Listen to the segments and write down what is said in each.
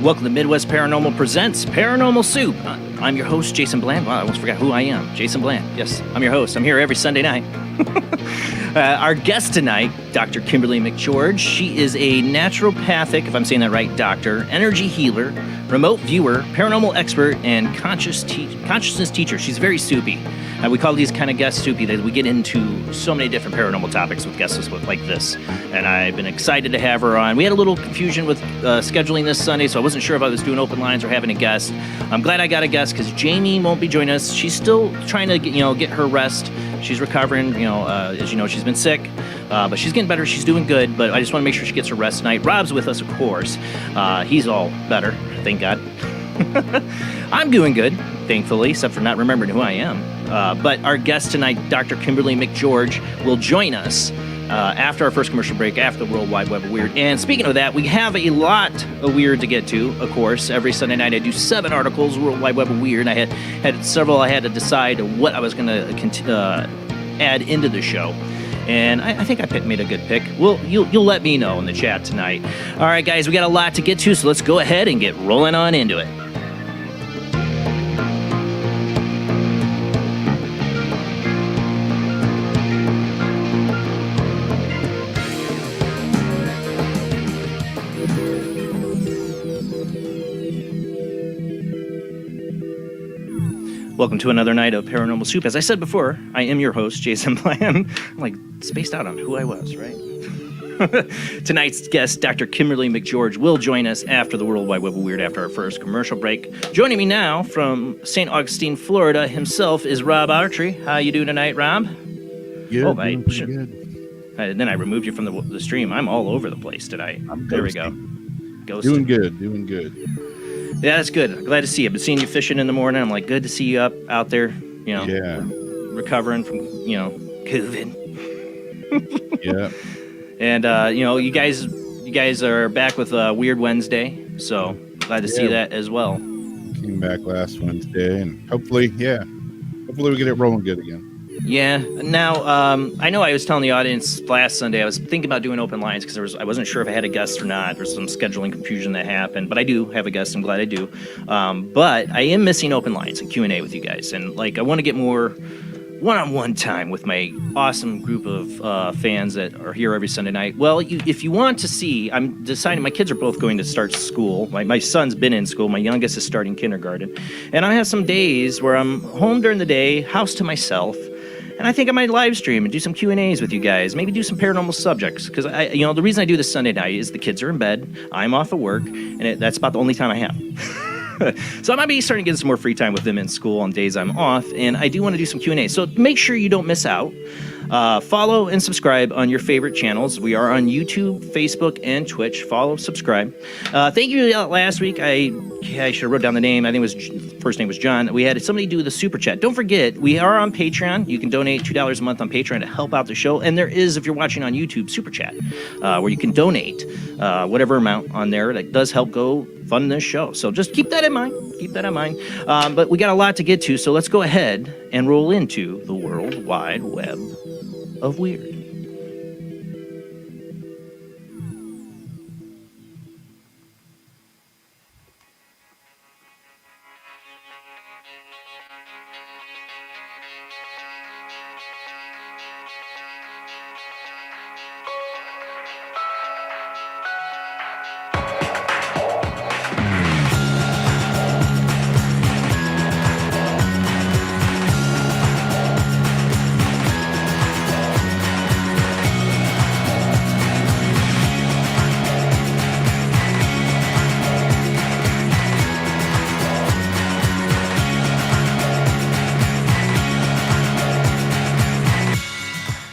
Welcome to Midwest Paranormal Presents Paranormal Soup. I'm your host, Jason Bland. Wow, I almost forgot who I am. Jason Bland. Yes, I'm your host. I'm here every Sunday night. Our guest tonight, Dr. Kimberly McGeorge. She is a naturopathic, if I'm saying that right, doctor, energy healer, remote viewer, paranormal expert, and consciousness teacher. She's very soupy. We call these kind of guests soupy. That we get into so many different paranormal topics with guests like this. And I've been excited to have her on. We had a little confusion with scheduling this Sunday, so I wasn't sure if I was doing open lines or having a guest. I'm glad I got a guest because Jamie won't be joining us. She's still trying to get her rest. She's recovering. As you know, she's been sick, but she's getting better. She's doing good. But I just want to make sure she gets her rest tonight. Rob's with us, of course. He's all better, thank God. I'm doing good, thankfully, except for not remembering who I am. But our guest tonight, Dr. Kimberly McGeorge, will join us after our first commercial break, after the World Wide Web of Weird. And speaking of that, we have a lot of weird to get to, of course. Every Sunday night I do 7 articles, World Wide Web of Weird. I had several I had to decide what I was going to add into the show. And I think I made a good pick. You'll let me know in the chat tonight. All right, guys, we got a lot to get to, so let's go ahead and get rolling on into it. Welcome to another night of Paranormal Soup. As I said before, I am your host, Jason Bland. I'm like spaced out on who I was, right? Tonight's guest, Dr. Kimberly McGeorge, will join us after the World Wide Web of Weird after our first commercial break. Joining me now from St. Augustine, Florida himself is Rob Artry. How you doing tonight, Rob? Good, doing pretty good. Then I removed you from the stream. I'm all over the place tonight. There we go. Doing good. Yeah, that's good. I'm glad to see you. I've been seeing you fishing in the morning. I'm like, good to see you out there, recovering from, COVID. Yeah. And, you guys are back with Weird Wednesday, so glad to see that as well. Came back last Wednesday, and hopefully we get it rolling good again. Yeah. Now, I know I was telling the audience last Sunday I was thinking about doing open lines because I wasn't sure if I had a guest or not. There's some scheduling confusion that happened, but I do have a guest. I'm glad I do. But I am missing open lines and Q&A with you guys, and I want to get more one-on-one time with my awesome group of fans that are here every Sunday night. Well, if you want to see, I'm deciding, my kids are both going to start school. My son's been in school. My youngest is starting kindergarten. And I have some days where I'm home during the day, house to myself. And I think I might live stream and do some Q&As with you guys. Maybe do some paranormal subjects. Because, the reason I do this Sunday night is the kids are in bed. I'm off of work. And that's about the only time I have. So I might be starting to get some more free time with them in school on days I'm off. And I do want to do some Q&A. So make sure you don't miss out. Follow and subscribe on your favorite channels. We are on YouTube, Facebook, and Twitch. Follow, subscribe. Thank you. Last week, I should have wrote down the name. I think first name was John. We had somebody do the super chat. Don't forget, we are on Patreon. You can donate $2 a month on Patreon to help out the show. And there is, if you're watching on YouTube, super chat, where you can donate whatever amount on there that does help go fund this show. So just keep that in mind. But we got a lot to get to, so let's go ahead and roll into the World Wide Web of Weird.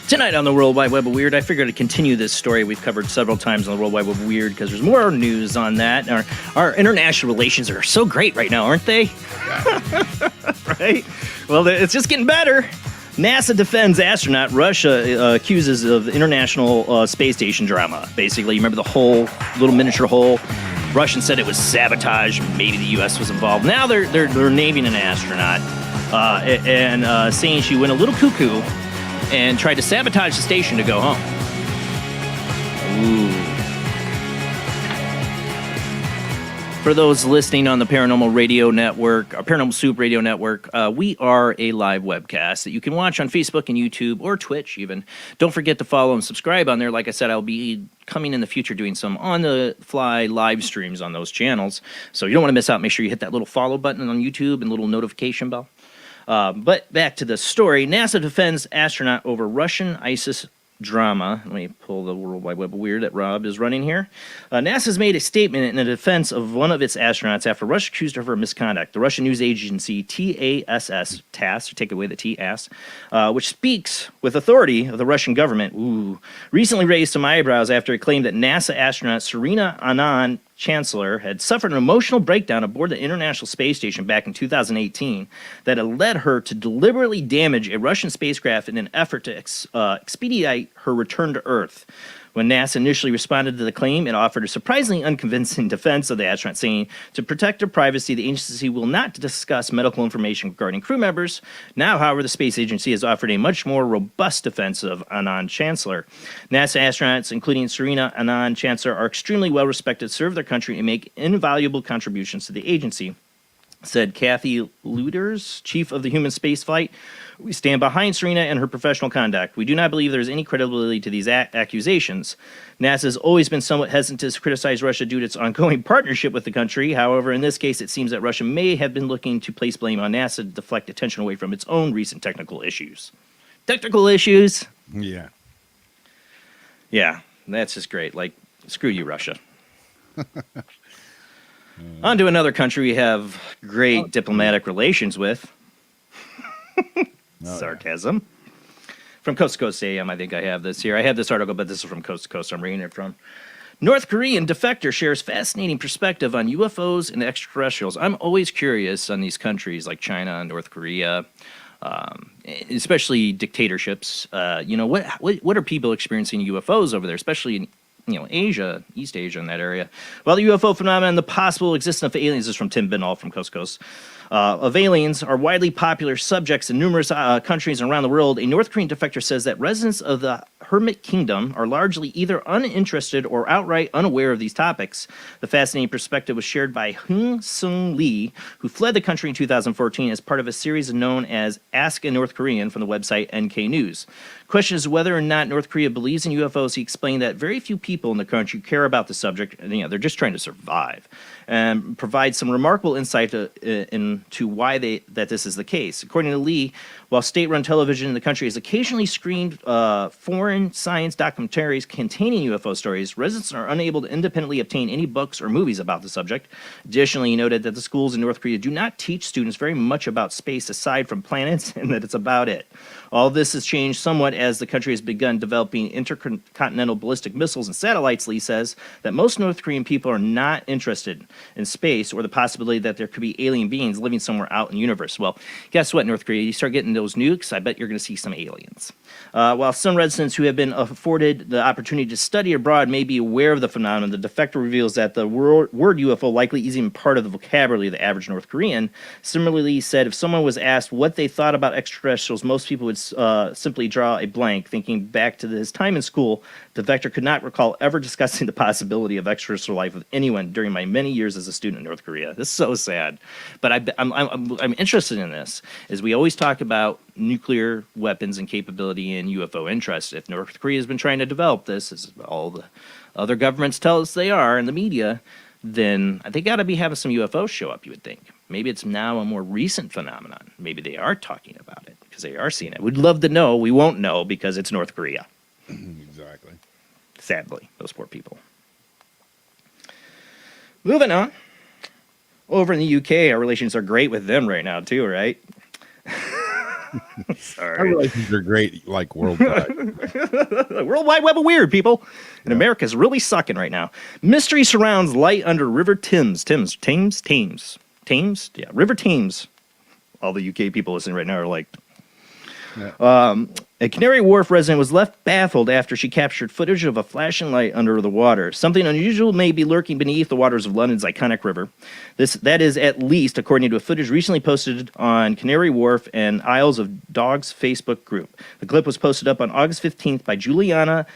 Tonight on the World Wide Web of Weird, I figured to continue this story we've covered several times on the World Wide Web of Weird because there's more news on that. Our international relations are so great right now, aren't they? Right? Well, it's just getting better. NASA defends astronaut. Russia accuses of international space station drama. Basically, you remember the hole, little miniature hole? Russians said it was sabotage. Maybe the U.S. was involved. Now they're naming an astronaut and saying she went a little cuckoo and tried to sabotage the station to go home. Ooh. For those listening on the Paranormal Radio Network, our Paranormal Soup Radio Network, we are a live webcast that you can watch on Facebook and YouTube or Twitch even. Don't forget to follow and subscribe on there. Like I said, I'll be coming in the future doing some on-the-fly live streams on those channels. So you don't want to miss out. Make sure you hit that little follow button on YouTube and little notification bell. But back to the story. NASA defends astronaut over Russian ISIS drama. Let me pull the World Wide Web of Weird that Rob is running here. NASA's made a statement in the defense of one of its astronauts after Russia accused her of misconduct. The Russian news agency TASS, take away the TASS, which speaks with authority of the Russian government, recently raised some eyebrows after it claimed that NASA astronaut Serena Anand Chancellor had suffered an emotional breakdown aboard the International Space Station back in 2018 that had led her to deliberately damage a Russian spacecraft in an effort to expedite her return to Earth. When NASA initially responded to the claim, it offered a surprisingly unconvincing defense of the astronaut, saying, to protect her privacy, the agency will not discuss medical information regarding crew members. Now, however, the space agency has offered a much more robust defense of Anand Chancellor. NASA astronauts, including Serena Anand Chancellor, are extremely well respected, serve their country, and make invaluable contributions to the agency, said Kathy Luders, chief of the human spaceflight. We stand behind Serena and her professional conduct. We do not believe there is any credibility to these accusations. NASA has always been somewhat hesitant to criticize Russia due to its ongoing partnership with the country. However, in this case, it seems that Russia may have been looking to place blame on NASA to deflect attention away from its own recent technical issues. Technical issues? Yeah. Yeah, that's just great. Like, screw you, Russia. On to another country we have great diplomatic relations with. Sarcasm. From Coast to Coast AM, I think I have this here. I have this article, but this is from Coast to Coast. I'm reading it from. North Korean defector shares fascinating perspective on UFOs and extraterrestrials. I'm always curious on these countries like China and North Korea, especially dictatorships. What are people experiencing UFOs over there, especially in Asia, East Asia, in that area. Well, the UFO phenomenon, the possible existence of aliens, is from Tim Binnall from Coast to Coast. Of aliens are widely popular subjects in numerous countries around the world. A North Korean defector says that residents of the Hermit Kingdom are largely either uninterested or outright unaware of these topics. The fascinating perspective was shared by Hung Sung Lee, who fled the country in 2014 as part of a series known as Ask a North Korean from the website NK News. Question is whether or not North Korea believes in UFOs. He explained that very few people in the country care about the subject. They're just trying to survive, and provide some remarkable insight in reason to why that this is the case. According to Lee, while state-run television in the country has occasionally screened foreign science documentaries containing UFO stories, residents are unable to independently obtain any books or movies about the subject. Additionally, he noted that the schools in North Korea do not teach students very much about space aside from planets, and that it's about it. All this has changed somewhat as the country has begun developing intercontinental ballistic missiles and satellites. Lee says that most North Korean people are not interested in space or the possibility that there could be alien beings living somewhere out in the universe. Well, guess what, North Korea? You start getting those nukes, I bet you're going to see some aliens. While some residents who have been afforded the opportunity to study abroad may be aware of the phenomenon, the defector reveals that the word UFO likely isn't even part of the vocabulary of the average North Korean. Similarly, he said if someone was asked what they thought about extraterrestrials, most people would simply draw a blank. Thinking back to his time in school, the defector could not recall ever discussing the possibility of extraterrestrial life with anyone during my many years as a student in North Korea. This is so sad. But I'm interested in this, as we always talk about nuclear weapons and capability and UFO interest. If North Korea has been trying to develop this, as all the other governments tell us they are in the media, then they got to be having some UFOs show up, you would think. Maybe it's now a more recent phenomenon. Maybe they are talking about it because they are seeing it. We'd love to know. We won't know because it's North Korea. Exactly. Sadly, those poor people. Moving on. Over in the UK, our relations are great with them right now, too, right? Sorry. Our relations are great, like worldwide. World Wide Web of weird, people. And America's really sucking right now. Mystery surrounds light under River Thames. Thames? Yeah, River Thames. All the UK people listening right now are like... Yeah. A Canary Wharf resident was left baffled after she captured footage of a flashing light under the water. Something unusual may be lurking beneath the waters of London's iconic river. That is at least according to a footage recently posted on Canary Wharf and Isles of Dogs Facebook group. The clip was posted up on August 15th by Juliana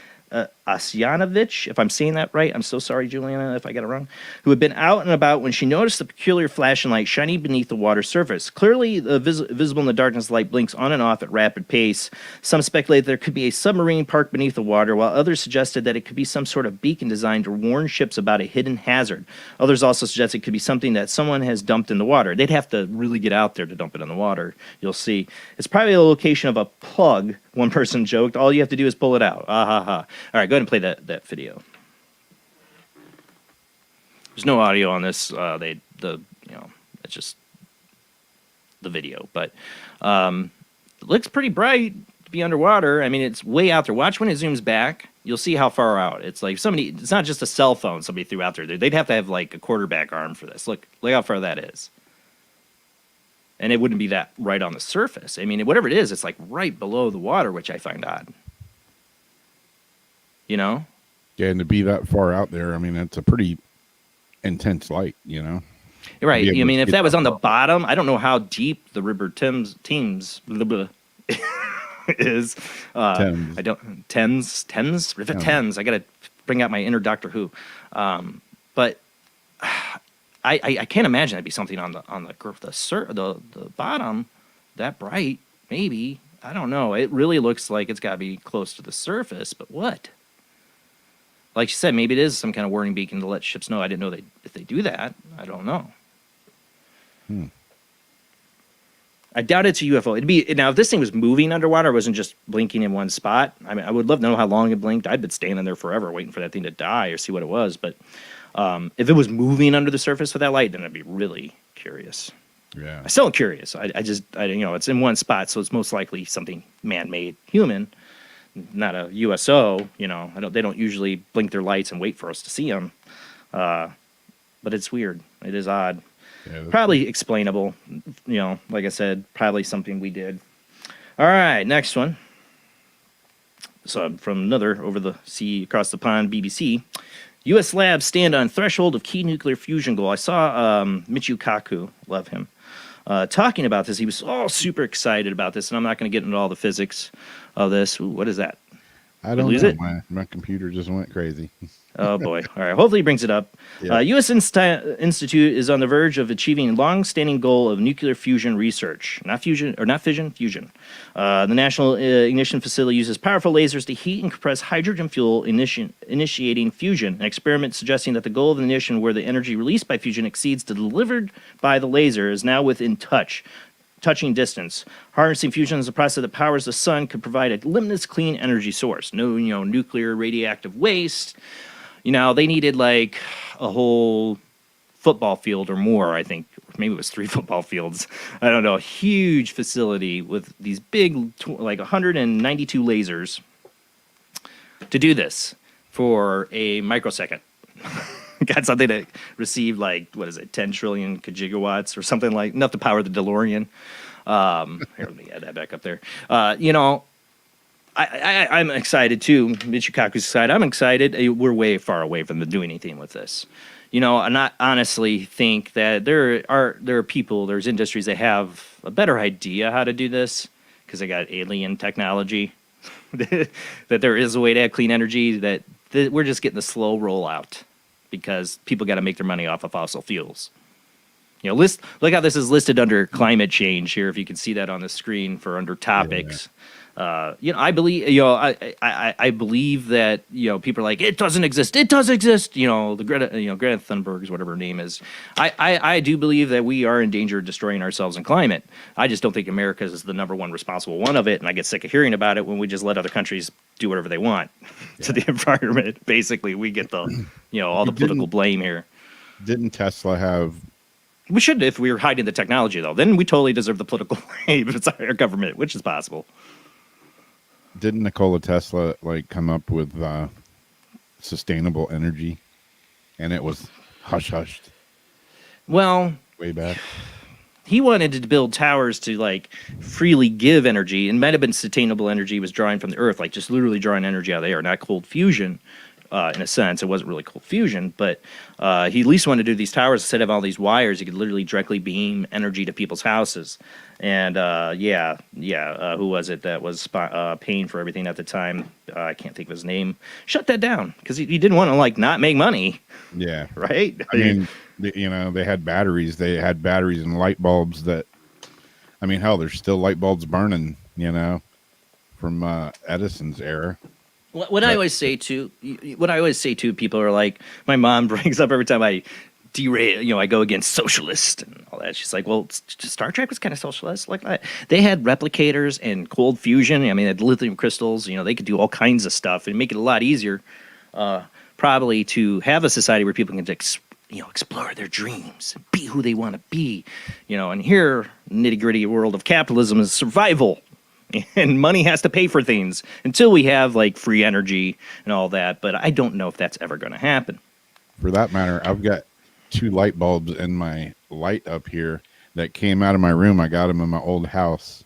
Asyanovich, if I'm saying that right. I'm so sorry, Juliana, if I got it wrong, who had been out and about when she noticed the peculiar flashing light shining beneath the water surface. Clearly visible in the darkness, light blinks on and off at rapid pace. Some speculate there could be a submarine parked beneath the water, while others suggested that it could be some sort of beacon designed to warn ships about a hidden hazard. Others also suggest it could be something that someone has dumped in the water. They'd have to really get out there to dump it in the water. You'll see. It's probably the location of a plug, one person joked. All you have to do is pull it out. Ah ha ha. All right, go ahead and play that video. There's no audio on this. It's just the video, but it looks pretty bright to be underwater. I mean, it's way out there. Watch when it zooms back. You'll see how far out. It's like it's not just a cell phone somebody threw out there. They'd have to have like a quarterback arm for this. Look how far that is. And it wouldn't be that right on the surface. I mean, whatever it is, it's like right below the water, which I find odd. You know? Yeah, and to be that far out there, I mean, it's a pretty intense light, you know? You're right. I mean, if that was on the bottom, I don't know how deep the River Thames is. Thames. Thames? River Thames. I got to bring out my inner Doctor Who. But I can't imagine that'd be something on the bottom that bright. Maybe. I don't know. It really looks like it's got to be close to the surface, but what? Like you said, maybe it is some kind of warning beacon to let ships know. I didn't know if they do that. I don't know. I doubt it's a UFO. Now, if this thing was moving underwater, it wasn't just blinking in one spot. I mean, I would love to know how long it blinked. I'd been standing there forever waiting for that thing to die or see what it was. But if it was moving under the surface with that light, then I'd be really curious. Yeah. I'm still curious. I it's in one spot, so it's most likely something man-made, human, not a USO. You know, they don't usually blink their lights and wait for us to see them. But it's weird. It is odd. Yeah, probably explainable. You know, like I said, probably something we did. All right, next one. So from another over the sea, across the pond, BBC. U.S. labs stand on threshold of key nuclear fusion goal. I saw Michio Kaku, love him, talking about this. He was all super excited about this, and I'm not going to get into all the physics of this. Ooh, what is that? I We don't lose know. it? My computer just went crazy. Oh boy! All right. Hopefully, he brings it up. Yeah. U.S. Institute is on the verge of achieving a long-standing goal of nuclear fusion research, not fission, fusion. The National Ignition Facility uses powerful lasers to heat and compress hydrogen fuel, initiating fusion. An experiment suggesting that the goal of the ignition, where the energy released by fusion exceeds the delivered by the laser, is now within touching distance. Harnessing fusion as a process that powers the sun could provide a limitless clean energy source. No, nuclear radioactive waste. They needed like a whole football field or more, I think. Maybe it was 3 football fields. I don't know. A huge facility with these big, like 192 lasers to do this for a microsecond. Got something that received 10 trillion gigawatts or something, like enough to power the DeLorean. Here, let me add that back up there. I'm excited too. Michikaku's excited. I'm excited. We're way far away from doing anything with this. And I honestly think that there are people, there's industries that have a better idea how to do this because they got alien technology. That there is a way to have clean energy. That we're just getting the slow rollout because people got to make their money off of fossil fuels. Look how this is listed under climate change here. If you can see that on the screen for under topics. Yeah. I believe, I believe that, people are like, it doesn't exist. It does exist. The Greta Thunberg's, whatever her name is. I do believe that we are in danger of destroying ourselves and climate. I just don't think America is the number one responsible one of it. And I get sick of hearing about it when we just let other countries do whatever they want to the environment. Basically, we get the, all the political blame here. Didn't Tesla have... We should, if we were hiding the technology, though. Then we totally deserve the political blame if it's our government, which is possible. Didn't Nikola Tesla come up with sustainable energy, and it was hushed? Well, way back. He wanted to build towers to freely give energy, and might have been sustainable energy was drawing from the earth, just literally drawing energy out of the air, not cold fusion. In a sense, it wasn't really cold fusion, but he at least wanted to do these towers instead of all these wires. He could literally directly beam energy to people's houses. And who was it that was paying for everything at the time? I can't think of his name. Shut that down because he didn't want to not make money. Yeah, right. I mean, they had batteries. They had batteries and light bulbs. That, I mean, hell, there's still light bulbs burning. From Edison's era. What I always say to people are like, my mom brings up every time I derail, I go against socialist and all that. She's like, well, Star Trek was kind of socialist like that. They had replicators and cold fusion. I mean, they had lithium crystals. They could do all kinds of stuff and make it a lot easier, probably, to have a society where people can explore their dreams and be who they want to be. And here, nitty gritty world of capitalism is survival. And money has to pay for things until we have free energy and all that. But I don't know if that's ever going to happen. For that matter, I've got 2 light bulbs in my light up here that came out of my room. I got them in my old house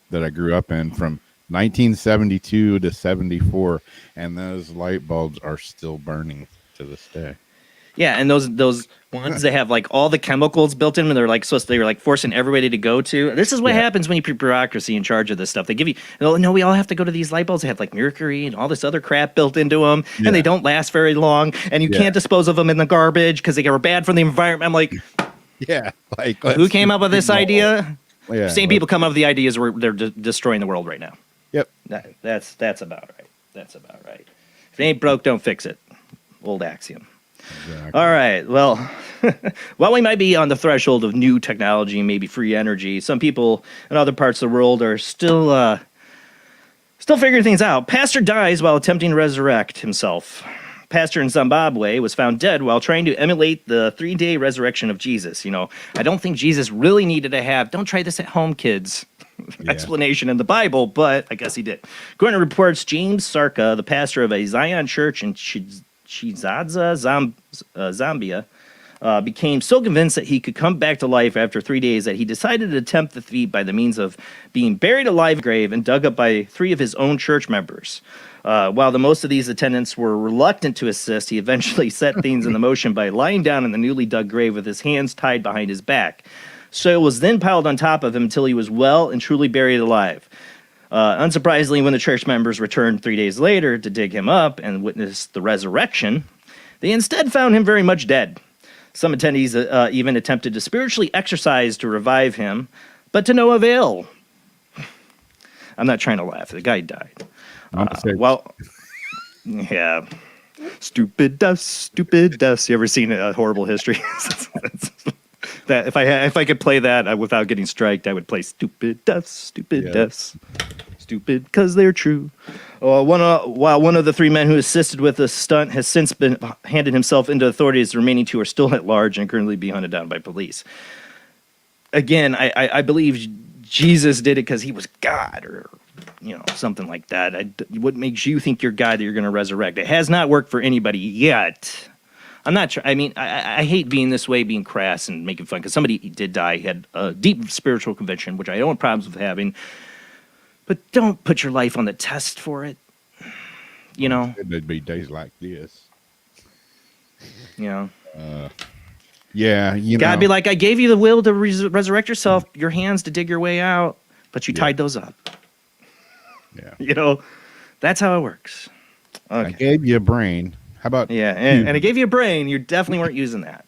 that I grew up in from 1972 to 74. And those light bulbs are still burning to this day. Yeah, and those ones that have all the chemicals built in, and they're they were forcing everybody to go to. This is what happens when you put bureaucracy in charge of this stuff. They give you, no, we all have to go to these light bulbs. They have mercury and all this other crap built into them, and they don't last very long. And you can't dispose of them in the garbage because they are bad for the environment. I'm like, who came up with this idea? Yeah, same people come up with the ideas where they're destroying the world right now. Yep, that's about right. That's about right. If it ain't broke, don't fix it. Old axiom. Exactly. All right. Well, while we might be on the threshold of new technology and maybe free energy, some people in other parts of the world are still figuring things out. Pastor dies while attempting to resurrect himself. Pastor in Zimbabwe was found dead while trying to emulate the 3-day resurrection of Jesus. I don't think Jesus really needed to have, don't try this at home, kids, explanation in the Bible, but I guess he did. According to reports, James Sarka, the pastor of a Zion church in Chizadza, Zambia, became so convinced that he could come back to life after 3 days that he decided to attempt the feat by the means of being buried alive in a grave and dug up by 3 of his own church members. While the most of these attendants were reluctant to assist, he eventually set things in motion by lying down in the newly dug grave with his hands tied behind his back. Soil was then piled on top of him until he was well and truly buried alive. Unsurprisingly, when the church members returned 3 days later to dig him up and witness the resurrection, they instead found him very much dead. Some attendees even attempted to spiritually exorcise to revive him, but to no avail. I'm not trying to laugh. The guy died. Yeah. Stupid dust. You ever seen a Horrible History? That if I could play that without getting striked, I would play stupid dust. Stupid because they're true. While one of the three men who assisted with the stunt has since been handed himself into authorities, the remaining two are still at large and currently being hunted down by police. Again, I believe Jesus did it because he was God, or something like that. What makes you think you're God that you're going to resurrect? It has not worked for anybody yet. I'm not sure. I mean, I hate being this way, being crass and making fun, because somebody did die. He had a deep spiritual conviction, which I don't have problems with having. But don't put your life on the test for it. There'd be days like this. Yeah. God'd be like, I gave you the will to resurrect yourself, your hands to dig your way out, but you tied those up. Yeah. That's how it works. Okay. I gave you a brain. How about and I gave you a brain. You definitely weren't using that.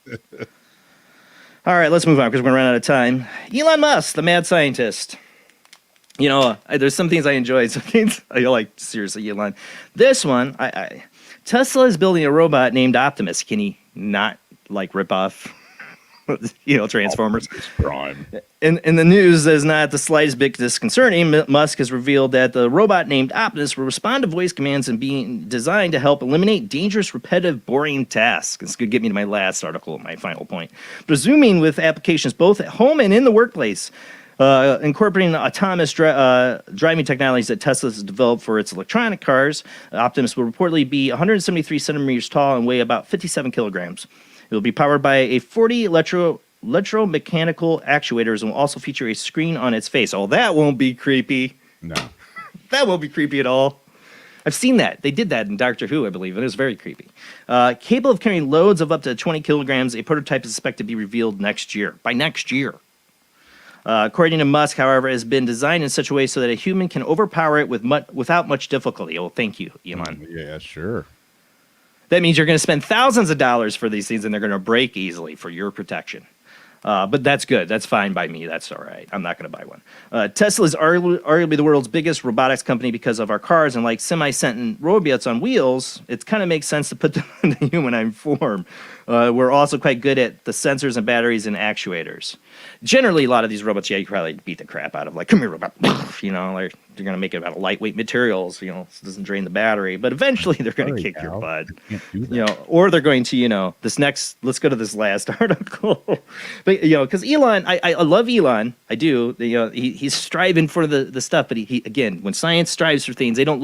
All right, let's move on because we're going to run out of time. Elon Musk, the mad scientist. There's some things I enjoy. Some things I like, seriously, Elon. This one, Tesla is building a robot named Optimus. Can he not, rip off, Transformers? In the news that is not the slightest bit disconcerting, Musk has revealed that the robot named Optimus will respond to voice commands and being designed to help eliminate dangerous, repetitive, boring tasks. This could get me to my last article, my final point. Presuming with applications both at home and in the workplace, incorporating autonomous driving technologies that Tesla has developed for its electronic cars, Optimus will reportedly be 173 centimeters tall and weigh about 57 kilograms. It will be powered by a 40 electromechanical actuators and will also feature a screen on its face. Oh, that won't be creepy. No. That won't be creepy at all. I've seen that. They did that in Doctor Who, I believe, and it was very creepy. Capable of carrying loads of up to 20 kilograms, a prototype is expected to be revealed next year. By next year. According to Musk, however, it has been designed in such a way so that a human can overpower it without much difficulty. Oh, thank you, Elon. Yeah, sure. That means you're going to spend thousands of dollars for these things, and they're going to break easily for your protection. But that's good. That's fine by me. That's all right. I'm not going to buy one. Tesla is arguably the world's biggest robotics company because of our cars, and like semi-sentient robots on wheels, it kind of makes sense to put them in the humanized form. We're also quite good at the sensors and batteries and actuators. Generally, a lot of these robots, you probably beat the crap out of. Like, come here, robot. They're going to make it out of lightweight materials, so it doesn't drain the battery. But eventually, they're going to kick your butt. Or they're going to, let's go to this last article. But, because Elon, I love Elon. I do. He's striving for the stuff. But he again, when science strives for things, they don't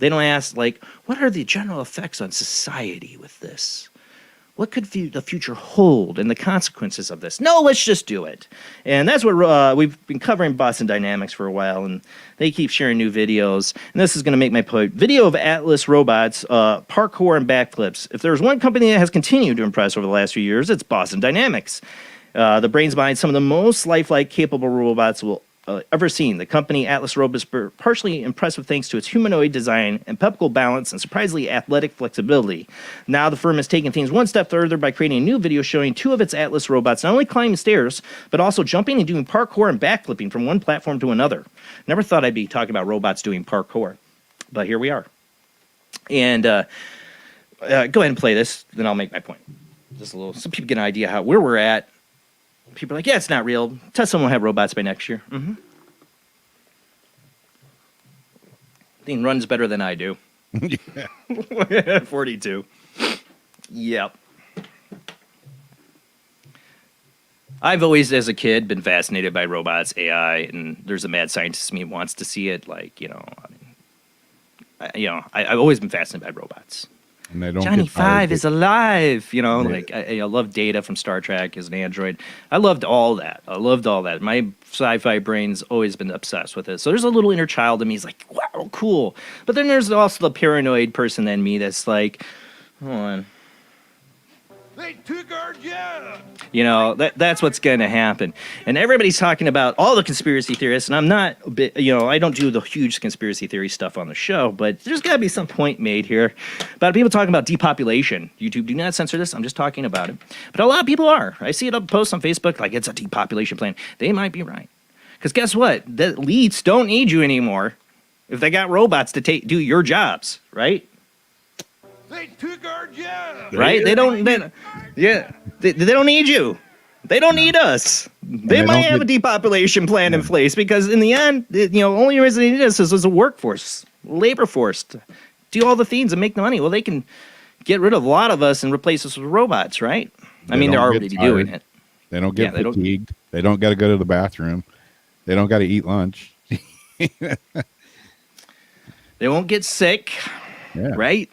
ask, what are the general effects on society with this? What could the future hold and the consequences of this? No, let's just do it. And that's what we've been covering Boston Dynamics for a while, and they keep sharing new videos. And this is going to make my point. Video of Atlas robots, parkour and backflips. If there's one company that has continued to impress over the last few years, it's Boston Dynamics. The brains behind some of the most lifelike, capable robots we'll ever seen. The company Atlas Robots is partially impressive thanks to its humanoid design, impeccable balance, and surprisingly athletic flexibility. Now the firm has taken things one step further by creating a new video showing two of its Atlas robots not only climbing stairs, but also jumping and doing parkour and backflipping from one platform to another. Never thought I'd be talking about robots doing parkour, but here we are. And go ahead and play this, then I'll make my point. Just a little, so people get an idea where we're at. People are like, yeah, it's not real. Tesla won't have robots by next year. Mm-hmm. Thing runs better than I do. 42. Yep. I've always, as a kid, been fascinated by robots, AI, and there's a mad scientist in me who wants to see it. I've always been fascinated by robots. And they don't Johnny Five is alive. I love Data from Star Trek as an android. I loved all that. My sci-fi brain's always been obsessed with it. So there's a little inner child in me. He's like, wow, cool. But then there's also the paranoid person in me that's like, hold on. They took our job. You know, that's what's going to happen. And everybody's talking about all the conspiracy theorists, and I'm not a bit, you know, I don't do the huge conspiracy theory stuff on the show, but there's got to be some point made here about people talking about depopulation. YouTube, do not censor this. I'm just talking about it. But a lot of people are. I see it up posts on Facebook like it's a depopulation plan. They might be right. Because guess what? The elites don't need you anymore if they got robots to do your jobs, right? They took our job. Right? They don't need you. They don't need us. They might have a depopulation plan in place because in the end, you know, only reason they need us is as a workforce, labor force to do all the things and make the money. Well, they can get rid of a lot of us and replace us with robots, right? I mean, they're already doing it. They don't get fatigued. They don't got to go to the bathroom. They don't got to eat lunch. They won't get sick, right?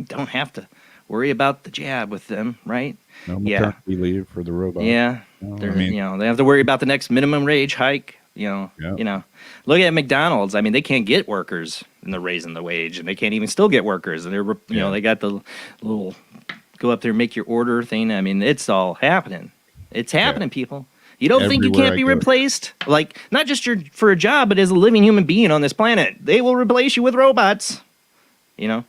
Don't have to worry about the jab with them, right? No maternity leave for the robot. Yeah, I mean, you know, they have to worry about the next minimum wage hike. You know, look at McDonald's. I mean, they can't get workers, and they're raising the wage, and they can't even still get workers, and they're you know they got the little go up there and make your order thing. I mean, it's all happening. It's happening, people. You don't think you can't be replaced? Like, not just for a job, but as a living human being on this planet. They will replace you with robots. You know,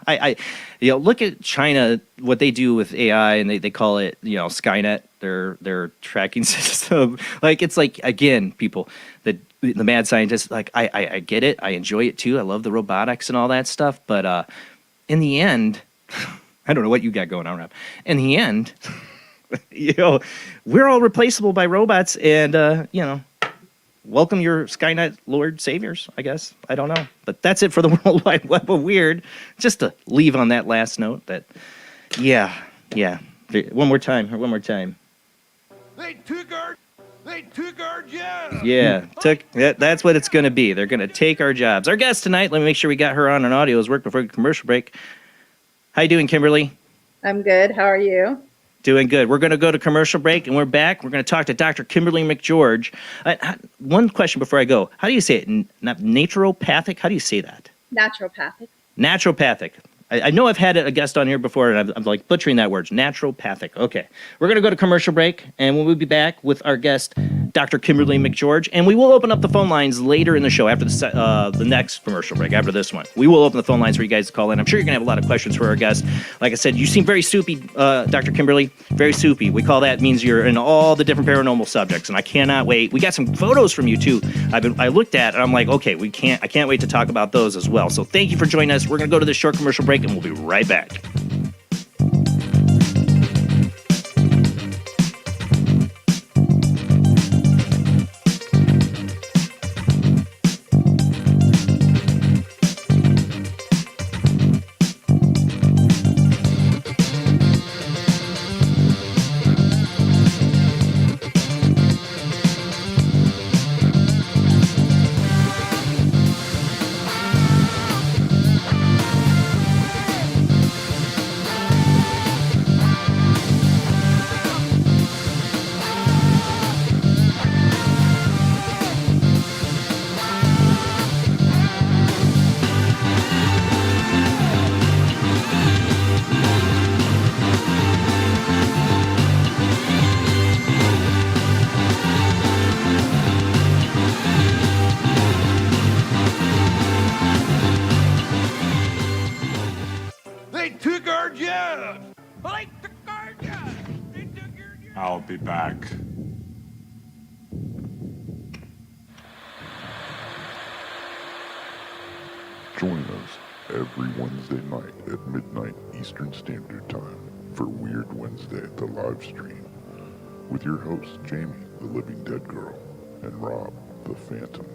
I look at China, what they do with AI, and they call it, you know, Skynet, their tracking system. Like, it's like, again, people, the mad scientists, like, I get it. I enjoy it too. I love the robotics and all that stuff. But in the end, I don't know what you got going on, Rob. In the end, you know, we're all replaceable by robots, and you know, welcome your Skynet Lord Saviors, I guess. I don't know. But that's it for the World Wide Web of Weird. Just to leave on that last note that, yeah. One more time. They took our jobs. Yeah, that's what it's going to be. They're going to take our jobs. Our guest tonight, let me make sure we got her on an audio's work before the commercial break. How you doing, Kimberly? I'm good. How are you? Doing good. We're going to go to commercial break, and we're back. We're going to talk to Dr. Kimberly McGeorge. One question before I go. How do you say it? Not naturopathic? How do you say that? Naturopathic. Naturopathic. I know I've had a guest on here before, and I'm like butchering that word. Naturopathic. Okay. We're going to go to commercial break, and we'll be back with our guest, Dr. Kimberly McGeorge, and we will open up the phone lines later in the show after the next commercial break, after this one. We will open the phone lines for you guys to call in. I'm sure you're going to have a lot of questions for our guest. Like I said, you seem very soupy, Dr. Kimberly, very soupy. We call that means you're in all the different paranormal subjects, and I cannot wait. We got some photos from you, too. I looked at, and I'm like, okay, I can't wait to talk about those as well. So thank you for joining us. We're going to go to this short commercial break, and we'll be right back. I'll be back. Join us every Wednesday night at midnight Eastern Standard Time for Weird Wednesday, the live stream, with your hosts Jamie, the Living Dead Girl, and Rob, the Phantom,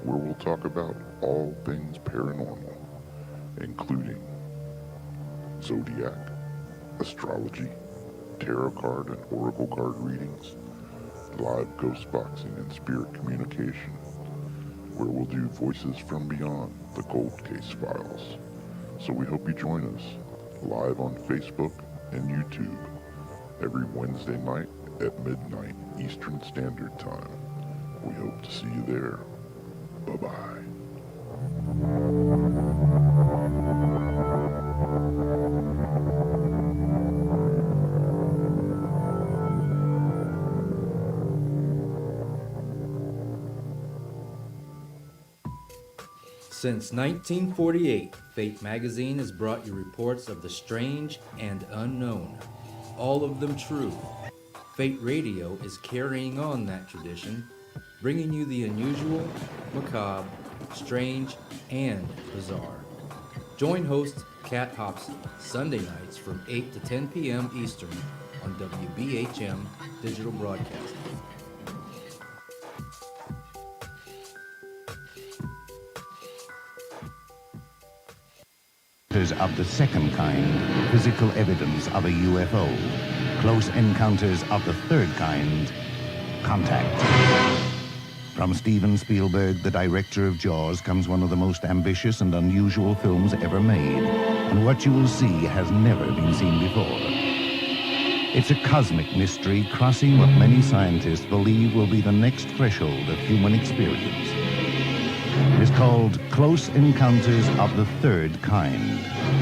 where we'll talk about all things paranormal, including zodiac, astrology, tarot card and oracle card readings, live ghost boxing and spirit communication, where we'll do voices from beyond the cold case files. So we hope you join us live on Facebook and YouTube every Wednesday night at midnight Eastern Standard Time. We hope to see you there. Bye-bye. Since 1948, Fate magazine has brought you reports of the strange and unknown, all of them true. Fate Radio is carrying on that tradition, bringing you the unusual, macabre, strange, and bizarre. Join host Kat Hobson Sunday nights from 8 to 10 p.m. Eastern on WBHM Digital Broadcasting. Of the second kind, physical evidence of a UFO. Close encounters of the third kind, contact. From Steven Spielberg, the director of Jaws, comes one of the most ambitious and unusual films ever made. And what you will see has never been seen before. It's a cosmic mystery crossing what many scientists believe will be the next threshold of human experience. It is called Close Encounters of the Third Kind.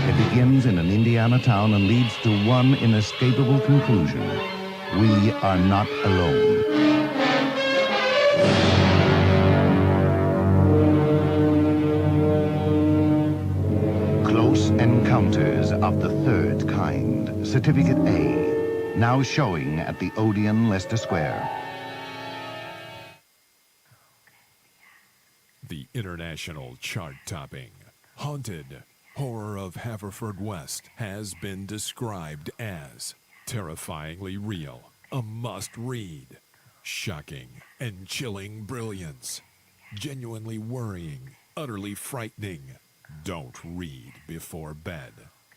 It begins in an Indiana town and leads to one inescapable conclusion. We are not alone. Close Encounters of the Third Kind. Certificate A. Now showing at the Odeon, Leicester Square. The international chart-topping, Haunted Horror of Haverfordwest has been described as terrifyingly real, a must-read, shocking and chilling brilliance, genuinely worrying, utterly frightening. Don't read before bed.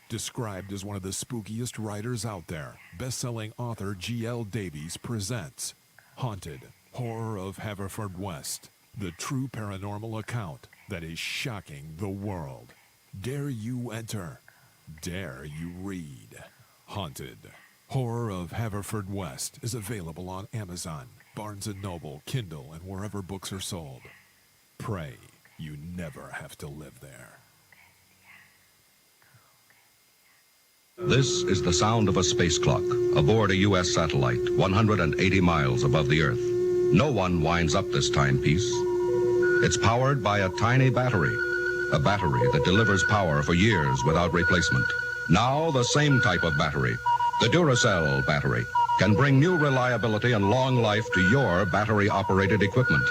Described as one of the spookiest writers out there, best-selling author G.L. Davies presents Haunted Horror of Haverfordwest. The true paranormal account that is shocking the world. Dare you enter? Dare you read? Haunted Horror of Haverfordwest is available on Amazon, Barnes & Noble, Kindle, and wherever books are sold. Pray you never have to live there. This is the sound of a space clock aboard a U.S. satellite 180 miles above the Earth. No one winds up this timepiece. It's powered by a tiny battery, a battery that delivers power for years without replacement. Now the same type of battery, the Duracell battery, can bring new reliability and long life to your battery-operated equipment.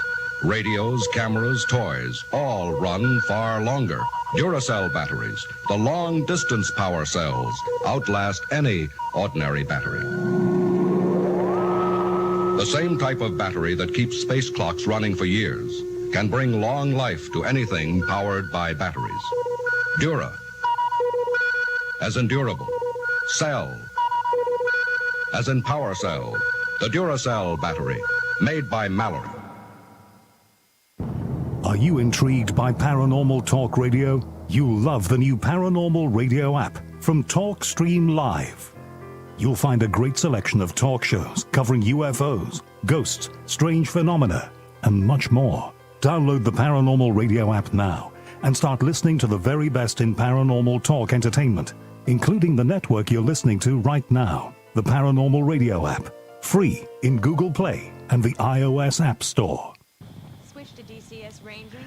Radios, cameras, toys, all run far longer. Duracell batteries, the long-distance power cells, outlast any ordinary battery. The same type of battery that keeps space clocks running for years can bring long life to anything powered by batteries. Dura, as in durable. Cell, as in power cell. The Duracell battery, made by Mallory. Are you intrigued by Paranormal Talk Radio? You'll love the new Paranormal Radio app from Talkstream Live. You'll find a great selection of talk shows covering UFOs, ghosts, strange phenomena, and much more. Download the Paranormal Radio app now and start listening to the very best in paranormal talk entertainment, including the network you're listening to right now. The Paranormal Radio app, free in Google Play and the iOS App Store. Switch to DCS ranging.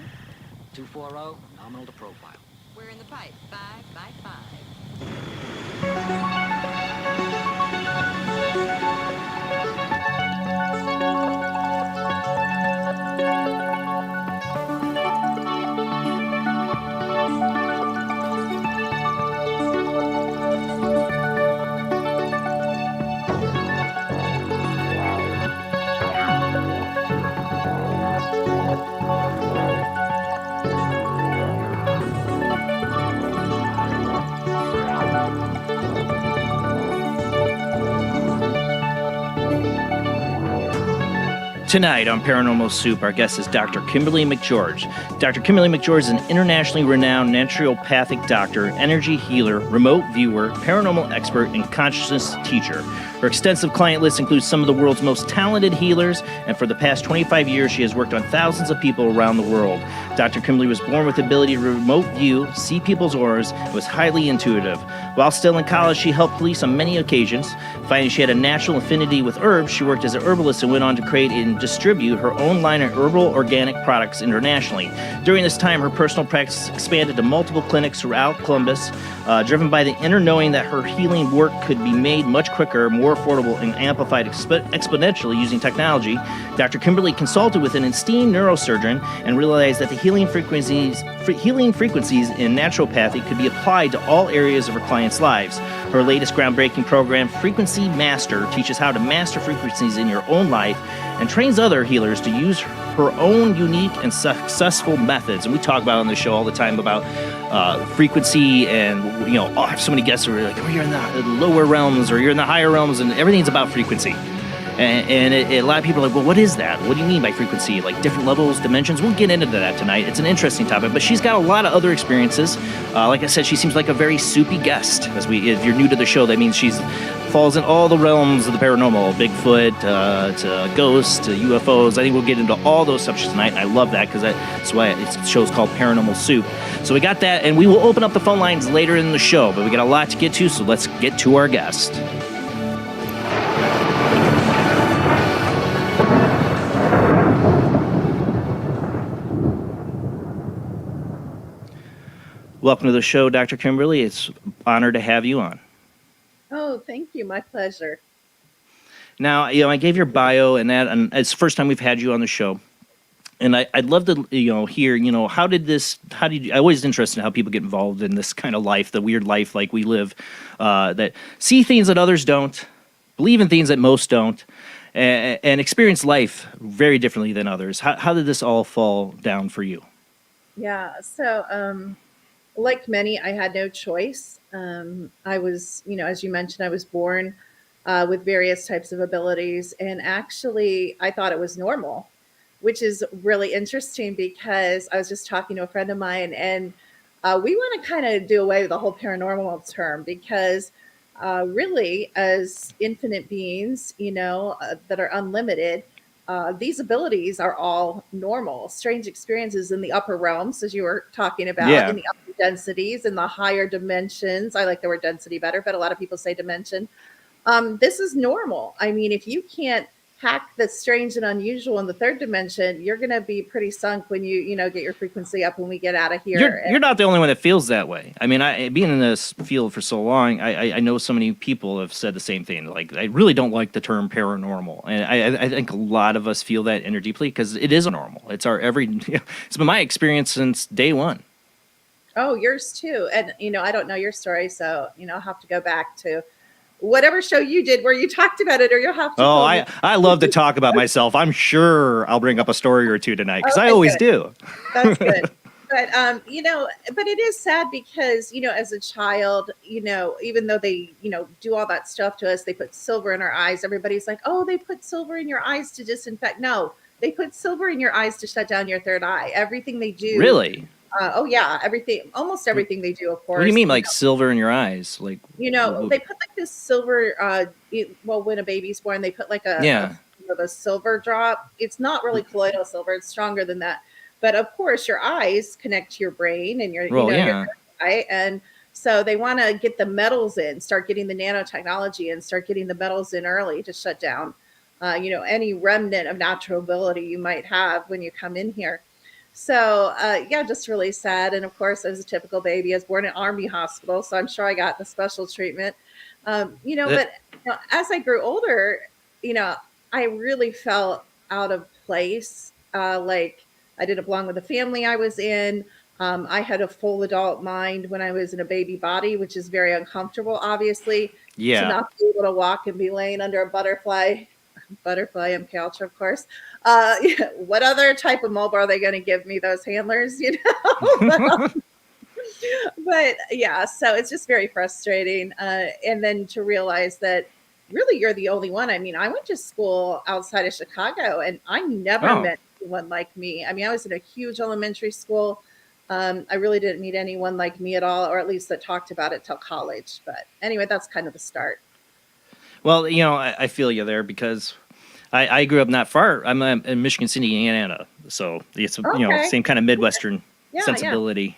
240, nominal to profile. We're in the pipe. 5 by 5. Tonight on Paranormal Soup, our guest is Dr. Kimberly McGeorge. Dr. Kimberly McGeorge is an internationally renowned naturopathic doctor, energy healer, remote viewer, paranormal expert, and consciousness teacher. Her extensive client list includes some of the world's most talented healers, and for the past 25 years, she has worked on thousands of people around the world. Dr. Kimberly was born with the ability to remote view, see people's auras, and was highly intuitive. While still in college, she helped police on many occasions. Finding she had a natural affinity with herbs, she worked as a herbalist and went on to create and distribute her own line of herbal organic products internationally. During this time, her personal practice expanded to multiple clinics throughout Columbus, driven by the inner knowing that her healing work could be made much quicker, more affordable, and amplified exponentially using technology. Dr. Kimberly consulted with an esteemed neurosurgeon and realized that the healing frequencies in naturopathy could be applied to all areas of her clients' lives. Her latest groundbreaking program, Frequency Master, teaches how to master frequencies in your own life and trains other healers to use her own unique and successful methods. And we talk about on the show all the time about frequency, and I have so many guests who are like, oh, you're in the lower realms or you're in the higher realms, and everything's about frequency. And a lot of people are like, well, what is that? What do you mean by frequency? Like different levels, dimensions? We'll get into that tonight. It's an interesting topic, but she's got a lot of other experiences. Like I said, she seems like a very soupy guest. If you're new to the show, that means she's falls in all the realms of the paranormal, Bigfoot, to ghosts, to UFOs. I think we'll get into all those subjects tonight, and I love that because that's why the show's called Paranormal Soup. So we got that, and we will open up the phone lines later in the show, but we got a lot to get to, so let's get to our guest. Welcome to the show, Dr. Kimberly. It's an honor to have you on. Oh, thank you. My pleasure. Now, I gave your bio, and it's the first time we've had you on the show. And I'd love to, hear, I'm always interested in how people get involved in this kind of life, the weird life like we live, that see things that others don't, believe in things that most don't, and experience life very differently than others. How did this all fall down for you? Yeah. So, like many, I had no choice. I was, as you mentioned, I was born with various types of abilities. And actually, I thought it was normal, which is really interesting because I was just talking to a friend of mine, and we want to kind of do away with the whole paranormal term because really, as infinite beings, that are unlimited, these abilities are all normal. Strange experiences in the upper realms, as you were talking about, in the upper densities, in the higher dimensions. I like the word density better, but a lot of people say dimension. This is normal. I mean, if you can't hack the strange and unusual in the third dimension, you're going to be pretty sunk when you get your frequency up when we get out of here. You're not the only one that feels that way. I mean, being in this field for so long, I know so many people have said the same thing. Like, I really don't like the term paranormal, and I think a lot of us feel that inner deeply because it is normal. It's it's been my experience since day one. Oh, yours too. And I don't know your story, so I'll have to go back to whatever show you did where you talked about it, or you'll have to. Oh, I love to talk about myself. I'm sure I'll bring up a story or two tonight because I always do. That's good. But but it is sad because as a child, even though they do all that stuff to us, they put silver in our eyes. Everybody's like, oh, they put silver in your eyes to disinfect. No, they put silver in your eyes to shut down your third eye. Everything they do. Really? Oh yeah, almost everything they do, of course. What do you mean, like silver in your eyes? Like they put like this silver. When a baby's born, they put like the silver drop. It's not really colloidal silver; it's stronger than that. But of course, your eyes connect to your brain and your your eye, and so they want to get the metals in, start getting the nanotechnology in, start getting the metals in early to shut down, any remnant of natural ability you might have when you come in here. So, just really sad. And of course, as a typical baby, I was born in Army hospital, so I'm sure I got the special treatment. But as I grew older, I really felt out of place. Like I didn't belong with the family I was in. I had a full adult mind when I was in a baby body, which is very uncomfortable, obviously. Yeah. To not be able to walk and be laying under a butterfly MK Ultra, of course. What other type of mobile are they going to give me, those handlers, but yeah, so it's just very frustrating. And then to realize that really you're the only one. I mean, I went to school outside of Chicago and I never met anyone like me. I mean, I was in a huge elementary school. I really didn't meet anyone like me at all, or at least that talked about it till college. But anyway, that's kind of the start. Well, I feel you there because I grew up not far. I'm in Michigan City, Indiana, so it's Okay. same kind of Midwestern Yeah, sensibility.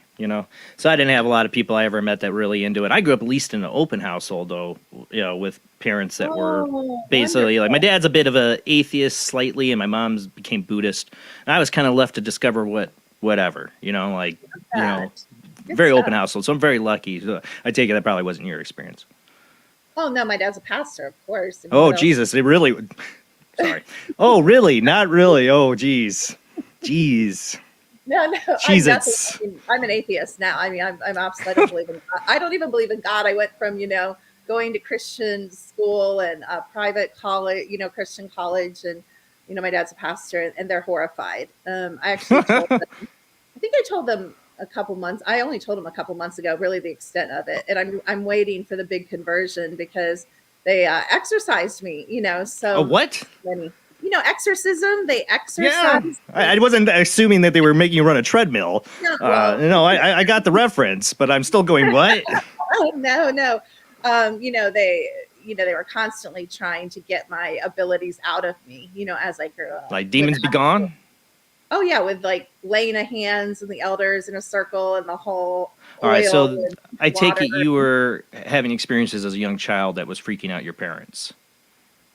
So I didn't have a lot of people I ever met that really into it. I grew up at least in an open household, though, with parents that were Oh, basically like my wonderful. dad's a bit of a atheist slightly, and my mom's became Buddhist. And I was kind of left to discover whatever, That. Good very open stuff. household. So I'm very lucky. So I take it that probably wasn't your experience. Oh no, my dad's a pastor, of course. I mean, Oh what else? Jesus, it really. Sorry. Oh really? Not really. Oh geez. No, I'm nothing. Jesus. I'm an atheist now. I mean, I'm absolutely. I don't believe in God. I don't even believe in God. I went from going to Christian school and private college, Christian college, and my dad's a pastor, and they're horrified. I actually told them. I think I told them a couple months. I only told them a couple months ago, really the extent of it, and I'm waiting for the big conversion because they exorcised me. A what? Many. Exorcism. They Yeah. exorcised. I wasn't assuming that they were making you run a treadmill. No, well, No, I got the reference, but I'm still going, what? oh, no. They were constantly trying to get my abilities out of me, as I grew up. Like demons be gone? Oh yeah, with like laying of hands and the elders in a circle and the whole All right, oil so and I take it water. you were having experiences as a young child that was freaking out your parents.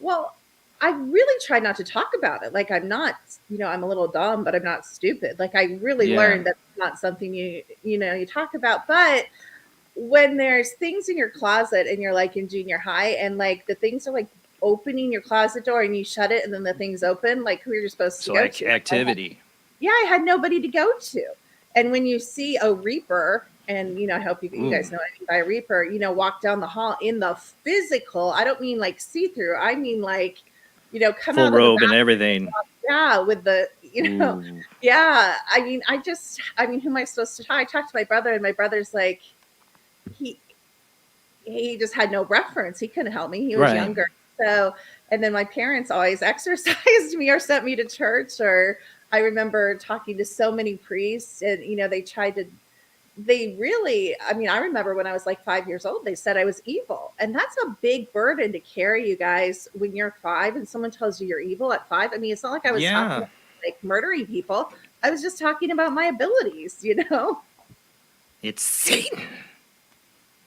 Well, I really tried not to talk about it. Like I'm not, I'm a little dumb, but I'm not stupid. Like I really Yeah. learned that it's not something you talk about. But when there's things in your closet and you're like in junior high and like the things are like opening your closet door and you shut it and then the things open, like who you're supposed to So go to? activity. I had nobody to go to. And when you see a reaper, and I hope you guys know what I mean by a reaper, walk down the hall in the physical, I don't mean like see-through, I mean like, come Full out of the robe and bathroom, everything. yeah, with the, Ooh. yeah. I mean, who am I supposed to talk? I talked to my brother, and my brother's like, he just had no reference. He couldn't help me. He was Right. younger. So, and then my parents always exercised me or sent me to church. Or I remember talking to so many priests, and I remember when I was like 5 years old, they said I was evil. And that's a big burden to carry, you guys, when you're 5 and someone tells you you're evil at 5. I mean, it's not like I was talking about like murdering people. I was just talking about my abilities, It's Satan.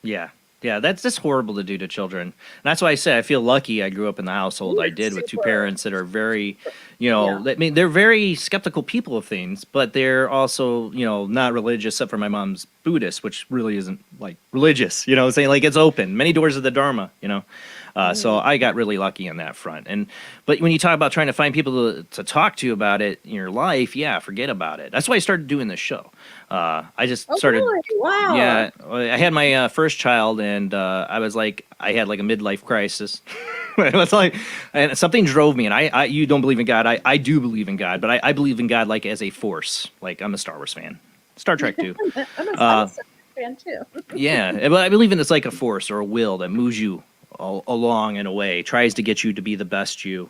Yeah, that's just horrible to do to children. And that's why I say I feel lucky I grew up in the household I did with two parents that are very, I mean, they're very skeptical people of things, but they're also, not religious except for my mom's Buddhist, which really isn't like religious, saying like it's open, many doors of the Dharma, So I got really lucky on that front. But when you talk about trying to find people to talk to about it in your life, forget about it. That's why I started doing this show. I just started. Really? Wow. Yeah, I had my first child, and I had like a midlife crisis. It was like, and something drove me. And you don't believe in God. I do believe in God, but I believe in God like as a force. Like I'm a Star Wars fan, Star Trek too. I'm a Star Wars fan too. Yeah, but I believe in it's like a force or a will that moves you along in a way, tries to get you to be the best you.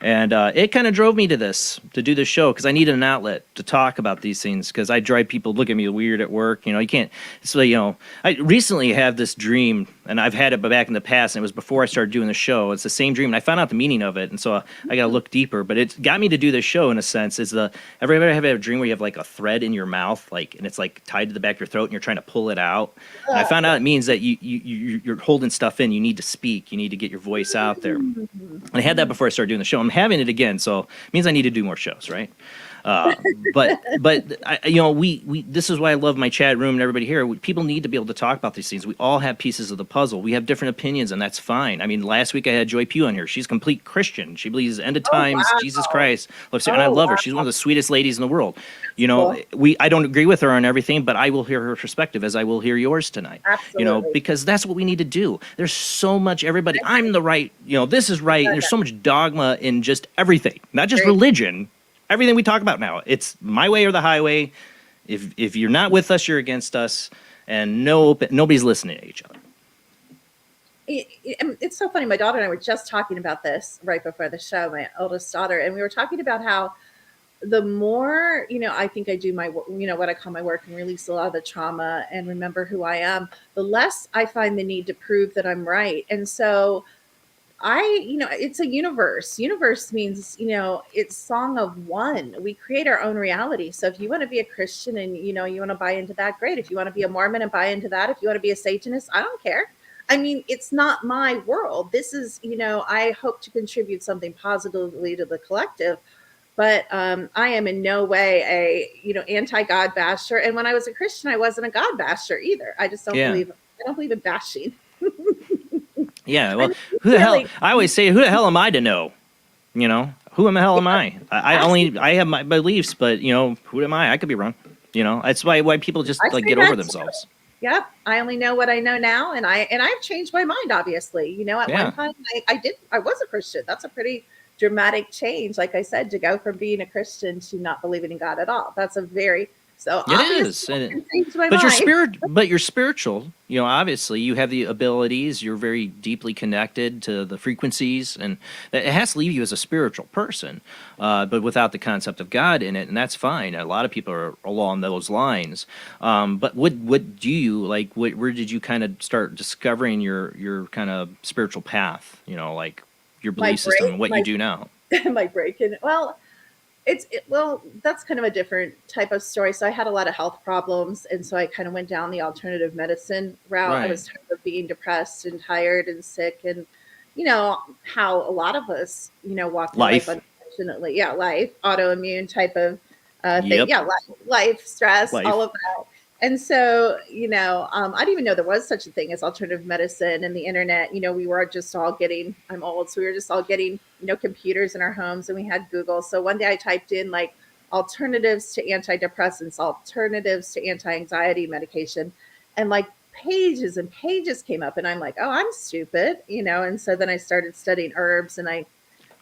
And it kind of drove me to do this show, because I needed an outlet to talk about these things, because I drive people look at me weird at work. You can't. So, I recently have this dream, and I've had it back in the past, and it was before I started doing the show. It's the same dream, and I found out the meaning of it, and so I got to look deeper. But it got me to do this show in a sense. Everybody have a dream where you have like a thread in your mouth, and it's like tied to the back of your throat, and you're trying to pull it out. And I found out it means that you're holding stuff in. You need to speak. You need to get your voice out there. And I had that before I started doing the show. I'm having it again, so it means I need to do more shows, right? But this is why I love my chat room and everybody here. People need to be able to talk about these things. We all have pieces of the puzzle. We have different opinions, and that's fine. I mean, last week I had Joy Pugh on here. She's complete Christian. She believes end of times, Jesus Christ. And I love her. She's one of the sweetest ladies in the world. I don't agree with her on everything, but I will hear her perspective as I will hear yours tonight. Absolutely. Because that's what we need to do. There's so much everybody. I'm the right. This is right. There's so much dogma in just everything, not just religion. Everything we talk about now, it's my way or the highway. If you're not with us, you're against us, and nobody's listening to each other. It's so funny. My daughter and I were just talking about this right before the show, my oldest daughter, and we were talking about how the more, I think I do my, what I call my work and release a lot of the trauma and remember who I am, the less I find the need to prove that I'm right. And so it's a universe. Universe means, it's song of one. We create our own reality. So if you want to be a Christian and, you want to buy into that, great. If you want to be a Mormon and buy into that, if you want to be a Satanist, I don't care. I mean, it's not my world. This is, I hope to contribute something positively to the collective, but I am in no way anti-God basher. And when I was a Christian, I wasn't a God basher either. I just don't Yeah. I don't believe in bashing. Yeah, well, mean, who the hell? really- I always say, who the hell am I to know? Who the hell am I? I have my beliefs, but who am I? I could be wrong. That's why people just I like say get that over too. themselves. Yep. I only know what I know now, and I've changed my mind. Obviously, at Yeah. one time I was a Christian. That's a pretty dramatic change. Like I said, to go from being a Christian to not believing in God at all. That's so It obviously is, I can change my but mind. you're spiritual. Obviously, you have the abilities. You're very deeply connected to the frequencies, and it has to leave you as a spiritual person. But without the concept of God in it, and that's fine. A lot of people are along those lines. But what do you like? Where did you kind of start discovering your kind of spiritual path? Like your My belief system and break, what you do now. my break in. Well, well, that's kind of a different type of story. So I had a lot of health problems, and so I kind of went down the alternative medicine route. I Right. was tired of being depressed and tired and sick, and how a lot of us, walk through life, Life. unfortunately. Yeah, life, autoimmune type of thing. Yep. Yeah, life, stress, all Life. of that. And so, I didn't even know there was such a thing as alternative medicine and the internet. We were just all getting, I'm old, so we were just all getting, computers in our homes, and we had Google. So one day I typed in like alternatives to antidepressants, alternatives to anti-anxiety medication, and like pages and pages came up. And I'm like, oh, I'm stupid, And so then I started studying herbs, and I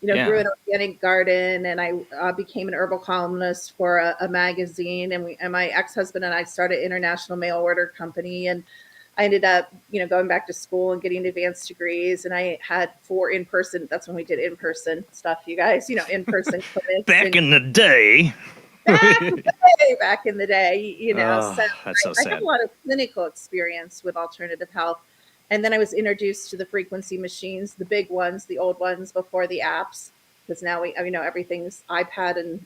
grew Yeah. an organic garden, and I became an herbal columnist for a magazine. And my ex-husband and I started an international mail order company. And I ended up, going back to school and getting advanced degrees. And I had 4 in-person, that's when we did in-person stuff, you guys, in-person clinics. Back in the day. Back in the day, Oh, So that's so I had sad. a lot of clinical experience with alternative health. And then I was introduced to the frequency machines, the big ones, the old ones before the apps, because now everything's iPad and,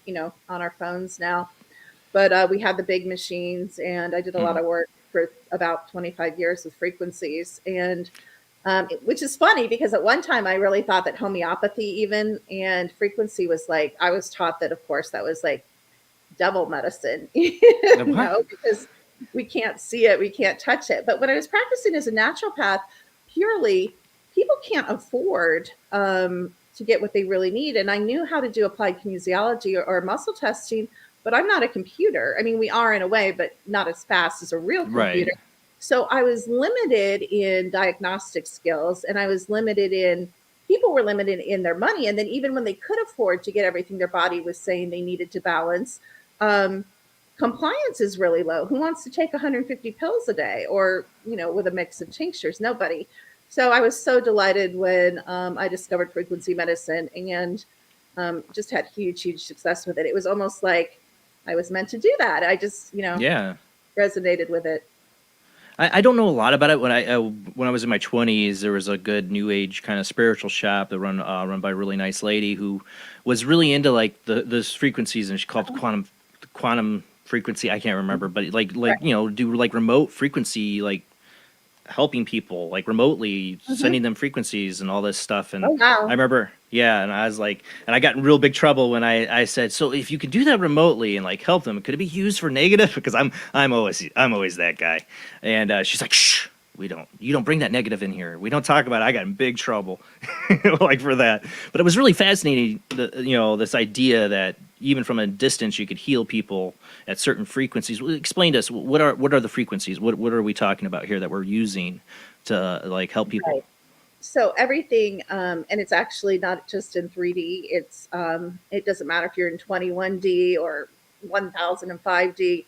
on our phones now. But we had the big machines, and I did a lot of work for about 25 years with frequencies. And which is funny because at one time I really thought that homeopathy even and frequency was like, I was taught that, of course, that was like devil medicine, What? because we can't see it, we can't touch it. But when I was practicing as a naturopath, purely, people can't afford to get what they really need. And I knew how to do applied kinesiology or muscle testing, but I'm not a computer. I mean, we are in a way, but not as fast as a real computer. Right. So I was limited in diagnostic skills, and I was limited in people were limited in their money. And then even when they could afford to get everything their body was saying they needed to balance, um, compliance is really low. Who wants to take 150 pills a day or, with a mix of tinctures? Nobody. So I was so delighted when I discovered frequency medicine and just had huge, huge success with it. It was almost like I was meant to do that. I just, Yeah. resonated with it. I don't know a lot about it. When I was in my 20s, there was a good new age kind of spiritual shop that run by a really nice lady who was really into like those frequencies, and she called it quantum frequency. I can't remember, but like do like remote frequency, like helping people like remotely, sending them frequencies and all this stuff. And Oh, wow. I remember, yeah, and I was like, and I got in real big trouble when I said, so if you could do that remotely and like help them, could it be used for negative? Because I'm always that guy. And she's like, shh, you don't bring that negative in here. We don't talk about it. I got in big trouble like for that. But it was really fascinating, this idea that even from a distance you could heal people at certain frequencies. Explain to us what are the frequencies? What are we talking about here that we're using to like help people? Right. So everything, and it's actually not just in 3D. It's it doesn't matter if you're in 21D or 1005D.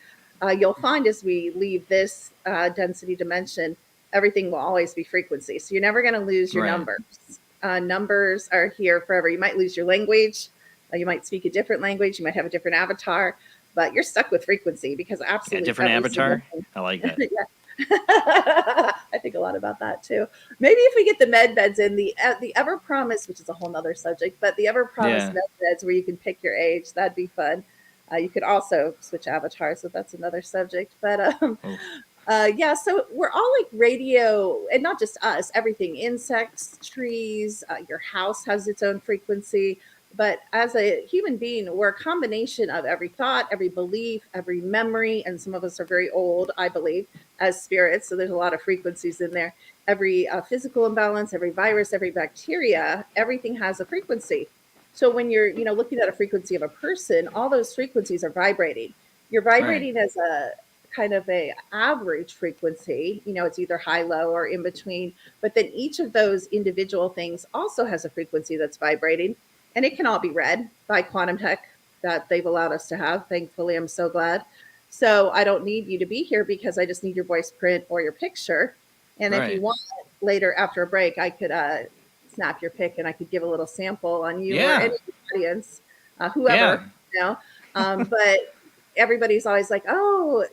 You'll find as we leave this density dimension, everything will always be frequency. So you're never going to lose your Right. numbers. Numbers are here forever. You might lose your language. You might speak a different language. You might have a different avatar, but you're stuck with frequency because Yeah, absolutely different every single avatar. thing- I like that. yeah. I think a lot about that too. Maybe if we get the med beds in, the ever promised, which is a whole nother subject, but the ever promised Yeah. med beds where you can pick your age, that'd be fun. You could also switch avatars, so that's another subject. But Oh. yeah, so we're all like radio, and not just us, everything, insects, trees, your house has its own frequency. But as a human being, we're a combination of every thought, every belief, every memory, and some of us are very old, I believe, as spirits. So there's a lot of frequencies in there. Every physical imbalance, every virus, every bacteria, everything has a frequency. So when you're, looking at a frequency of a person, all those frequencies are vibrating. You're Right. vibrating as a kind of a average frequency. It's either high, low, or in between. But then each of those individual things also has a frequency that's vibrating, and it can all be read by quantum tech that they've allowed us to have. Thankfully, I'm so glad. So I don't need you to be here because I just need your voice print or your picture. And if you Right. want later after a break, I could snap your pic and I could give a little sample on you or Yeah. any audience, Yeah. whoever, but everybody's always like, oh,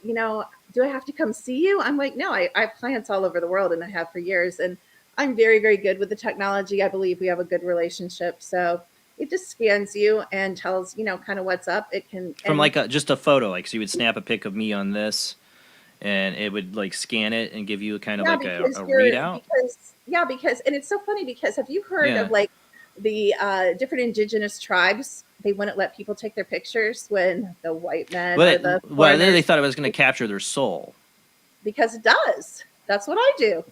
do I have to come see you? I'm like, no, I have clients all over the world and I have for years. And I'm very, very good with the technology. I believe we have a good relationship. So it just scans you and tells, kind of what's up. It can, From and like just a photo, like so you would snap a pic of me on this, and it would like scan it and give you a kind of yeah, like because a you're, readout. and it's so funny because have you heard Yeah. of like the different indigenous tribes? They wouldn't let people take their pictures when the white men or But the well, they foreigners, thought it was going to capture their soul. because it does. That's what I do.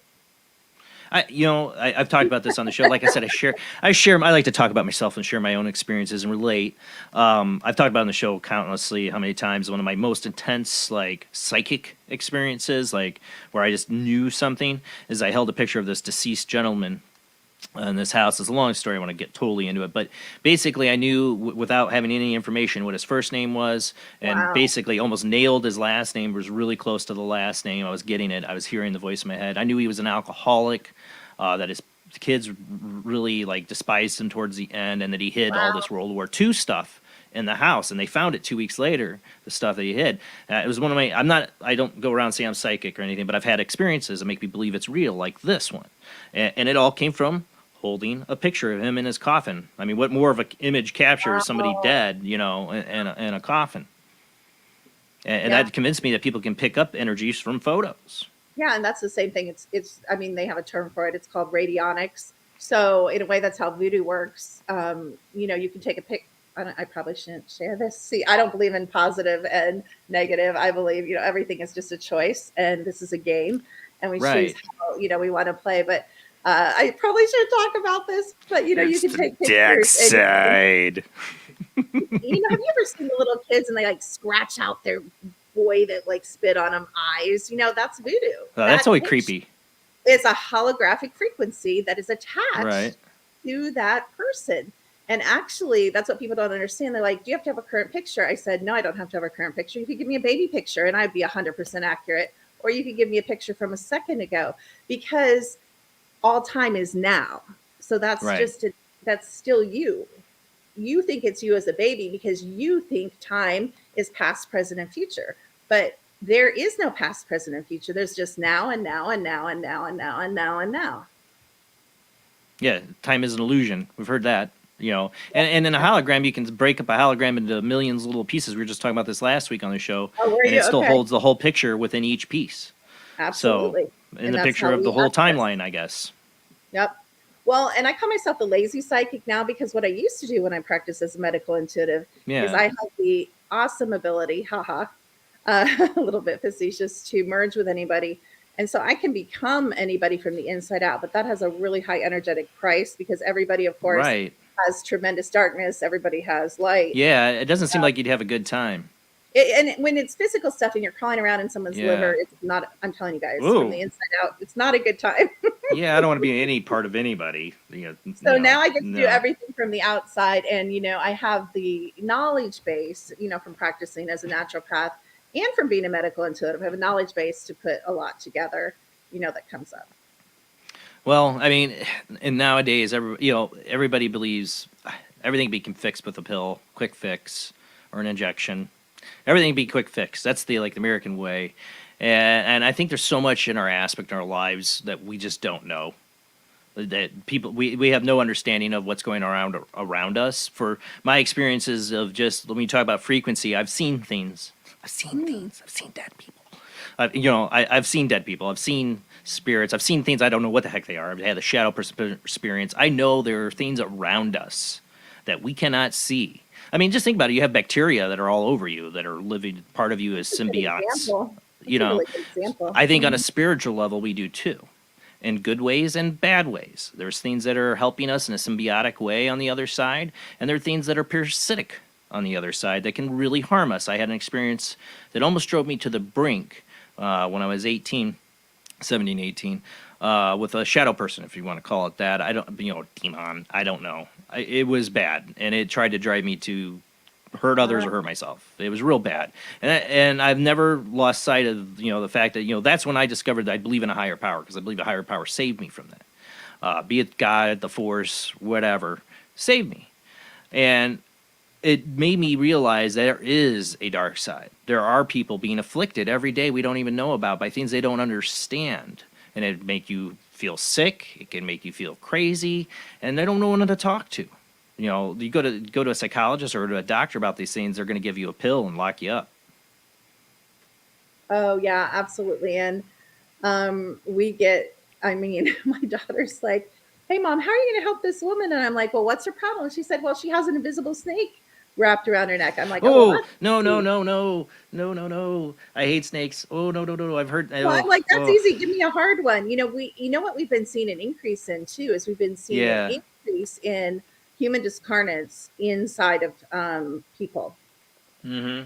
I've talked about this on the show. Like I said, I like to talk about myself and share my own experiences and relate. I've talked about on the show countlessly how many times one of my most intense, like, psychic experiences, like, where I just knew something, is I held a picture of this deceased gentleman in this house. It's a long story. I want to get totally into it, but basically, I knew without having any information what his first name was, and Wow. basically almost nailed his last name. Was really close to the last name. I was getting it. I was hearing the voice in my head. I knew he was an alcoholic. That his kids really like despised him towards the end, and that he hid all this World War II stuff in the house, and they found it 2 weeks later. The stuff that he hid. It was one of my. I don't go around saying I'm psychic or anything, but I've had experiences that make me believe it's real, like this one, and it all came from holding a picture of him in his coffin. I mean, what more of an image capture is somebody dead, in a coffin? And Yeah. that convinced me that people can pick up energies from photos. Yeah, and that's the same thing. It's. I mean, they have a term for it. It's called radionics. So in a way, that's how voodoo works. You can take a pic. I probably shouldn't share this. See, I don't believe in positive and negative. I believe everything is just a choice, and this is a game, and we choose Right. how we want to play. But I probably should talk about this. But you can take dark pictures. side. Have you ever seen the little kids and they like scratch out their boy that like spit on them eyes? That's voodoo. That's That always picture creepy. is a holographic frequency that is attached Right. to that person. And actually, that's what people don't understand. They're like, do you have to have a current picture? I said, no, I don't have to have a current picture. You could give me a baby picture and I'd be 100% accurate. Or you could give me a picture from a second ago, because all time is now. So that's Right. that's still you. You think it's you as a baby because you think time is past, present, and future. But there is no past, present, and future. There's just now and now and now and now and now and now and now. Yeah, time is an illusion. We've heard that. And in a hologram, you can break up a hologram into millions of little pieces. We were just talking about this last week on the show, Oh, were and you? it still Okay. holds the whole picture within each piece. Absolutely. So, in And the that's picture how of the we whole access. timeline, I guess. Yep. Well, and I call myself the lazy psychic now because what I used to do when I practiced as a medical intuitive is I Yeah. have the awesome ability, haha, a little bit facetious, to merge with anybody. And so I can become anybody from the inside out, but that has a really high energetic price because everybody, of course, Right. has tremendous darkness. Everybody has light. Yeah, it doesn't seem like you'd have a good time. And when it's physical stuff and you're crawling around in someone's Yeah. liver, it's not, I'm telling you guys, Ooh. from the inside out, it's not a good time. Yeah, I don't want to be any part of anybody. So now I get to no. do everything from the outside. And, I have the knowledge base, from practicing as a naturopath and from being a medical intuitive. I have a knowledge base to put a lot together, that comes up. Well, I mean, and nowadays, everybody believes everything can be fixed with a pill, quick fix, or an injection. Everything be quick fix. That's the American way. And I think there's so much in our aspect in our lives that we just don't know. That people we have no understanding of what's going around us. For my experiences of just, when we talk about frequency, I've seen things. I've seen things. I've seen dead people. I've seen dead people. I've seen spirits. I've seen things I don't know what the heck they are. I've had a shadow experience. I know there are things around us that we cannot see. I mean, just think about it. You have bacteria that are all over you, that are living part of you as symbiotes. I think on a spiritual level, we do too, in good ways and bad ways. There's things that are helping us in a symbiotic way on the other side, and there are things that are parasitic on the other side that can really harm us. I had an experience that almost drove me to the brink when I was 17, 18, with a shadow person, if you want to call it that. Demon. I don't know. It was bad, and it tried to drive me to hurt others or hurt myself. It was real bad, and I've never lost sight of the fact that that's when I discovered that I believe in a higher power, because I believe a higher power saved me from that. Be it God, the Force, whatever, saved me, and it made me realize there is a dark side. There are people being afflicted every day we don't even know about by things they don't understand, and it make you feel sick. It can make you feel crazy, and they don't know one to talk to. You go to a psychologist or to a doctor about these things, they're going to give you a pill and lock you up. Oh yeah, absolutely. And my daughter's like, "Hey mom, how are you going to help this woman?" And I'm like, "Well, what's her problem?" And she said, "Well, she has an invisible snake wrapped around her neck." I'm like, no. I hate snakes. Oh, no. I've heard. Well, I'm like, that's easy. Give me a hard one. What we've been seeing an increase in too is we've been seeing an increase in human discarnates inside of people. Mm-hmm.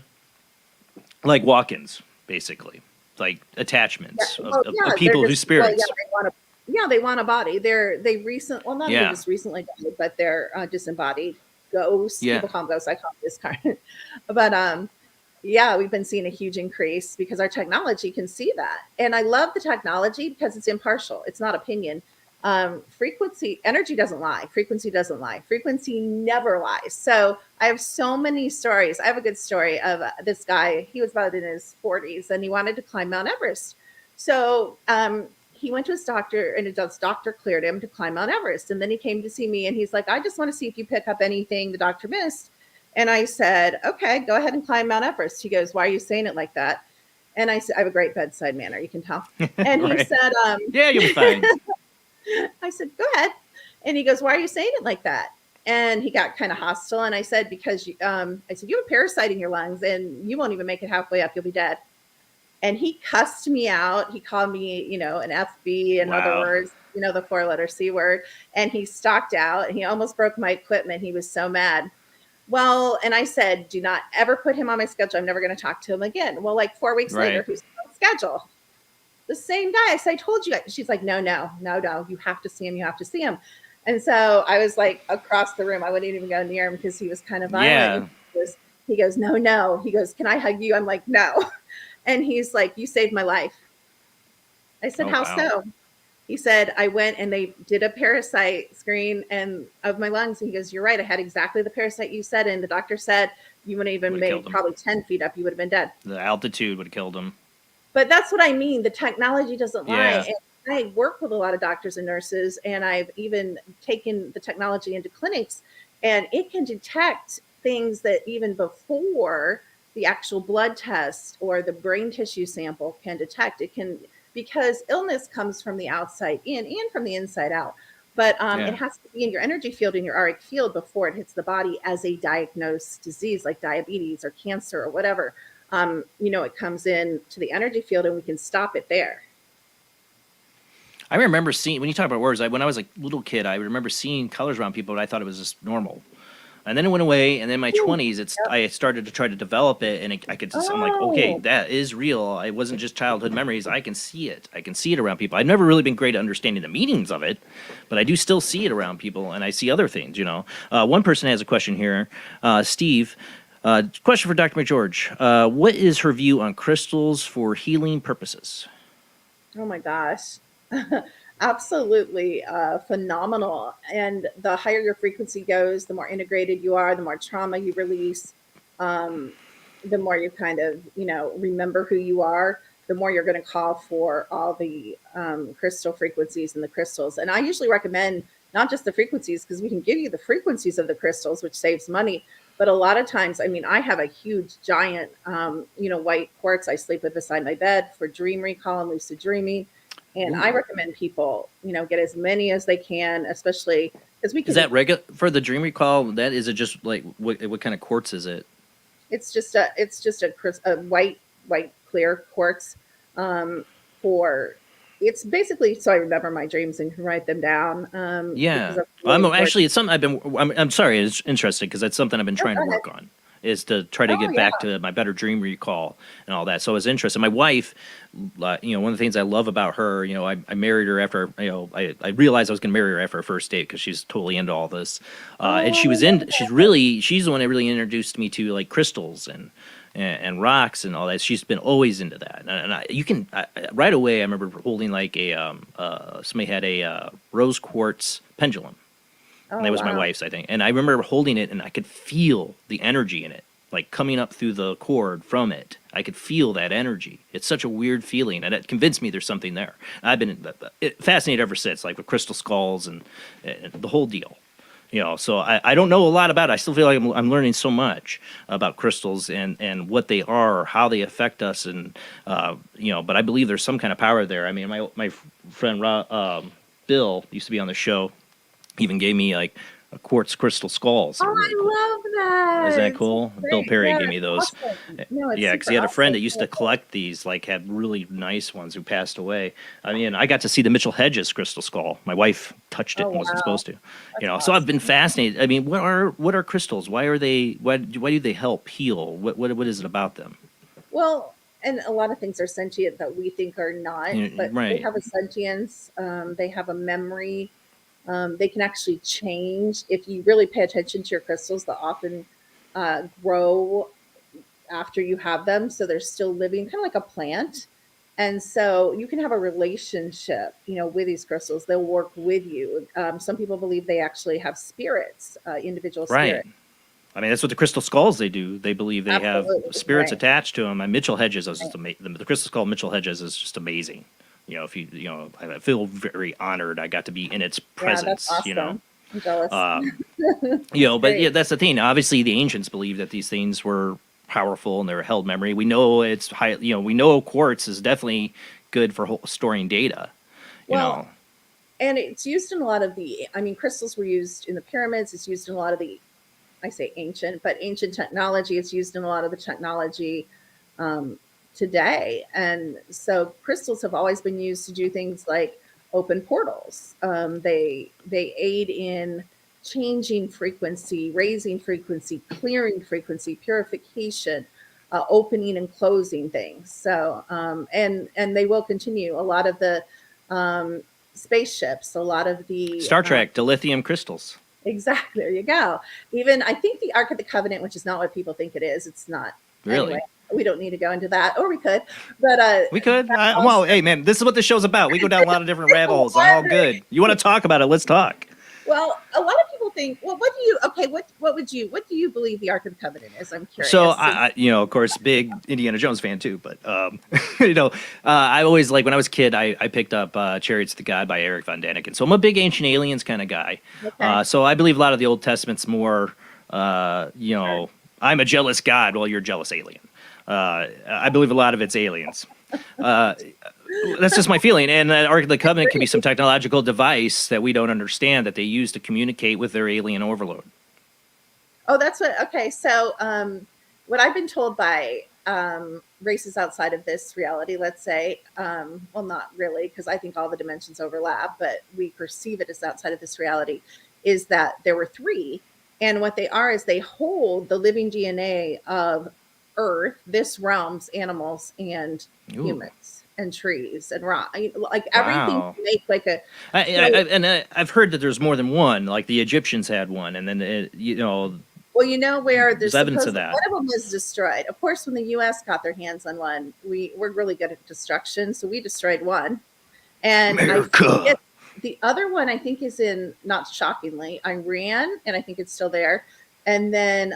Like walk-ins, basically, like attachments of people whose spirits. They want a body. Not even just recently died, but they're disembodied ghosts. Yeah. People call them ghosts. I call them discarnate. But we've been seeing a huge increase because our technology can see that. And I love the technology because it's impartial. It's not opinion. Energy doesn't lie. Frequency doesn't lie. Frequency never lies. So I have so many stories. I have a good story of this guy. He was about in his 40s and he wanted to climb Mount Everest. So he went to his doctor, and his doctor cleared him to climb Mount Everest. And then he came to see me, and he's like, "I just want to see if you pick up anything the doctor missed." And I said, "Okay, go ahead and climb Mount Everest." He goes, "Why are you saying it like that?" And I said, "I have a great bedside manner, you can tell." And Right. He said, "Yeah, you'll be fine." I said, "Go ahead." And he goes, "Why are you saying it like that?" And he got kind of hostile. And I said, "Because you have a parasite in your lungs, and you won't even make it halfway up. You'll be dead." And he cussed me out. He called me, an FB, in other words, the 4-letter C word. And he stalked out, and he almost broke my equipment. He was so mad. Well, and I said, "Do not ever put him on my schedule. I'm never going to talk to him again." Well, like 4 weeks later, who's on the schedule? The same guy. So I told you. She's like, no. You have to see him. You have to see him. And so I was like across the room. I wouldn't even go near him because he was kind of violent. Yeah. He goes, no. He goes, "Can I hug you?" I'm like, "No." And he's like, "You saved my life." I said, "How so?" He said, "I went and they did a parasite screen of my lungs." And he goes, "You're right. I had exactly the parasite you said. And the doctor said you wouldn't even made probably 10 feet up. You would have been dead." The altitude would have killed him. But that's what I mean. The technology doesn't lie. And I work with a lot of doctors and nurses, and I've even taken the technology into clinics, and it can detect things that even before the actual blood test or the brain tissue sample can detect. It can, because illness comes from the outside in and from the inside out. But it has to be in your energy field, in your auric field, before it hits the body as a diagnosed disease like diabetes or cancer or whatever. It comes in to the energy field, and we can stop it there. I remember seeing, when you talk about words, when I was a little kid, I remember seeing colors around people, but I thought it was just normal. And then it went away, and then in my 20s, I started to try to develop it, and I'm like, okay, that is real. It wasn't just childhood memories. I can see it. I can see it around people. I've never really been great at understanding the meanings of it, but I do still see it around people, and I see other things, One person has a question here. Steve, question for Dr. McGeorge. What is her view on crystals for healing purposes? Oh my gosh. Absolutely phenomenal. And the higher your frequency goes, the more integrated you are, the more trauma you release, the more you kind of, remember who you are. the more you're going to call for all the crystal frequencies and the crystals. And I usually recommend not just the frequencies, because we can give you the frequencies of the crystals, which saves money. But a lot of times, I mean, I have a huge, giant, white quartz I sleep with beside my bed for dream recall and lucid dreaming. And I recommend people, get as many as they can, especially because we can. Is that regular for the dream recall? That is it just like what kind of quartz is it? It's just a white clear quartz for. It's basically so I remember my dreams and can write them down. Yeah, really actually it's something I'm sorry, it's interesting because that's something I've been trying to work on. Is to try to get back to my better dream recall and all that. So it's interesting. My wife, one of the things I love about her, I married her after, I realized I was going to marry her after our first date because she's totally into all this. And she's the one that really introduced me to like crystals and rocks and all that. She's been always into that. And right away, I remember holding like somebody had a rose quartz pendulum. And that was my wife's, I think. And I remember holding it, and I could feel the energy in it, like coming up through the cord from it. I could feel that energy. It's such a weird feeling, and it convinced me there's something there. I've been fascinated ever since, like with crystal skulls and the whole deal. So I don't know a lot about it. I still feel like I'm learning so much about crystals and what they are, how they affect us, and but I believe there's some kind of power there. I mean, my friend Bill used to be on the show. He even gave me like a quartz crystal skulls. Oh, I love that. Isn't that cool? Bill Perry gave me those. Awesome. No, yeah, because he had a friend that used to collect these, like had really nice ones who passed away. I mean, I got to see the Mitchell Hedges crystal skull. My wife touched it and wasn't supposed to. So I've been fascinated. I mean, what are crystals? Why do they help heal? What is it about them? Well, and a lot of things are sentient that we think are not, but they have a sentience. They have a memory. They can actually change. If you really pay attention to your crystals, they'll often grow after you have them. So they're still living, kind of like a plant. And so you can have a relationship, with these crystals. They'll work with you. Some people believe they actually have spirits, individual spirits. Right. I mean, that's what the crystal skulls they do. They believe they have spirits attached to them. And Mitchell Hedges is just amazing. The crystal skull Mitchell Hedges is just amazing. I feel very honored I got to be in its presence. That's awesome. I'm jealous. But that's the thing. Obviously, the ancients believed that these things were powerful and they were held memory. We know it's high. We know quartz is definitely good for storing data. And it's used in a lot of crystals were used in the pyramids. It's used in a lot of I say ancient technology. It's used in a lot of the technology today. And so crystals have always been used to do things like open portals. They aid in changing frequency, raising frequency, clearing frequency, purification, opening and closing things. So and they will continue. A lot of the spaceships, a lot of the Star Trek, dilithium crystals. Exactly. There you go. Even I think the Ark of the Covenant, which is not what people think it is. It's not. Really? Anyway, we don't need to go into that, or we could, but we could. Well, hey man, this is what the show's about. We go down a lot of different rabbit holes. I'm all good. You want to talk about it? Let's talk. Well, a lot of people think, well, what do you believe the Ark of the Covenant is? I'm curious. So I of course, big Indiana Jones fan too, but I always when I was a kid, I picked up Chariots of the God by Eric von Däniken. So I'm a big Ancient Aliens kind of guy. Okay. So I believe a lot of the Old Testament's more, I'm a jealous God, while you're a jealous alien. I believe a lot of it's aliens. That's just my feeling. And that Ark of the Covenant can be some technological device that we don't understand that they use to communicate with their alien overload. Oh, that's what. Okay, so what I've been told by races outside of this reality, let's say, well, not really, because I think all the dimensions overlap, but we perceive it as outside of this reality, is that there were three. And what they are is they hold the living DNA of Earth, this realm's animals and humans and trees and rock, like everything. Wow. Make like a. I've heard that there's more than one. Like the Egyptians had one, and then Well, where there's evidence of that. One of them was destroyed. Of course, when the U.S. got their hands on one, we're really good at destruction, so we destroyed one. And the other one, I think, is in, not shockingly, Iran, and I think it's still there. And then,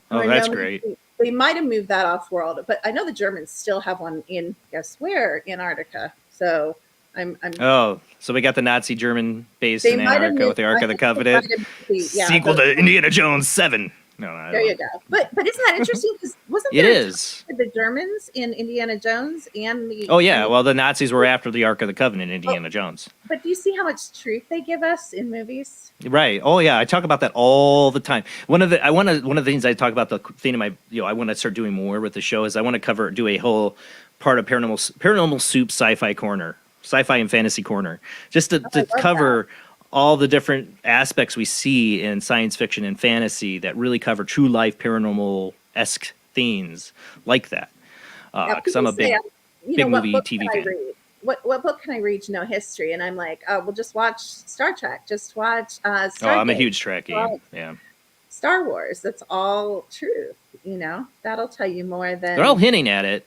that's great. They might have moved that off world, but I know the Germans still have one in, guess where, Antarctica. So I'm Oh, so we got the Nazi German base they in might have Antarctica with moved. the Ark I of the think they Covenant. might have moved the, yeah, Sequel the, to Indiana Jones 7. No, I there don't. you go. But isn't that interesting? Because wasn't It there a is. tie with the Germans in Indiana Jones and the? Oh yeah, well the Nazis were after the Ark of the Covenant in Oh, Indiana Jones. but do you see how much truth they give us in movies? Right. Oh yeah, I talk about that all the time. One of the things I talk about, the thing in my, I want to start doing more with the show, is I want to do a whole part of Paranormal Soup Sci-Fi Corner, Sci-Fi and Fantasy Corner, just to cover all the different aspects we see in science fiction and fantasy that really cover true life paranormal-esque themes like that. Because I'm a big movie TV fan. What book can I read to know history? And I'm like, oh, well, just watch Star Trek. Just watch Star I'm a huge Trekkie. Yeah. Star Wars. That's all truth. That'll tell you more than. They're all hinting at it.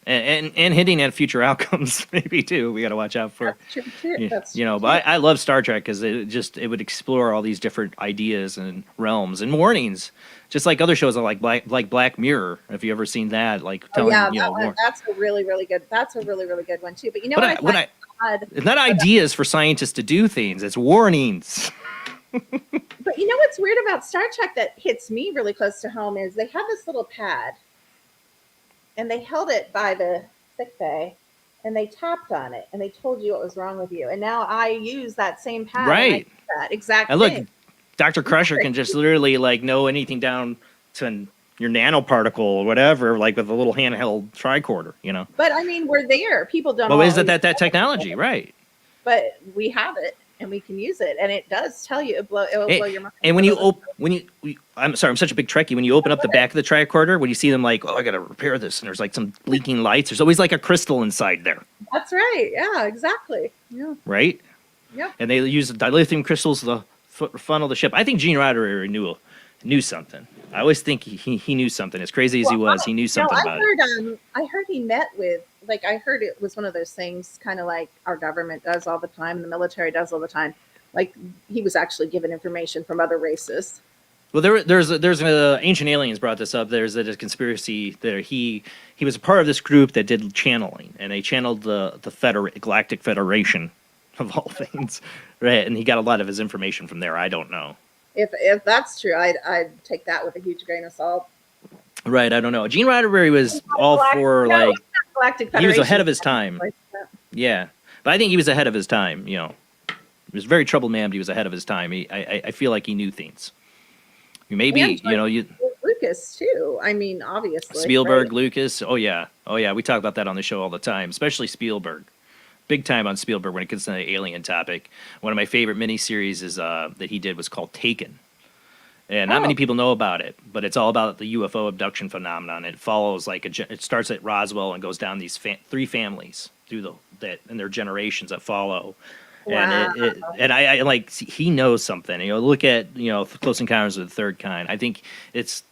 And hinting at future outcomes, maybe too. We got to watch out for. That's true too. That's true. But I love Star Trek because it would explore all these different ideas and realms and warnings, just like other shows like Black Mirror. Have you ever seen that? Like telling that's a really really good. That's a really really good one too. But it's not ideas for scientists to do things. It's warnings. But you know what's weird about Star Trek that hits me really close to home is they have this little pad. And they held it by the sick bay, and they tapped on it, and they told you what was wrong with you. And now I use that same pad. Right. That exact and look, thing. Dr. Crusher can just literally know anything down to your nanoparticle or whatever, like with a little handheld tricorder, But I mean, we're there. People don't. But is that technology, right? But we have it, and we can use it, and it does tell you. It will blow your mind. And I'm sorry, I'm such a big Trekkie. When you open up the back of the tricorder, when you see them I got to repair this, and there's some blinking lights, there's always a crystal inside there. That's right. Yeah, exactly. Yeah. Right? Yeah. And they use the dilithium crystals to funnel the ship. I think Gene Roddenberry knew something. I always think he knew something. As crazy as he was, he knew something about it. I heard he met with, I heard it was one of those things kind of like our government does all the time, and the military does all the time. He was actually given information from other races. Well, there's Ancient Aliens brought this up. There's a conspiracy that he was a part of this group that did channeling, and they channeled the Galactic Federation of all things, right? And he got a lot of his information from there. I don't know. If that's true, I'd take that with a huge grain of salt. Right, I don't know. Gene Roddenberry was all for Galactic Federation. He was ahead of his time. Yeah, but I think he was ahead of his time. He was a very troubled man, but he was ahead of his time. I feel like he knew things. Maybe Lucas too. I mean, obviously Spielberg, right? Lucas. Oh yeah. We talk about that on the show all the time, especially Spielberg. Big time on Spielberg when it comes to the alien topic. One of my favorite miniseries is that he did was called Taken, and not many people know about it. But it's all about the UFO abduction phenomenon. It follows it starts at Roswell and goes down these three families through and their generations that follow. Wow. And I he knows something. Look at Close Encounters of the Third Kind. I think it's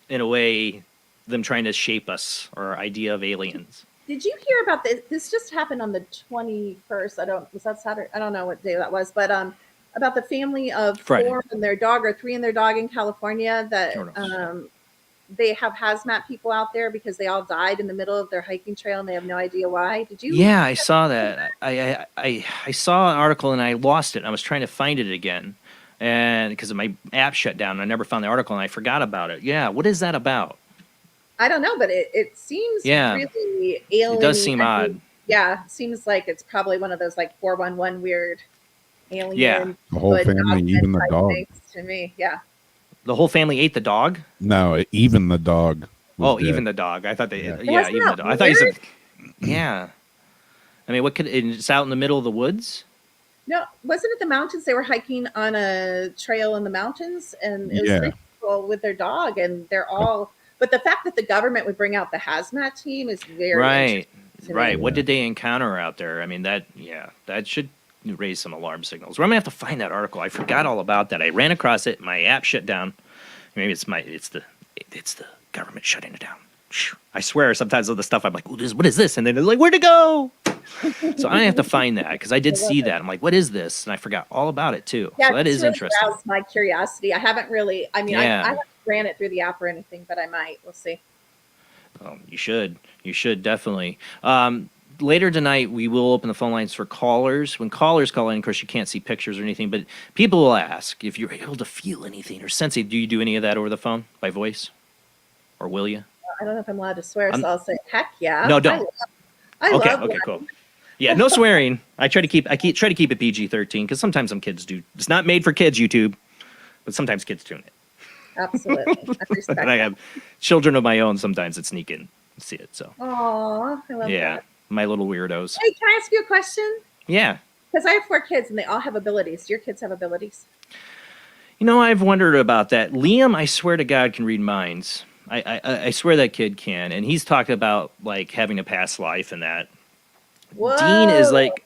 in a way them trying to shape us or our idea of aliens. Did you hear about this? This just happened on the 21st. Was that Saturday? I don't know what day that was, but about the family of Friday. 4 and their dog, or 3 and their dog in California that they have hazmat people out there because they all died in the middle of their hiking trail and they have no idea why. Did you? Yeah, I saw that. I saw an article and I lost it. I was trying to find it again, and because my app shut down, I never found the article and I forgot about it. Yeah, what is that about? I don't know, but it seems really alien. It does seem odd. Yeah, it seems like it's probably one of those 411 weird alien. Yeah, the whole family, even the dog. To me, yeah. The whole family ate the dog? No, even the dog. Even the dog. I thought even the dog. I thought you said, yeah. I mean, it's out in the middle of the woods? No, wasn't it the mountains? They were hiking on a trail in the mountains, and it was 3 people with their dog, and they're all. But the fact that the government would bring out the hazmat team is very right. Me. What did they encounter out there? I mean, that should raise some alarm signals. We're gonna have to find that article. I forgot all about that. I ran across it. My app shut down. Maybe it's the government shutting it down. I swear, sometimes all the stuff I'm like, what is this? And then they're like, where'd it go? So I have to find that because I did see that. I'm like, what is this? And I forgot all about it too. Yeah, so that is really interesting. Aroused my curiosity. I haven't really. I mean, I ran it through the app or anything, but I might. We'll see. You should. You should definitely. Later tonight, we will open the phone lines for callers. When callers call in, of course, you can't see pictures or anything, but people will ask if you're able to feel anything or sense it. Do you do any of that over the phone by voice? Or will you? I don't know if I'm allowed to swear, so I'll say, heck yeah. No, don't. I Okay, love okay, that. cool. Yeah, no swearing. I try to keep it PG-13 because sometimes some kids do. It's not made for kids, YouTube, but sometimes kids tune it. Absolutely. I respect And I have children of my own sometimes that sneak in and see it. So Aw, I love yeah, that. my little weirdos. Hey, can I ask you a question? Yeah. Because I have 4 kids and they all have abilities. Do your kids have abilities? You know, I've wondered about that. Liam, I swear to God, can read minds. I swear that kid can, and he's talked about like having a past life and that. Whoa. Dean is like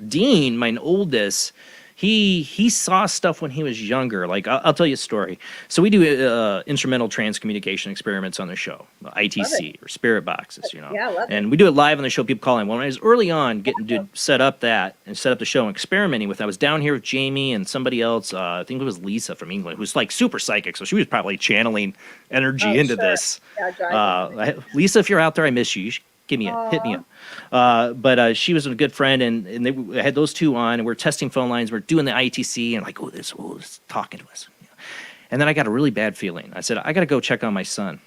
Dean, my oldest. He saw stuff when he was younger. Like I'll tell you a story. So we do instrumental transcommunication experiments on the show, ITC or spirit boxes, you know. Yeah, love and we do it live on the show. People call in. Well, when I was early on getting to set up that and set up the show and experimenting with it, I was down here with Jamie and somebody else. I think it was Lisa from England, who's like super psychic. So she was probably channeling energy into this. Yeah, Lisa, if you're out there, I miss you. You should hit me up. But she was a good friend, and they had those two on, and we're testing phone lines. We're doing the ITC, and like, it's talking to us. And then I got a really bad feeling. I said, I got to go check on my son.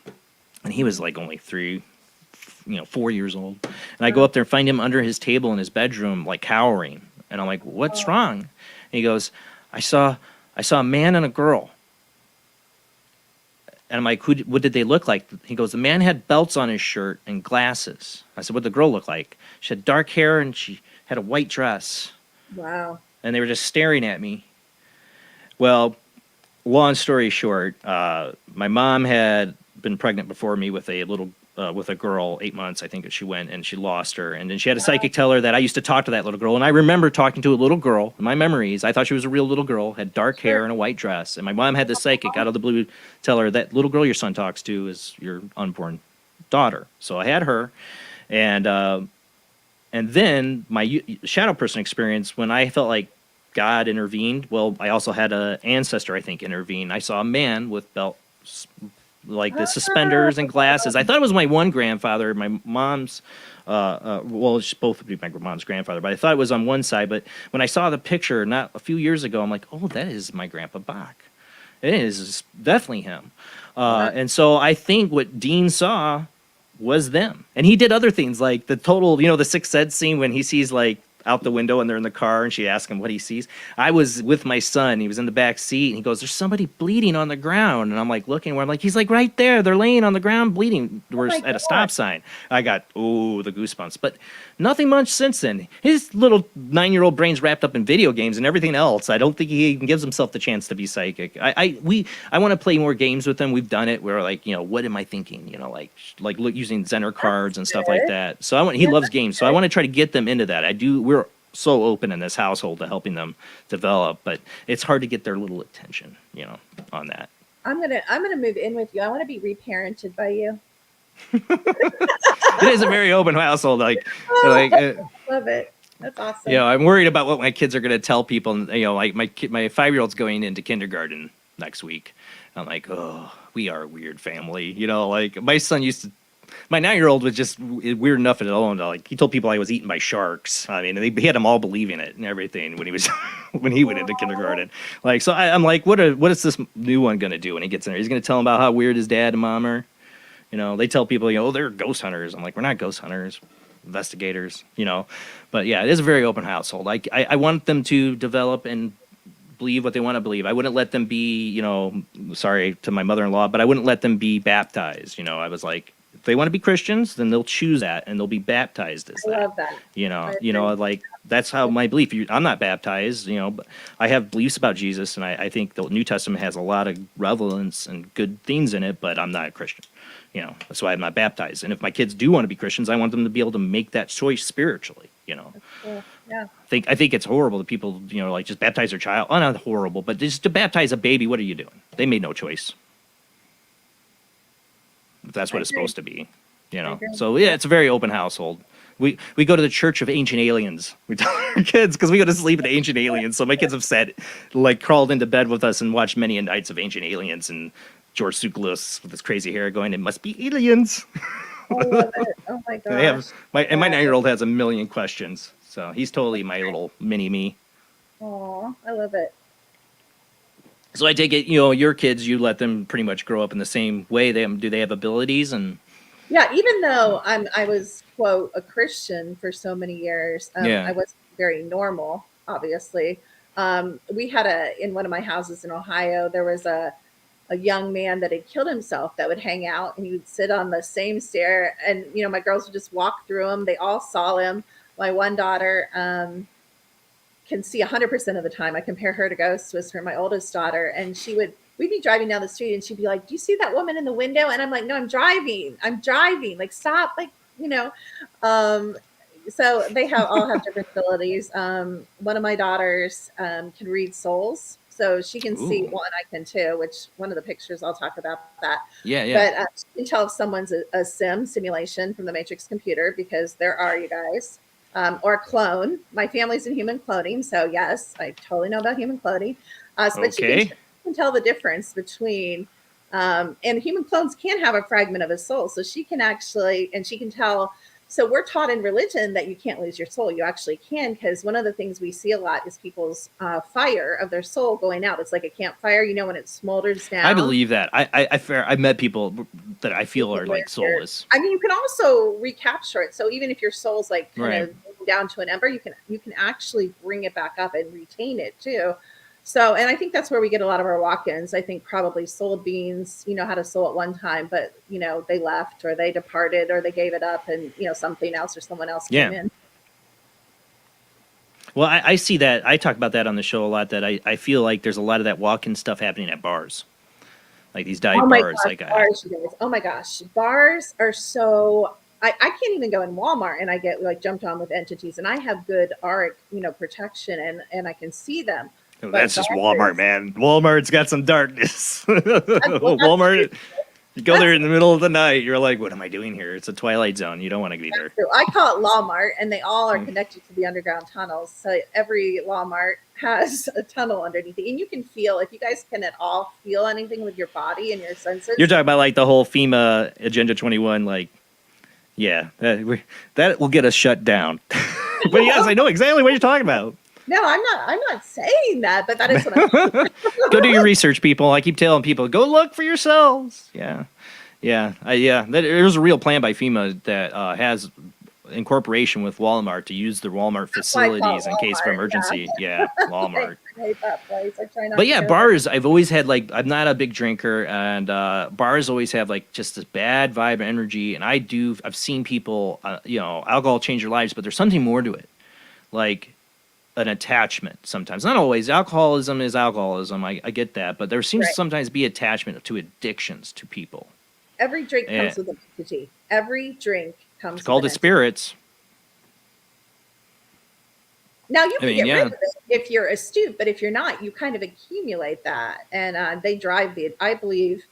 And he was like only 4 years old. And I go up there and find him under his table in his bedroom, like cowering. And I'm like, what's wrong? And he goes, I saw a man and a girl. And I'm like, what did they look like? He goes, the man had belts on his shirt and glasses. I said, what'd the girl look like? She had dark hair and she had a white dress. Wow. And they were just staring at me. Well, long story short, my mom had been pregnant before me with a girl, 8 months, I think, she went, and she lost her. And then she had a psychic tell her that I used to talk to that little girl. And I remember talking to a little girl. In my memories, I thought she was a real little girl, had dark hair and a white dress. And my mom had the psychic out of the blue tell her that little girl your son talks to is your unborn daughter. So I had her. And then my shadow person experience, when I felt like God intervened, well, I also had an ancestor, I think, intervene. I saw a man with belts, like the suspenders and glasses. I thought it was my one grandfather, my mom's, well, it's both would be my mom's grandfather, but I thought it was on one side. But when I saw the picture not a few years ago, I'm like, oh, that is my grandpa Bach. It is definitely him. And so I think what Dean saw was them. And he did other things like the total, the Sixth Sense scene when he sees like out the window and they're in the car and she asks him what he sees. I was with my son. He was in the back seat and he goes, there's somebody bleeding on the ground. And I'm like looking where I'm like, he's like right there. They're laying on the ground bleeding. We're at a stop sign. I got, the goosebumps. But nothing much since then. His little 9-year-old brain's wrapped up in video games and everything else. I don't think he even gives himself the chance to be psychic. I want to play more games with him. We've done it where like, what am I thinking? Like using Zener cards and stuff like that. So he loves games. So I want to try to get them into that. We're so open in this household to helping them develop, but it's hard to get their little attention, on that. I'm gonna move in with you. I want to be reparented by you. It is a very open household. Love it. That's awesome. I'm worried about what my kids are going to tell people. Like my 5-year-old's going into kindergarten next week. I'm like, oh, we are a weird family. Like my son my 9-year-old was just weird enough at all. Like he told people I was eaten by sharks. I mean, he had them all believing it and everything when he was when he went into kindergarten. Like, so I'm like, what is this new one going to do when he gets in there? He's going to tell them about how weird his dad and mom are. They tell people, they're ghost hunters. I'm like, we're not ghost hunters, investigators. But yeah, it is a very open household. I want them to develop and believe what they want to believe. I wouldn't let them be, sorry to my mother-in-law, but I wouldn't let them be baptized. I was like, if they want to be Christians, then they'll choose that and they'll be baptized as that. I love that. Like that's how my belief. I'm not baptized, but I have beliefs about Jesus, and I think the New Testament has a lot of relevance and good things in it, but I'm not a Christian. That's why I'm not baptized. And if my kids do want to be Christians, I want them to be able to make that choice spiritually. Cool. Yeah. I think it's horrible that people, like just baptize their child. Oh, not horrible, but just to baptize a baby, what are you doing? They made no choice. If that's what it's supposed to be, So yeah, it's a very open household. We go to the Church of Ancient Aliens. We tell our kids because we go to sleep with Ancient Aliens. So my kids have said, like, crawled into bed with us and watched many nights of Ancient Aliens and George Tsoukalos with his crazy hair going, "It must be aliens." I love it. Oh my gosh. They have my 9-year-old has a million questions, so he's totally my little mini me. Aw, I love it. So I take it, your kids, you let them pretty much grow up in the same way. Do they have abilities? And Yeah, even though I was, quote, a Christian for so many years, Yeah. I wasn't very normal, obviously. We had in one of my houses in Ohio, there was a young man that had killed himself that would hang out, and he would sit on the same stair, and my girls would just walk through him. They all saw him. My one daughter can see 100% of the time. I compare her to ghosts with my oldest daughter, and we'd be driving down the street and she'd be like, "Do you see that woman in the window?" And I'm like, "No, I'm driving. Like, stop." Like, so they all have different abilities. One of my daughters can read souls. So she can see Ooh. one, I can too, which one of the pictures I'll talk about that. Yeah. But she can tell if someone's a simulation from the Matrix computer, because there are, you guys. Or a clone. My family's in human cloning, so yes, I totally know about human cloning. But she can tell the difference between, and human clones can have a fragment of a soul, so she can tell. So we're taught in religion that you can't lose your soul. You actually can, because one of the things we see a lot is people's fire of their soul going out. It's like a campfire, when it smolders down. I believe that. I met people that I feel are like soulless. I mean, you can also recapture it. So even if your soul's like kind of Right. down to an ember, you can actually bring it back up and retain it too. So, and I think that's where we get a lot of our walk-ins. I think probably soul beings, had a soul at one time, but they left, or they departed, or they gave it up, and something else or someone else came in. Well, I see that. I talk about that on the show a lot, that I feel like there's a lot of that walk-in stuff happening at bars. Like these dive bars. Gosh, bars, you guys. Oh my gosh. Bars are so, I can't even go in Walmart and I get like jumped on with entities, and I have good auric, protection, and I can see them. Oh, that's just Walmart, man. Walmart's got some darkness. Walmart, you go there in the middle of the night, you're like, what am I doing here? It's a Twilight Zone. You don't want to be there. I call it Walmart, and they all are connected to the underground tunnels. So every Walmart has a tunnel underneath it. And you can feel, if you guys can at all feel anything with your body and your senses. You're talking about like the whole FEMA Agenda 21, like, yeah, that will get us shut down. But yes, I know exactly what you're talking about. No, I'm not saying that, but that is what I'm Go do your research, people. I keep telling people, go look for yourselves. Yeah. There's a real plan by FEMA that has incorporation with Walmart to use the Walmart facilities in case of emergency. Yeah, Walmart. I hate that place. I try not But to yeah, go bars, I've always had, like, I'm not a big drinker, and bars always have like just this bad vibe and energy. And I've seen people, alcohol change their lives, but there's something more to it. Like an attachment sometimes. Not always. Alcoholism is alcoholism. I get that. But there seems to sometimes be attachment to addictions to people. Every drink comes with an entity. Every drink comes It's called with the spirits. Now, you can get rid of it if you're astute, but if you're not, you kind of accumulate that. And they drive I believe,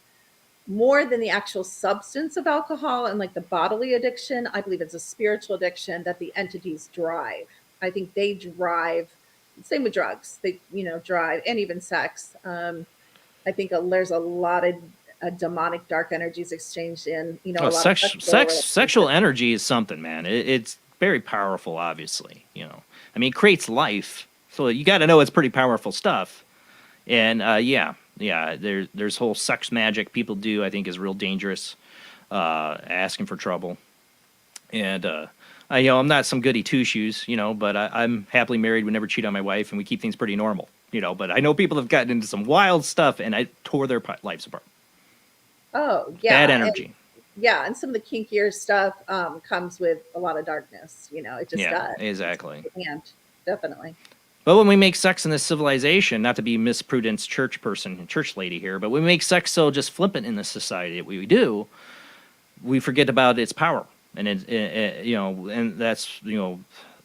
more than the actual substance of alcohol and like the bodily addiction, I believe it's a spiritual addiction that the entities drive. I think they drive, same with drugs, they, drive, and even sex. I think there's a lot of demonic dark energies exchanged in, sexual energy is something, man. It's very powerful, obviously, I mean, it creates life. So you got to know it's pretty powerful stuff. And there's whole sex magic people do, I think, is real dangerous, asking for trouble. And, I'm not some goody two-shoes, but I'm happily married, would never cheat on my wife, and we keep things pretty normal, but I know people have gotten into some wild stuff, and I tore their lives apart. Oh, yeah. Bad energy. And some of the kinkier stuff comes with a lot of darkness, it just does. Exactly. And definitely. But when we make sex in this civilization, not to be Miss Prudence church lady here, but when we make sex so just flippant in this society that we do, we forget about its power. And and that's,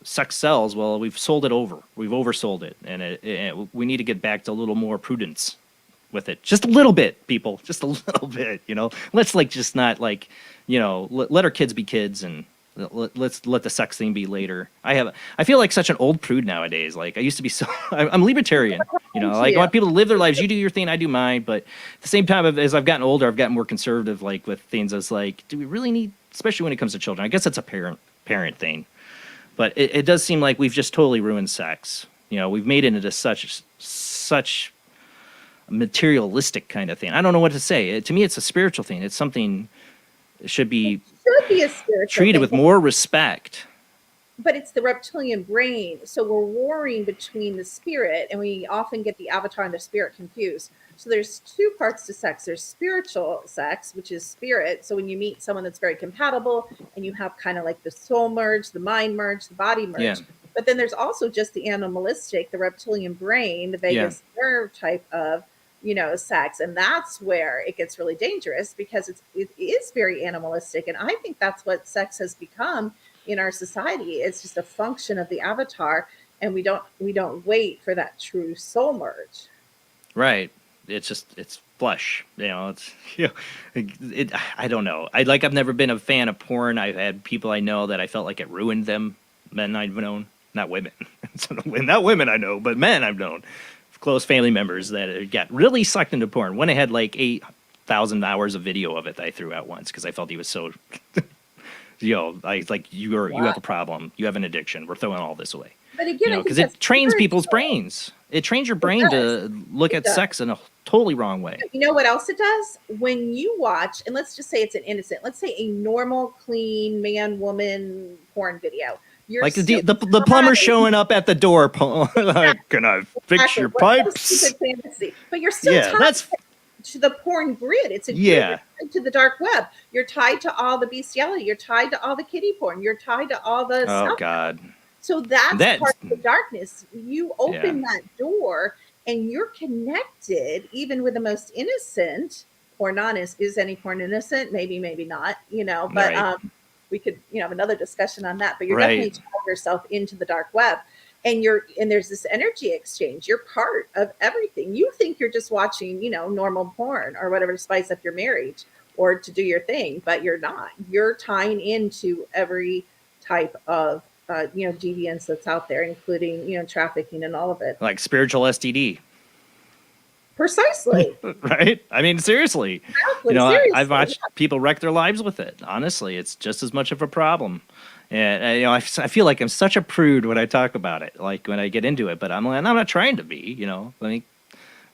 sex sells. Well, we've sold it over. We've oversold it. And we need to get back to a little more prudence with it. Just a little bit, people. Just a little bit, Let's just not let our kids be kids, and let's let the sex thing be later. I feel like such an old prude nowadays. Like I used to be so. I'm libertarian. You know, like I want people to live their lives. You do your thing, I do mine. But at the same time, as I've gotten older, I've gotten more conservative. Like with things as like, do we really need, especially when it comes to children? I guess that's a parent thing. But it does seem like we've just totally ruined sex. You know, we've made it into such materialistic kind of thing. I don't know what to say. To me, it's a spiritual thing. It's something that should be a spiritual treated thing, with more respect. but it's the reptilian brain. So we're warring between the spirit, and we often get the avatar and the spirit confused. So there's two parts to sex. There's spiritual sex, which is spirit. So when you meet someone that's very compatible and you have kind of like the soul merge, the mind merge, the body merge. Yeah. But then there's also just the animalistic, the reptilian brain, the vagus nerve type of, sex. And that's where it gets really dangerous, because it is very animalistic. And I think that's what sex has become in our society. It's just a function of the avatar, and we don't wait for that true soul merge. Right. It's flesh. You know, I don't know. I've never been a fan of porn. I've had people I know that I felt like it ruined them. Men I've known, not women. Not women I know, but men I've known. Close family members that got really sucked into porn. When I had like 8,000 hours of video of it that I threw out once because I felt he was so, you have a problem. You have an addiction. We're throwing all this away. But again, because it trains people's brains. It trains your brain to look at sex in a totally wrong way. You know what else it does? When you watch, and let's just say it's let's say a normal, clean man-woman porn video. You're like the plumber showing up at the door, like, can I fix your pipes? Fantasy. But you're still tied to the porn grid. It's a grid to the dark web. You're tied to all the bestiality. You're tied to all the kiddie porn. You're tied to all the stuff. God. So that's part of the darkness. You open that door, and you're connected, even with the most innocent or is any porn innocent? Maybe not, but right. We could, have another discussion on that, but you're definitely tying yourself into the dark web, and there's this energy exchange. You're part of everything. You think you're just watching, normal porn or whatever to spice up your marriage or to do your thing, but you're not. You're tying into every type of deviance that's out there, including, trafficking and all of it. Like spiritual STD. Precisely. Right? I mean, seriously. Exactly. Seriously. I've watched people wreck their lives with it. Honestly, it's just as much of a problem. And, I feel like I'm such a prude when I talk about it, like when I get into it, but I'm not trying to be,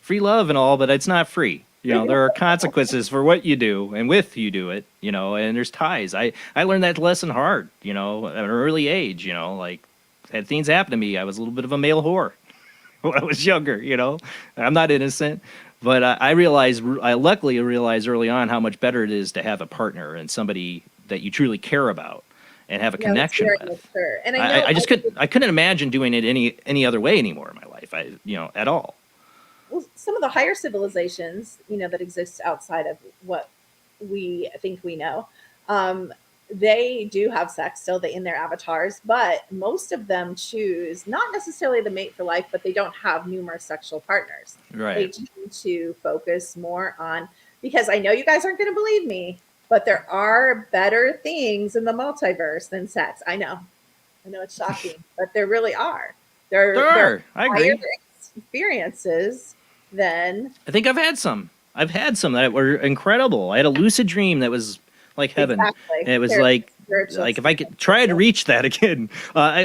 free love and all, but it's not free. There are consequences for what you do and with you do it, and there's ties. I learned that lesson hard, at an early age, had things happen to me. I was a little bit of a male whore when I was younger, I'm not innocent, but I luckily realized early on how much better it is to have a partner and somebody that you truly care about and have a connection with. And I couldn't imagine doing it any other way anymore in my life. At all. Well, some of the higher civilizations, that exist outside of what we think we know, they do have sex still in their avatars, but most of them choose not necessarily the mate for life, but they don't have numerous sexual partners. Right. They tend to focus more on, because I know you guys aren't going to believe me, but there are better things in the multiverse than sex. I know it's shocking, but there really are. There are. I agree. Experiences than. I think I've had some that were incredible. I had a lucid dream that was like heaven. Exactly. And it was like if I could try to reach that again.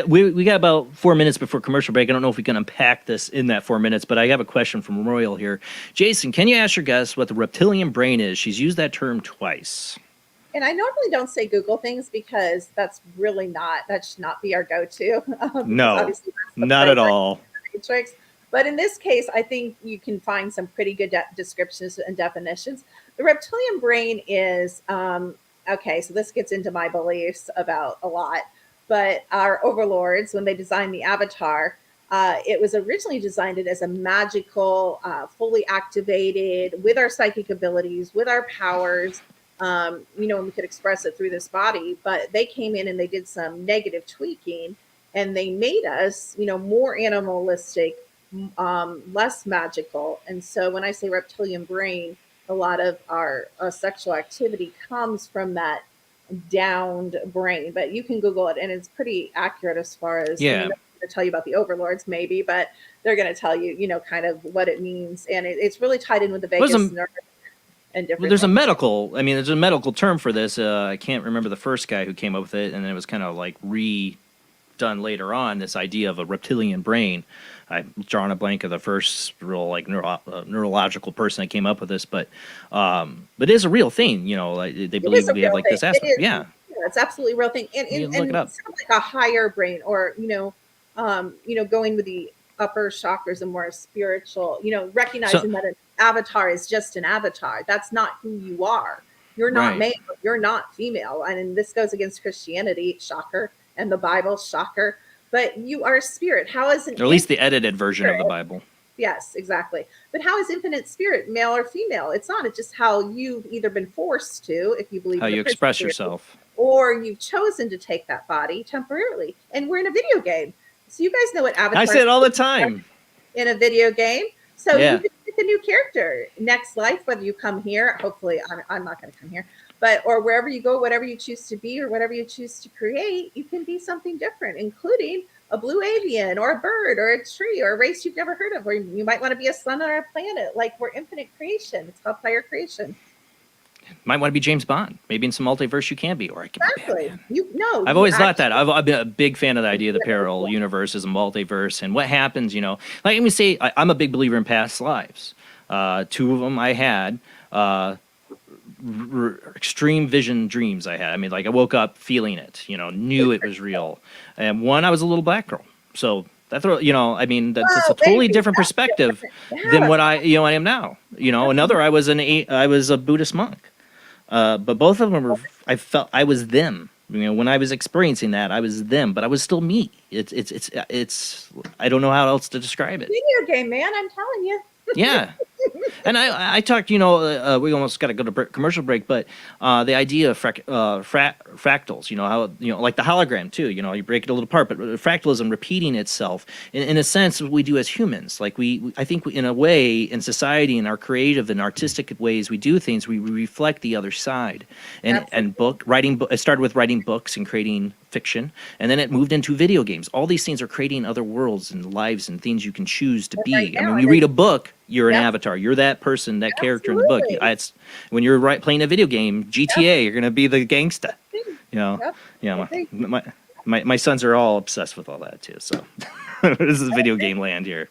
We got about 4 minutes before commercial break. I don't know if we can unpack this in that 4 minutes, but I have a question from Royal here. Jason, can you ask your guest what the reptilian brain is? She's used that term twice. And I normally don't say Google things because that should not be our go-to. No, not at all. Tricks. But in this case, I think you can find some pretty good descriptions and definitions. The reptilian brain is, okay, so this gets into my beliefs about a lot, but our overlords, when they designed the avatar, it was originally designed as a magical, fully activated, with our psychic abilities, with our powers, and we could express it through this body, but they came in and they did some negative tweaking, and they made us, more animalistic, less magical. And so when I say reptilian brain, a lot of our sexual activity comes from that downed brain. But you can Google it, and it's pretty accurate as far as, Yeah. they're going to tell you about the overlords, maybe, but they're going to tell you, kind of what it means. And it's really tied in with the There's vagus a- nerve and different There's a things. there's a medical term for this. I can't remember the first guy who came up with it, and then it was kind of like redone later on. This idea of a reptilian brain. I'm drawing a blank of the first real like neurological person that came up with this, but it is a real thing. Like, they It believe is a we have real like this thing. aspect. It is, Yeah. it's absolutely a real thing. And You look it up. it's sort of like a higher brain, or going with the upper chakras and more spiritual. Recognizing that an avatar is just an avatar. That's not who you are. You're not Right. male. You're not female. And this goes against Christianity, shocker, and the Bible, shocker. But you are a spirit. How is an Or at least the edited version of the spirit- Bible. Yes, exactly. But how is infinite spirit male or female? It's not. It's just how you've either been forced to, if you believe How in the you Christian express theory, yourself. or you've chosen to take that body temporarily. And we're in a video game. So you guys know what avatar I say it all the time. in a video game. So Yeah. you can pick a new character next life, whether you come here, hopefully I'm not going to come here, or wherever you go, whatever you choose to be or whatever you choose to create, you can be something different, including a blue avian or a bird or a tree or a race you've never heard of, or you might want to be a sun on our planet. Like, we're infinite creation. It's called fire creation. Might want to be James Bond. Maybe in some multiverse you can be, or I can be Exactly. Batman. I've always thought that. I've been a big fan of the idea of the parallel universe as a multiverse, and what happens, like let me say, I'm a big believer in past lives. Two of them I had. Extreme vision dreams I had. I mean, like, I woke up feeling it, knew it was real. And one, I was a little black girl. So that's a totally different perspective than what I am now. Another, I was a Buddhist monk. But both of them I felt I was them. When I was experiencing that, I was them, but I was still me. It's I don't know how else to describe it. Video game, man, I'm telling you. Yeah. And I talked, we almost got to go to commercial break, but the idea of fractals, how, like the hologram too, you break it a little apart, but fractalism repeating itself in a sense we do as humans. Like I think in a way in society, in our creative and artistic ways we do things, we reflect the other side. And writing, it started with writing books and creating fiction, and then it moved into video games. All these things are creating other worlds and lives and things you can choose to be. Right now, when you read a book, you're an avatar. You're that person, that character in the book. It's when you're playing a video game, GTA, you're gonna be the gangsta. My sons are all obsessed with all that too. So this is video game land here.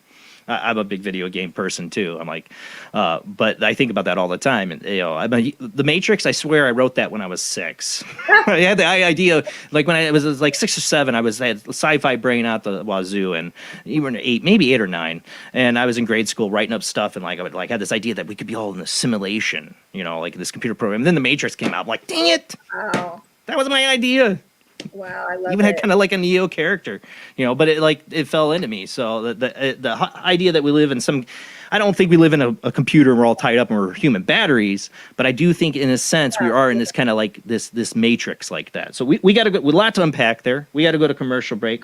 I'm a big video game person too. I'm like, but I think about that all the time. And The Matrix. I swear I wrote that when I was 6. I had the idea, like when I was like 6 or 7. I had sci-fi brain out the wazoo, and even 8, maybe 8 or 9. And I was in grade school writing up stuff, and I would had this idea that we could be all in a simulation, like this computer program. And then The Matrix came out. I'm like, dang it! Wow. That was my idea. Wow, I love Even it. had kind of like a Neo character, but it fell into me. So the idea that we live in I don't think we live in a computer and we're all tied up and we're human batteries, but I do think in a sense we are in this kind of like this matrix like that. So we got to go with a lot to unpack there. We got to go to commercial break.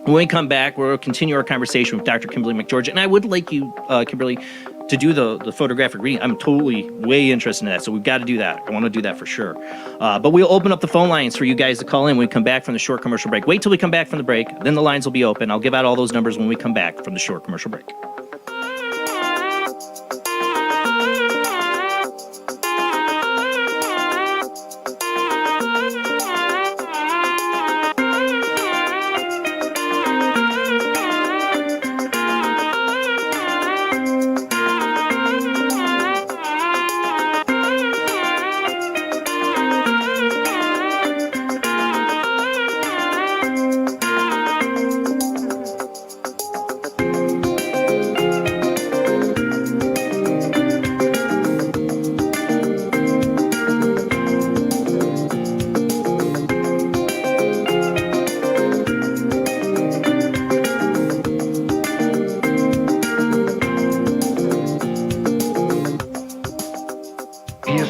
When we come back, we'll continue our conversation with Dr. Kimberly McGeorge, and I would like you, Kimberly, to do the photographic reading. I'm totally way interested in that, so we've got to do that. I want to do that for sure. But we'll open up the phone lines for you guys to call in when we come back from the short commercial break. Wait till we come back from the break, then the lines will be open. I'll give out all those numbers when we come back from the short commercial break.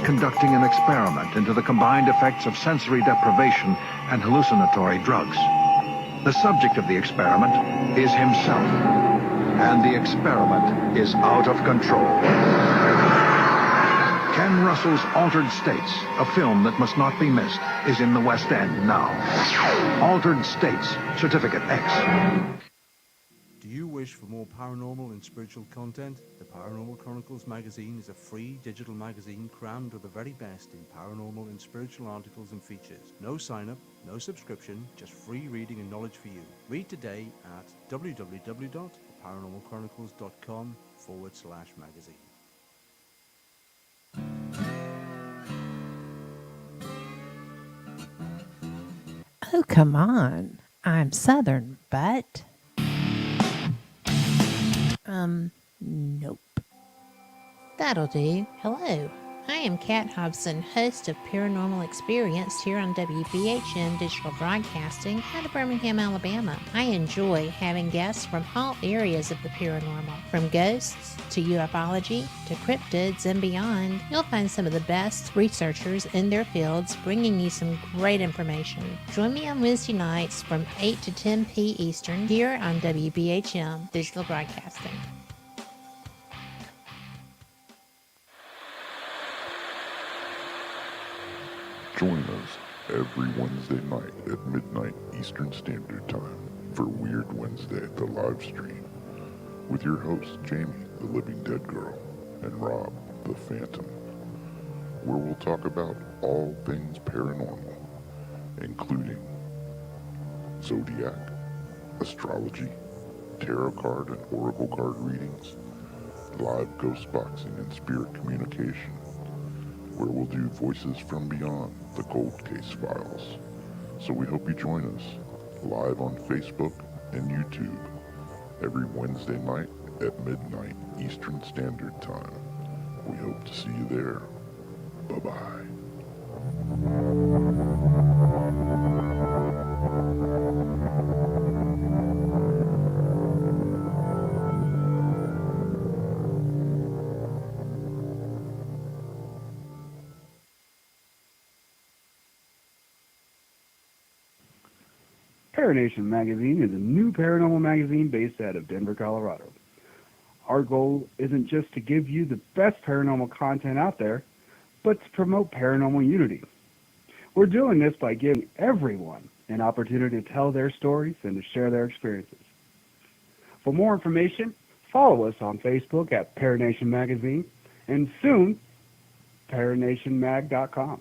Conducting an experiment into the combined effects of sensory deprivation and hallucinatory drugs. The subject of the experiment is himself, and the experiment is out of control. Can Russell Universal's Altered States, a film that must not be missed, is in the West End now. Altered States, Certificate X. Do you wish for more paranormal and spiritual content? The Paranormal Chronicles magazine is a free digital magazine crammed with the very best in paranormal and spiritual articles and features. No sign-up, no subscription, just free reading and knowledge for you. Read today at www.paranormalchronicles.com/magazine. Oh, come on. I'm Southern, but... nope. That'll do. Hello. I am Kat Hobson, host of Paranormal Experience here on WBHM Digital Broadcasting out of Birmingham, Alabama. I enjoy having guests from all areas of the paranormal, from ghosts to ufology to cryptids and beyond. You'll find some of the best researchers in their fields bringing you some great information. Join me on Wednesday nights from 8 to 10 p. Eastern here on WBHM Digital Broadcasting. Join us every Wednesday night at midnight Eastern Standard Time for Weird Wednesday, the live stream, with your hosts Jamie, the Living Dead Girl, and Rob, the Phantom, where we'll talk about all things paranormal, including zodiac, astrology, tarot card and oracle card readings, live ghost boxing and spirit communication, where we'll do Voices from Beyond, the Cold Case Files. So we hope you join us live on Facebook and YouTube every Wednesday night at midnight Eastern Standard Time. We hope to see you there. Bye-bye. Paranation Magazine is a new paranormal magazine based out of Denver, Colorado. Our goal isn't just to give you the best paranormal content out there, but to promote paranormal unity. We're doing this by giving everyone an opportunity to tell their stories and to share their experiences. For more information, follow us on Facebook at Paranation Magazine and soon, paranationmag.com.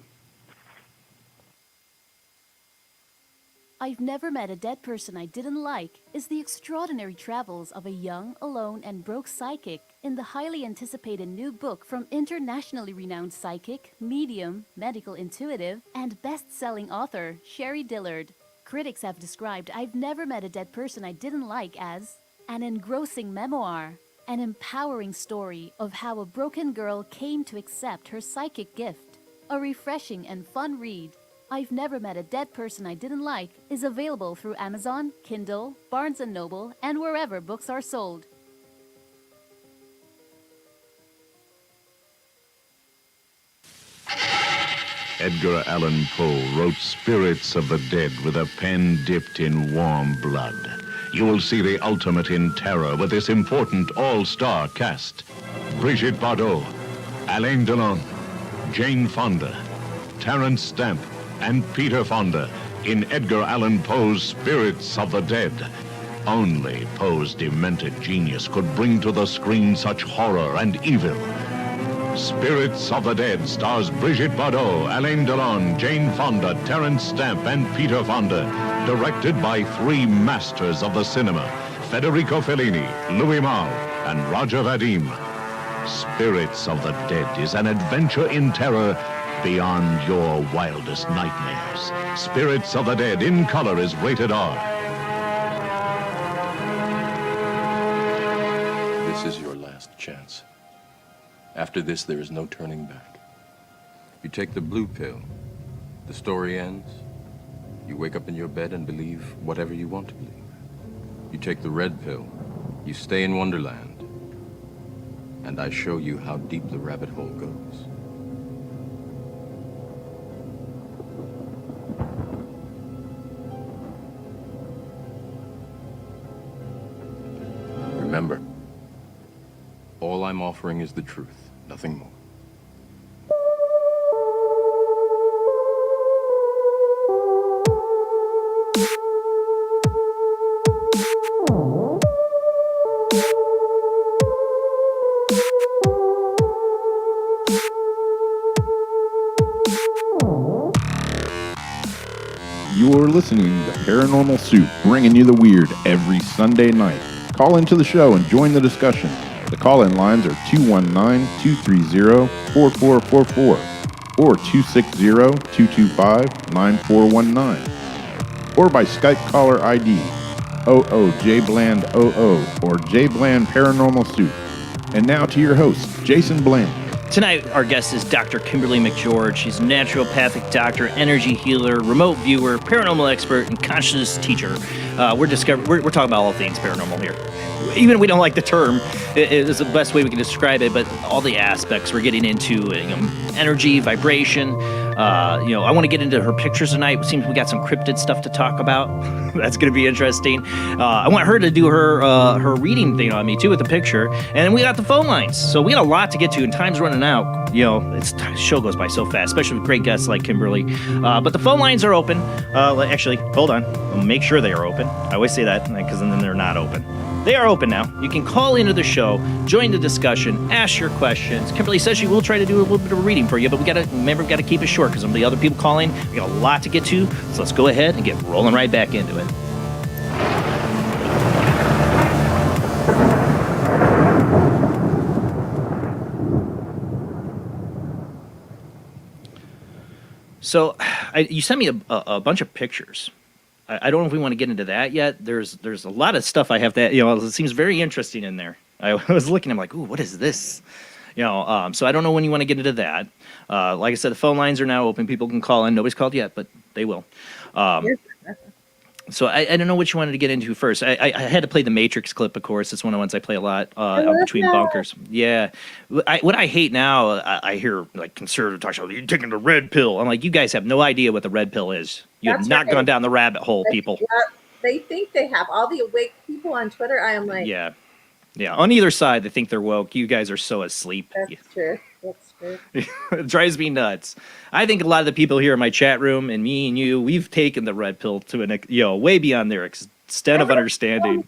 I've Never Met a Dead Person I Didn't Like is the extraordinary travels of a young, alone, and broke psychic in the highly anticipated new book from internationally renowned psychic, medium, medical intuitive, and best-selling author Sherry Dillard. Critics have described I've Never Met a Dead Person I Didn't Like as an engrossing memoir, an empowering story of how a broken girl came to accept her psychic gift, a refreshing and fun read. I've Never Met a Dead Person I Didn't Like is available through Amazon, Kindle, Barnes & Noble, and wherever books are sold. Edgar Allan Poe wrote Spirits of the Dead with a pen dipped in warm blood. You will see the ultimate in terror with this important all-star cast. Brigitte Bardot, Alain Delon, Jane Fonda, Terence Stamp, and Peter Fonda in Edgar Allan Poe's Spirits of the Dead. Only Poe's demented genius could bring to the screen such horror and evil. Spirits of the Dead stars Brigitte Bardot, Alain Delon, Jane Fonda, Terence Stamp, and Peter Fonda. Directed by three masters of the cinema, Federico Fellini, Louis Malle, and Roger Vadim. Spirits of the Dead is an adventure in terror beyond your wildest nightmares. Spirits of the Dead in color is rated R. This is your last chance. After this, there is no turning back. You take the blue pill, the story ends. You wake up in your bed and believe whatever you want to believe. You take the red pill, you stay in Wonderland, and I show you how deep the rabbit hole goes. Remember, all I'm offering is the truth, nothing more. You're listening to Paranormal Soup, bringing you the weird every Sunday night. Call into the show and join the discussion. The call-in lines are 219-230-4444 or 260-225-9419 or by Skype caller ID OOJBland00 or JBland Paranormal Soup. And now to your host, Jason Bland. Tonight, our guest is Dr. Kimberly McGeorge. She's a naturopathic doctor, energy healer, remote viewer, paranormal expert, and consciousness teacher. We're talking about all things paranormal here. Even if we don't like the term, it is the best way we can describe it, but all the aspects we're getting into, energy, vibration. I want to get into her pictures tonight. It seems we got some cryptid stuff to talk about. That's going to be interesting. I want her to do her reading thing on me, too, with the picture. And then we got the phone lines. So we got a lot to get to, and time's running out. The show goes by so fast, especially with great guests like Kimberly. But the phone lines are open. Actually, hold on. I'll make sure they are open. I always say that, because then they're not open. They are open now. You can call into the show, join the discussion, ask your questions. Kimberly says she will try to do a little bit of a reading for you, but we got to keep it short because of the other people calling. We got a lot to get to, so let's go ahead and get rolling right back into it. So, you sent me a bunch of pictures. I don't know if we want to get into that yet. There's a lot of stuff I have that, it seems very interesting in there. I was looking, I'm like, ooh, what is this? So I don't know when you want to get into that. Like I said, the phone lines are now open. People can call in. Nobody's called yet, but they will. So I don't know what you wanted to get into first. I had to play the Matrix clip, of course. It's one of the ones I play a lot between bunkers. Yeah. What I hate now, I hear like conservative talk show, you're taking the red pill. I'm like, you guys have no idea what the red pill is. You have not gone down the rabbit hole, people. They think they have. All the awake people on Twitter, I am like... Yeah. On either side, they think they're woke. You guys are so asleep. That's true. It drives me nuts. I think a lot of the people here in my chat room and me and you, we've taken the red pill to way beyond their extent of understanding.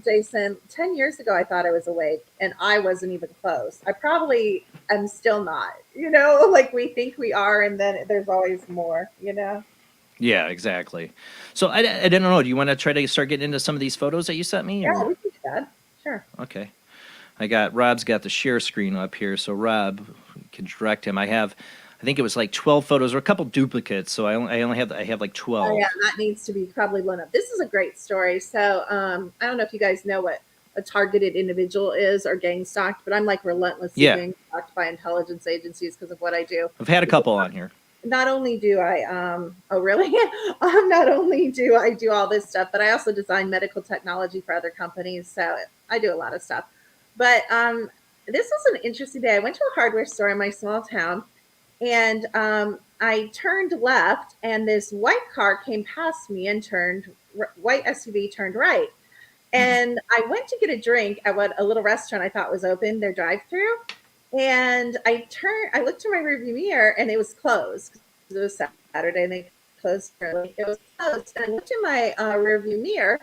Jason, 10 years ago, I thought I was awake, and I wasn't even close. I probably am still not. Like we think we are, and then there's always more. Yeah, exactly. So I don't know. Do you want to try to start getting into some of these photos that you sent me? Yeah, we can do that. Sure. Okay. Rob's got the share screen up here, so Rob can direct him. I think it was like 12 photos or a couple duplicates, so I have like 12. Oh yeah, that needs to be probably blown up. This is a great story. So I don't know if you guys know what a targeted individual is or gang stalked, but I'm like relentlessly gang stalked by intelligence agencies because of what I do. I've had a couple on here. Not only do I, oh really? Not only do I do all this stuff, but I also design medical technology for other companies. So I do a lot of stuff. But this was an interesting day. I went to a hardware store in my small town, and I turned left, and this white car came past me and white SUV turned right. And I went to get a drink at a little restaurant I thought was open, their drive-through. And I looked in my rearview mirror, and it was closed. It was Saturday, and they closed early. It was closed. And I looked in my rearview mirror,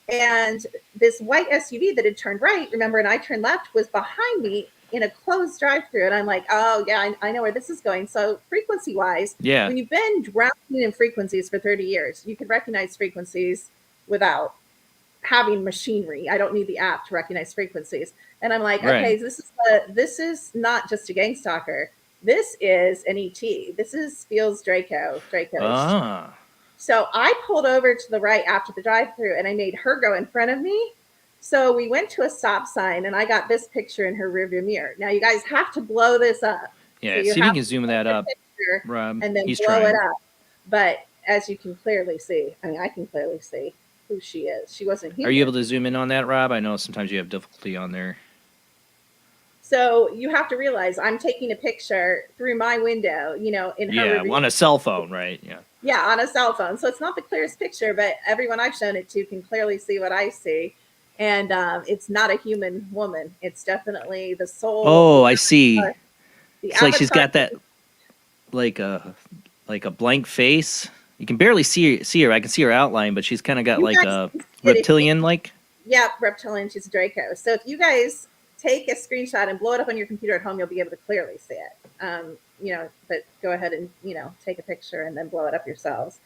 and this white SUV that had turned right, remember, and I turned left, was behind me in a closed drive-through. And I'm like, oh, yeah, I know where this is going. So frequency-wise, when you've been drowning in frequencies for 30 years, you can recognize frequencies without having machinery. I don't need the app to recognize frequencies. And I'm like, okay, this is not just a gang stalker. This is an ET. This is Spiel's Draco. So I pulled over to the right after the drive-through, and I made her go in front of me. So we went to a stop sign, and I got this picture in her rearview mirror. Now you guys have to blow this up. Yeah, so see if you can zoom that up, Rob. And then blow it up. But as you can clearly see, I can clearly see who she is. She wasn't here. Are you able to zoom in on that, Rob? I know sometimes you have difficulty on there. So you have to realize I'm taking a picture through my window, in her review. On a cell phone, right? Yeah, on a cell phone. So it's not the clearest picture, but everyone I've shown it to can clearly see what I see. And it's not a human woman. It's definitely the soul. Oh, I see. It's like she's got that like a blank face. You can barely see her. I can see her outline, but she's kind of got like a reptilian like. Yeah, reptilian. She's a Draco. So if you guys take a screenshot and blow it up on your computer at home, you'll be able to clearly see it. But go ahead and take a picture and then blow it up yourselves.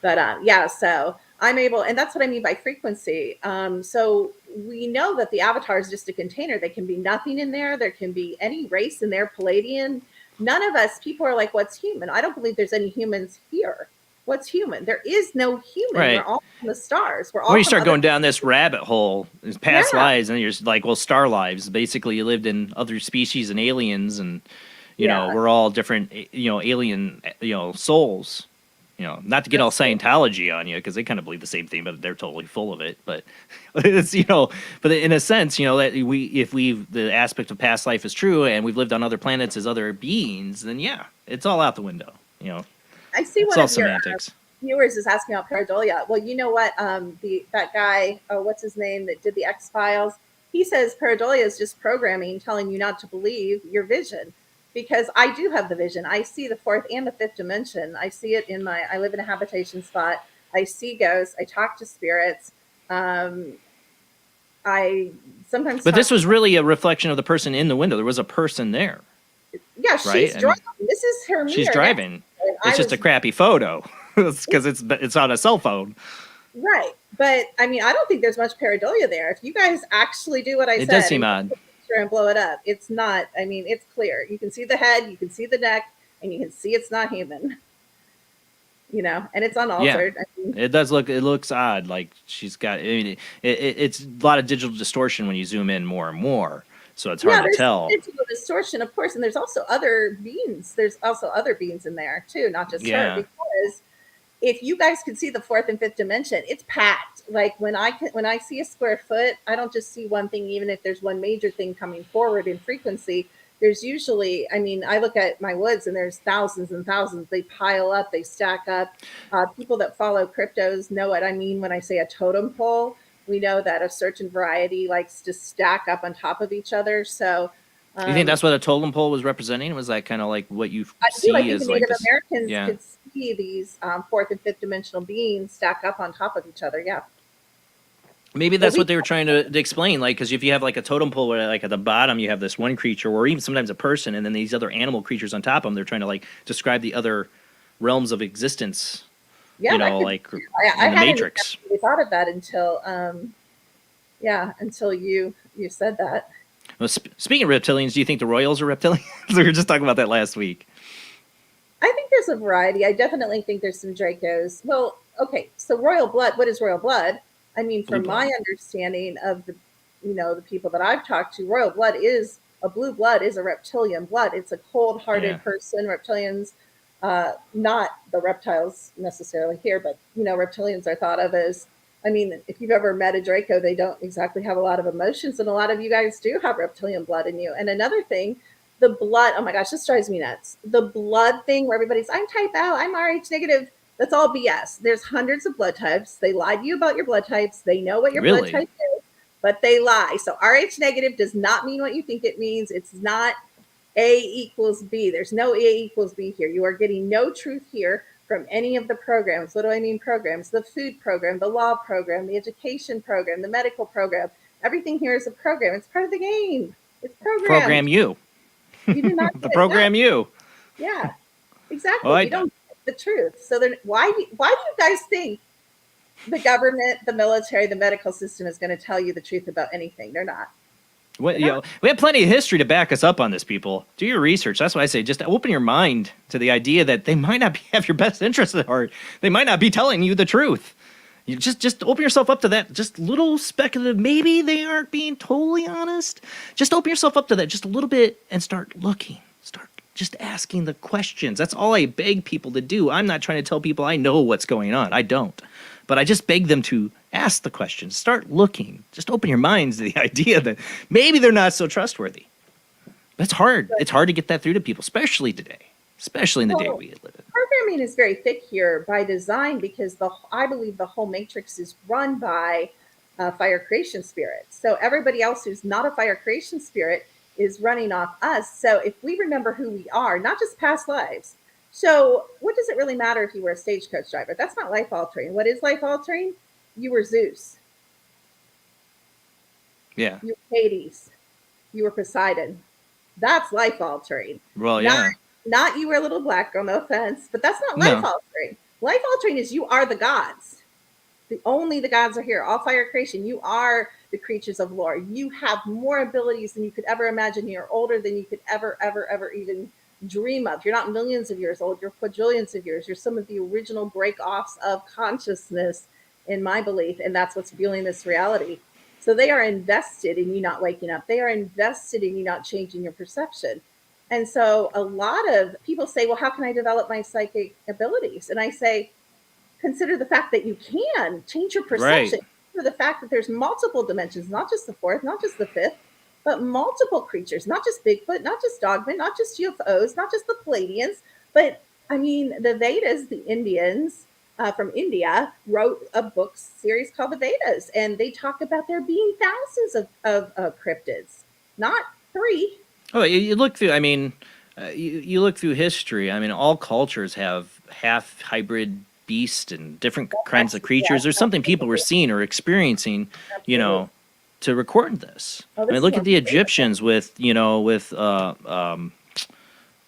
But yeah, so I'm able, and that's what I mean by frequency. So we know that the avatar is just a container. There can be nothing in there. There can be any race in there, Palladian. None of us, people are like, what's human? I don't believe there's any humans here. What's human? There is no human. Right. We're all from the stars. We're all When you from start other- going down this rabbit hole, is past Yeah. lives, and you're just like, well, star lives. Basically, you lived in other species and aliens, and you know, Yeah. we're all different, alien, souls. Not to get all Scientology on you, because they kind of believe the same thing, but they're totally full of it. But it's but in a sense, that if the aspect of past life is true, and we've lived on other planets as other beings, then yeah, it's all out the window. I see It's one all of your semantics. viewers is asking about pareidolia. Well, you know what? That guy, what's his name, that did the X-Files, he says pareidolia is just programming telling you not to believe your vision. Because I do have the vision. I see the fourth and the fifth dimension. I see it I live in a habitation spot. I see ghosts. I talk to spirits. I sometimes. But this was really a reflection of the person in the window. There was a person there. Yeah, she's right? driving. This is her mirror. She's driving. It's just a crappy photo. It's because it's on a cell phone. Right. But I mean, I don't think there's much pareidolia there. If you guys actually do what I said. It does seem odd. And blow it up. It's not. I mean, it's clear. You can see the head, you can see the neck, and you can see it's not human. And it's unaltered. Yeah, I mean, it does look. It looks odd. Like she's got. I mean, it's a lot of digital distortion when you zoom in more and more. So it's hard to there's tell. digital distortion, of course, and there's also other beings. There's also other beings in there too, not just Yeah. her. Because if you guys could see the fourth and fifth dimension, it's packed. Like when I see a square foot, I don't just see one thing. Even if there's one major thing coming forward in frequency, there's usually. I mean, I look at my woods and there's thousands and thousands. They pile up, they stack up. People that follow cryptos know what I mean when I say a totem pole. We know that a certain variety likes to stack up on top of each other. So. You think that's what a totem pole was representing? Was that kind of like what you I see do. I think as the like Native this? Americans Yeah. could see these fourth and fifth dimensional beings stack up on top of each other. Yeah. Maybe that's what they were trying to explain. Like, because if you have like a totem pole where like at the bottom you have this one creature, or even sometimes a person, and then these other animal creatures on top of them, they're trying to like describe the other realms of existence. Yeah. Like I in the hadn't Matrix. really thought of that until, until you said that. Well, speaking of reptilians, do you think the royals are reptilians? We were just talking about that last week. I think there's a variety. I definitely think there's some Dracos. Well, okay. So royal blood, what is royal blood? I mean, from my understanding of the, the people that I've talked to, royal blood is blue blood is a reptilian blood. It's a cold-hearted person. Reptilians, not the reptiles necessarily here, but, reptilians are thought of as, I mean, if you've ever met a Draco, they don't exactly have a lot of emotions. And a lot of you guys do have reptilian blood in you. And another thing, the blood, oh my gosh, this drives me nuts. The blood thing where everybody's, I'm type O, I'm Rh negative. That's all BS. There's hundreds of blood types. They lie to you about your blood types. They know what your blood type is, but they lie. So Rh negative does not mean what you think it means. It's not A equals B. There's no A equals B here. You are getting no truth here from any of the programs. What do I mean programs? The food program, the law program, the education program, the medical program. Everything here is a program. It's part of the game. It's programmed. Program you. You do not The program you. Yeah, exactly. Well, you don't get the truth. So then why do you guys think the government, the military, the medical system is going to tell you the truth about anything? They're not. We have plenty of history to back us up on this, people. Do your research. That's why I say just open your mind to the idea that they might not have your best interest at heart. They might not be telling you the truth. You just open yourself up to that. Just little speculative. Maybe they aren't being totally honest. Just open yourself up to that just a little bit and start looking. Start just asking the questions. That's all I beg people to do. I'm not trying to tell people I know what's going on. I don't. But I just beg them to ask the questions. Start looking. Just open your minds to the idea that maybe they're not so trustworthy. But it's hard. It's hard to get that through to people, especially today. Especially in the day we live in. Programming is very thick here by design because I believe the whole matrix is run by fire creation spirits. So everybody else who's not a fire creation spirit is running off us. So if we remember who we are, not just past lives. So what does it really matter if you were a stagecoach driver? That's not life altering. What is life altering? You were Zeus. Yeah. You were Hades. You were Poseidon. That's life altering. Well, yeah. Not you were a little black girl, no offense, but that's not life altering. Life altering is you are the gods. Only the gods are here. All fire creation. You are the creatures of lore. You have more abilities than you could ever imagine. You're older than you could ever even dream of. You're not millions of years old. You're quadrillions of years. You're some of the original break-offs of consciousness, in my belief, and that's what's fueling this reality. So they are invested in you not waking up. They are invested in you not changing your perception. And so a lot of people say, well, how can I develop my psychic abilities? And I say, consider the fact that you can change your perception. Right. For the fact that there's multiple dimensions, not just the fourth, not just the fifth, but multiple creatures, not just Bigfoot, not just Dogmen, not just UFOs, not just the Palladians, but I mean, the Vedas, the Indians from India wrote a book series called the Vedas, and they talk about there being thousands of cryptids, not 3. Oh, you look through. I mean, you look through history. I mean, all cultures have half hybrid beast and different kinds of creatures. There's something people were seeing or experiencing, you know, to record this. I mean, look at the Egyptians with, you know, with oh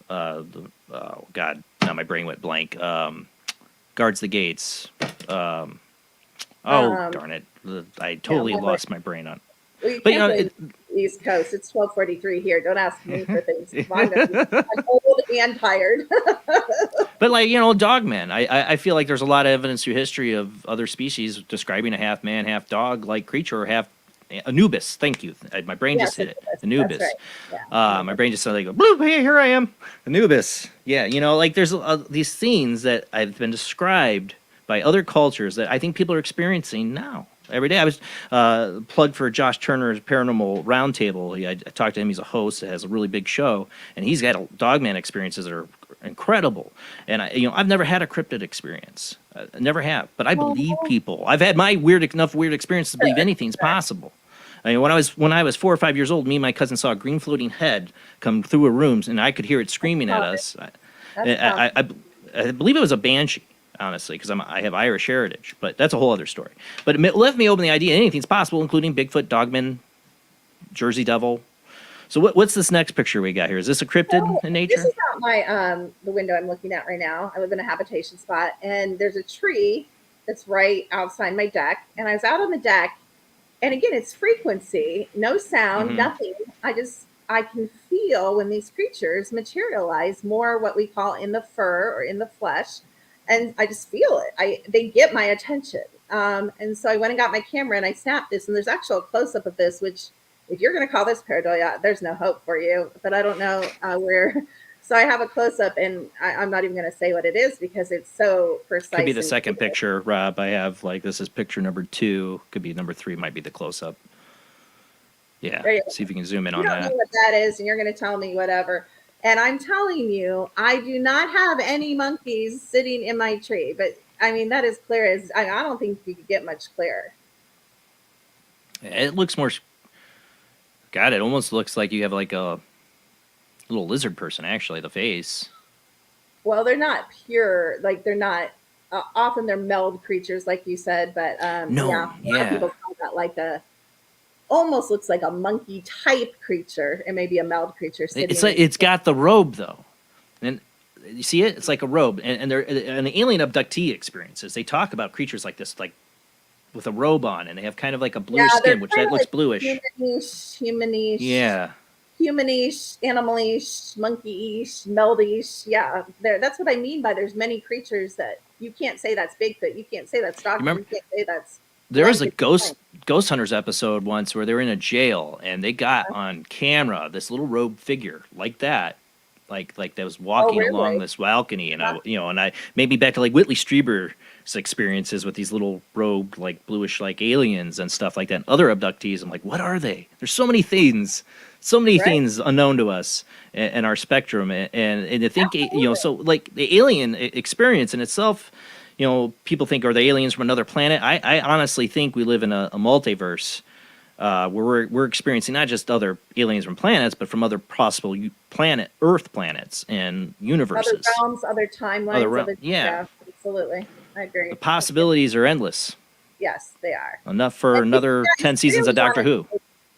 God, now my brain went blank. Guards the gates. Darn it, I totally lost my brain on. Well, you But can't East Coast. It's 12:43 here. Don't ask me for things. I'm old and tired. But like, you know, dogmen. I feel like there's a lot of evidence through history of other species describing a half man, half dog like creature, or half Anubis. Thank you. My brain just hit it. Anubis. That's right. Yeah. My brain just sounded like, bloop, hey, here I am. Anubis. Yeah, you know, like there's these scenes that have been described by other cultures that I think people are experiencing now. Every day. I was plugged for Josh Turner's Paranormal Roundtable. I talked to him. He's a host that has a really big show, and he's got dogman experiences that are incredible. And I've never had a cryptid experience. I never have. But I believe people. I've had my weird experiences to believe anything's possible. I mean, when I was 4 or 5 years old, me and my cousin saw a green floating head come through a room, and I could hear it screaming at us. I believe it was a banshee. Honestly, because I have Irish heritage, but that's a whole other story. But it left me open the idea anything's possible, including Bigfoot, Dogman, Jersey Devil. So what's this next picture we got here? Is this a cryptid in nature? This is not my the window I'm looking at right now. I live in a habitation spot, and there's a tree that's right outside my deck. And I was out on the deck, and again, it's frequency, no sound, nothing. I can feel when these creatures materialize more what we call in the fur or in the flesh. And I just feel it. They get my attention. And so I went and got my camera and I snapped this. And there's actual close-up of this, which if you're going to call this pareidolia, there's no hope for you. But I don't know where. So I have a close-up, and I'm not even going to say what it is because it's so precise. Could be the second picture, Rob. I have this is picture number 2. Could be number 3. Might be the close-up. Yeah. See if you can zoom in on that. You don't know what that is, and you're going to tell me whatever. And I'm telling you, I do not have any monkeys sitting in my tree. But I mean, that is clear as I don't think you could get much clearer. It looks more. God, it almost looks like you have like a little lizard person. Actually, the face. Well, they're not pure. Like they're not. Often they're meld creatures, like you said. But a lot of people call that like almost looks like a monkey type creature. It may be a meld creature. It's got the robe though, and you see it. It's like a robe, and they're an alien abductee experiences. They talk about creatures like this, like with a robe on, and they have kind of like a bluish skin, which that looks like bluish. Humanish. Yeah. Humanish, animalish, monkeyish, meldish. Yeah, that's what I mean by there's many creatures that you can't say that's Bigfoot. You can't say that's Dogman. You can't say that's. There was a Ghost Hunters episode once where they were in a jail and they got on camera this little robed figure like that, like that was walking along this balcony, and I maybe back to like Whitley Strieber's experiences with these little robed like bluish like aliens and stuff like that. And other abductees, I'm like, what are they? There's so many things unknown to us in our spectrum, and to think so like the alien experience in itself. People think, are the aliens from another planet? I honestly think we live in a multiverse where we're experiencing not just other aliens from planets, but from other possible Earth planets and universes. Other realms, other timelines. Yeah, absolutely. I agree. The possibilities are endless. Yes, they are. Enough for another 10 seasons of Doctor Who.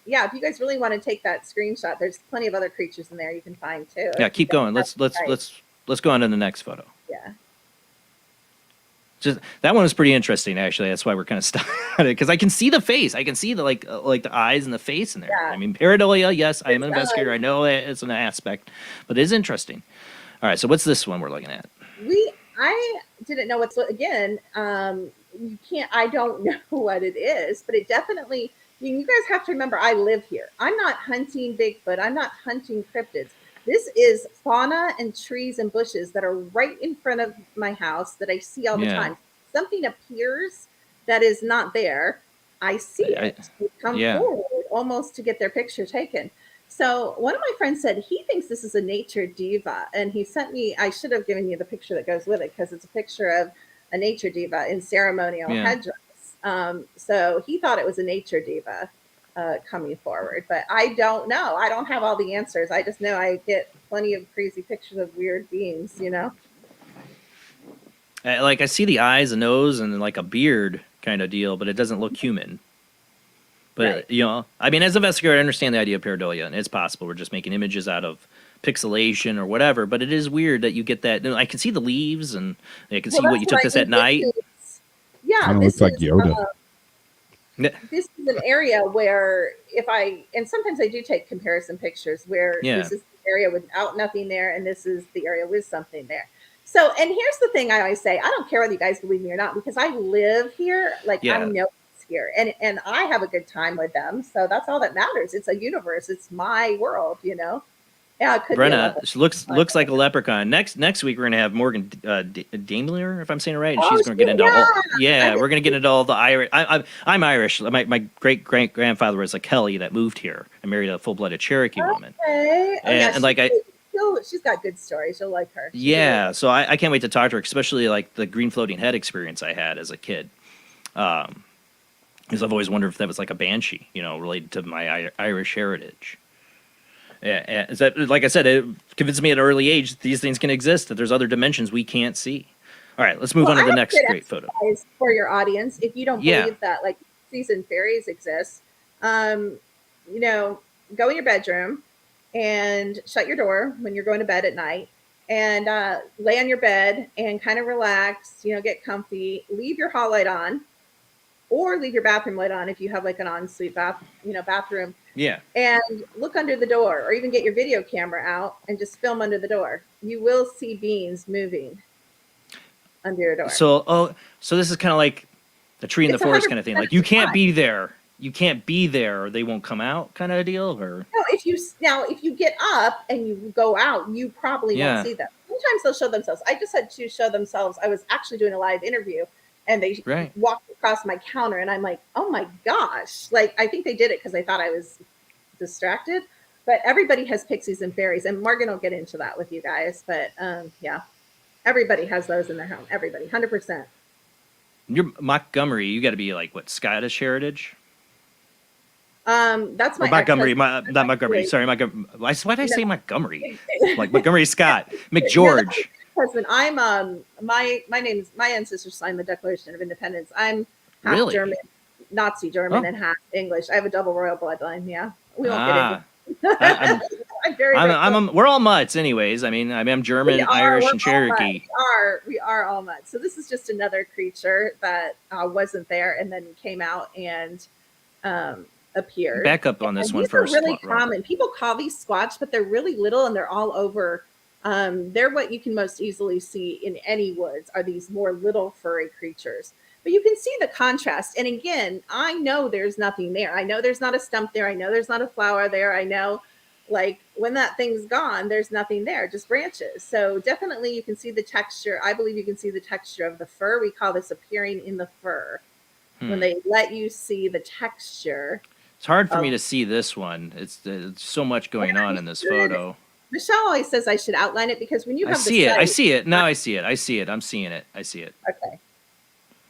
Yeah, if you guys really want to take that screenshot, there's plenty of other creatures in there you can find too. Yeah, keep going. Let's go on to the next photo. Yeah. Just that one was pretty interesting, actually. That's why we're kind of stuck on it, because I can see the face. I can see the like the eyes and the face in there. Yeah. I mean, pareidolia. Yes, I am an It does. investigator. I know it's an aspect, but it is interesting. All right, so what's this one we're looking at? I didn't know what's again. You can't. I don't know what it is, but it definitely. You guys have to remember, I live here. I'm not hunting Bigfoot. I'm not hunting cryptids. This is fauna and trees and bushes that are right in front of my house that I see all the Yeah. time. Something appears that is not there. I see it. They come yeah. forward almost to get their picture taken. So one of my friends said he thinks this is a nature diva, and he sent me. I should have given you the picture that goes with it, because it's a picture of a nature diva in ceremonial Yeah. headdress. So he thought it was a nature diva coming forward, but I don't know. I don't have all the answers. I just know I get plenty of crazy pictures of weird beings, you know? Like I see the eyes, a nose, and like a beard kind of deal, but it doesn't look human. But Right. you know, I mean, as an investigator, I understand the idea of pareidolia, and it's possible we're just making images out of pixelation or whatever. But it is weird that you get that. I can see the leaves, and I can see Well, what you that's took what this I at think night. Yeah, Kind of this looks like is, Yoda. this is an area where and sometimes I do take comparison pictures where Yeah. this is the area without nothing there, and this is the area with something there. So, and here's the thing I always say, I don't care whether you guys believe me or not, because I live here, like I Yeah. know it's here, and I have a good time with them. So that's all that matters. It's a universe. It's my world, you know? Yeah, it could be a Brenna leopard. she looks like a leprechaun. Next week we're gonna have Morgan Daimler, if I'm saying it right. And Oh, she's gonna get into yeah. all. Yeah, we're gonna get into all the Irish. I'm Irish. My great grandfather was a Kelly that moved here and married a full blooded Cherokee woman. Okay. Oh, yeah, And like she's got good stories. You'll like her. She's yeah, so I can't wait to talk to her, especially like the green floating head experience I had as a kid. Because I've always wondered if that was like a banshee, you know, related to my Irish heritage. Yeah, is that, like I said, it convinced me at an early age these things can exist, that there's other dimensions we can't see. All right, let's move on to the next great photo. For your audience, if you don't Yeah. believe that like season fairies exist, you know, go in your bedroom and shut your door when you're going to bed at night, and lay on your bed and kind of relax, you know, get comfy, leave your hall light on, or leave your bathroom light on if you have like an ensuite bathroom. Yeah. And look under the door, or even get your video camera out and just film under the door. You will see beings moving under your door. So this is kind of like the tree in the It's forest kind of thing. Like you 100% can't be there. You can't be there, or they won't come out, kind of a deal. Or No, if you get up and you go out, you probably Yeah. won't see them. Sometimes they'll show themselves. I just had to show themselves. I was actually doing a live interview, and they Right. walked across my counter, and I'm like, oh my gosh! Like I think they did it because they thought I was distracted. But everybody has pixies and fairies, and Morgan will get into that with you guys. But yeah, everybody has those in their home. Everybody, 100%. you're Montgomery, you got to be like what, Scottish heritage? That's my Or Montgomery, ex-husband. not Montgomery. Actually, Sorry, Montgomery. Why did I say No. Montgomery? Like Montgomery Scott, McGeorge. Husband, I'm my ancestors signed the Declaration of Independence. I'm half Really? German, Nazi German, Oh. and half English. I have a double royal bloodline. Yeah, we won't Ah. get into. I'm- I'm very. we're all mutts, anyways. I'm German, Irish, and Cherokee. We are all mutts. So this is just another creature that wasn't there and then came out and appeared. Back up on this And one these first. are really Ron. common. People call these squatch, but they're really little and they're all over. They're what you can most easily see in any woods are these more little furry creatures. But you can see the contrast. And again, I know there's nothing there. I know there's not a stump there. I know there's not a flower there. I know, like, when that thing's gone, there's nothing there, just branches. So definitely you can see the texture. I believe you can see the texture of the fur. We call this appearing in the fur. When they let you see the texture. It's hard for me to see this one. It's so much going on in this photo. Michelle always says I should outline it because when you I have see the it. I site- see it. Now I see it. I see it. I'm seeing it. I see it. Okay.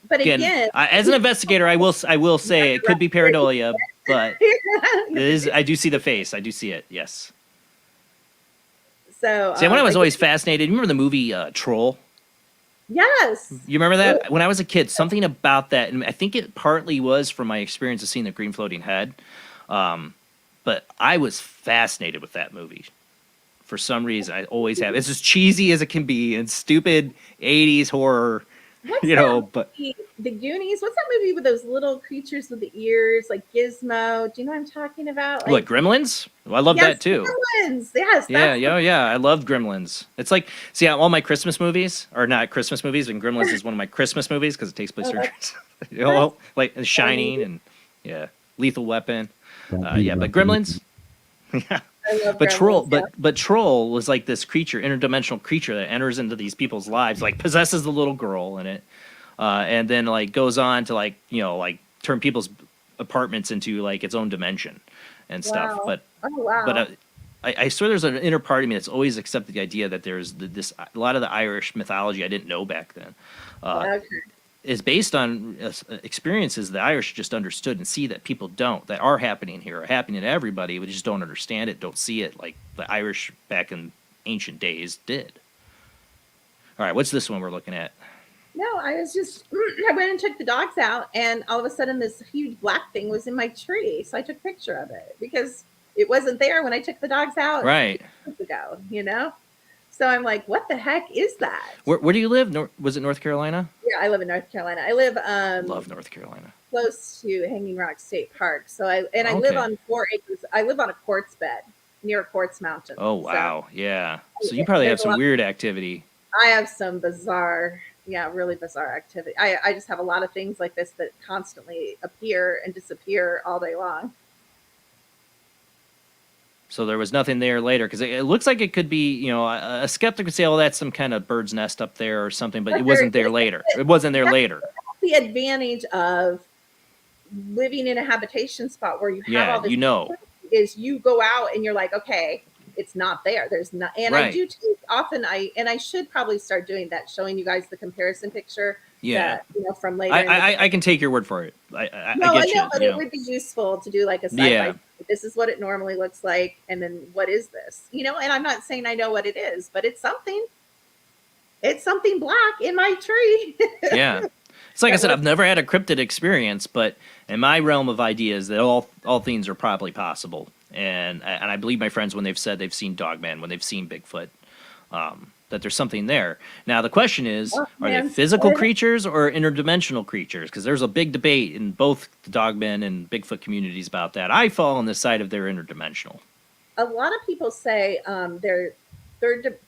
But again, as an investigator, I will say it could be pareidolia, but it is. I do see the face. I do see it. Yes. So See, when I was always fascinated. You remember the movie Troll? Yes. You remember that? When I was a kid, something about that, and I think it partly was from my experience of seeing the green floating head. But I was fascinated with that movie. For some reason, I always have. It's as cheesy as it can be and stupid 80s horror. What's you that know, but movie, The Goonies? What's that movie with those little creatures with the ears, like Gizmo? Do you know what I'm talking about? what, Like, Gremlins? Well, I love yes, that too. Gremlins. Yes, Yeah, that's the yeah, yeah. I love Gremlins. It's like, see, all my Christmas movies are not Christmas movies, and Gremlins is one of my Christmas movies because it takes place oh, during that's, Christmas. You know, like that's Shining funny. and yeah, Lethal Weapon. Don't beat Yeah, 'em but up or anything. Gremlins. Yeah, I love but troll, Gremlins. Yeah. but troll was like this creature, interdimensional creature that enters into these people's lives, like possesses the little girl in it, and then like goes on to like like turn people's apartments into like its own dimension and stuff. Wow. But Oh, wow. but I swear there's an inner part of me that's always accepted the idea that there's this a lot of the Irish mythology I didn't know back then. Okay. Is based on experiences the Irish just understood and see that people don't, that are happening here, are happening to everybody. We just don't understand it, don't see it like the Irish back in ancient days did. All right, what's this one we're looking at? No, I was just, I went and took the dogs out, and all of a sudden this huge black thing was in my tree. So I took a picture of it because it wasn't there when I took the dogs out Right. years ago, you know? So I'm like, what the heck is that? Where do you live? Was it North Carolina? Yeah, I live in North Carolina. I live Love North Carolina. close to Hanging Rock State Park. So I live Okay. on 4 acres. I live on a quartz bed near Quartz Mountain. Oh wow, yeah. So you probably have there's a some lot- weird activity. I have some bizarre, really bizarre activity. I just have a lot of things like this that constantly appear and disappear all day long. So there was nothing there later because it looks like it could be, a skeptic would say, "Oh, that's some kind of bird's nest up there or something," but it wasn't there later. It wasn't there later. The advantage of living in a habitation spot where you have Yeah, all this is you go out and you're like, okay, it's not there. There's not, and I Right. do take often. I should probably start doing that, showing you guys the comparison picture. Yeah. that, from later. I can take your word for it. I No, get I know, you. but you it know. would be useful to do like a side by Yeah. side. This is what it normally looks like, and then what is this? And I'm not saying I know what it is, but it's something. It's something black in my tree. Yeah. It's like I said, I've never had a cryptid experience, but in my realm of ideas, that all things are probably possible. And I believe my friends when they've said they've seen Dogman, when they've seen Bigfoot, that there's something there. Now the question is, are they man. physical creatures or interdimensional creatures? Because there's a big debate in both the Dogman and Bigfoot communities about that. I fall on the side of they're interdimensional. A lot of people say they're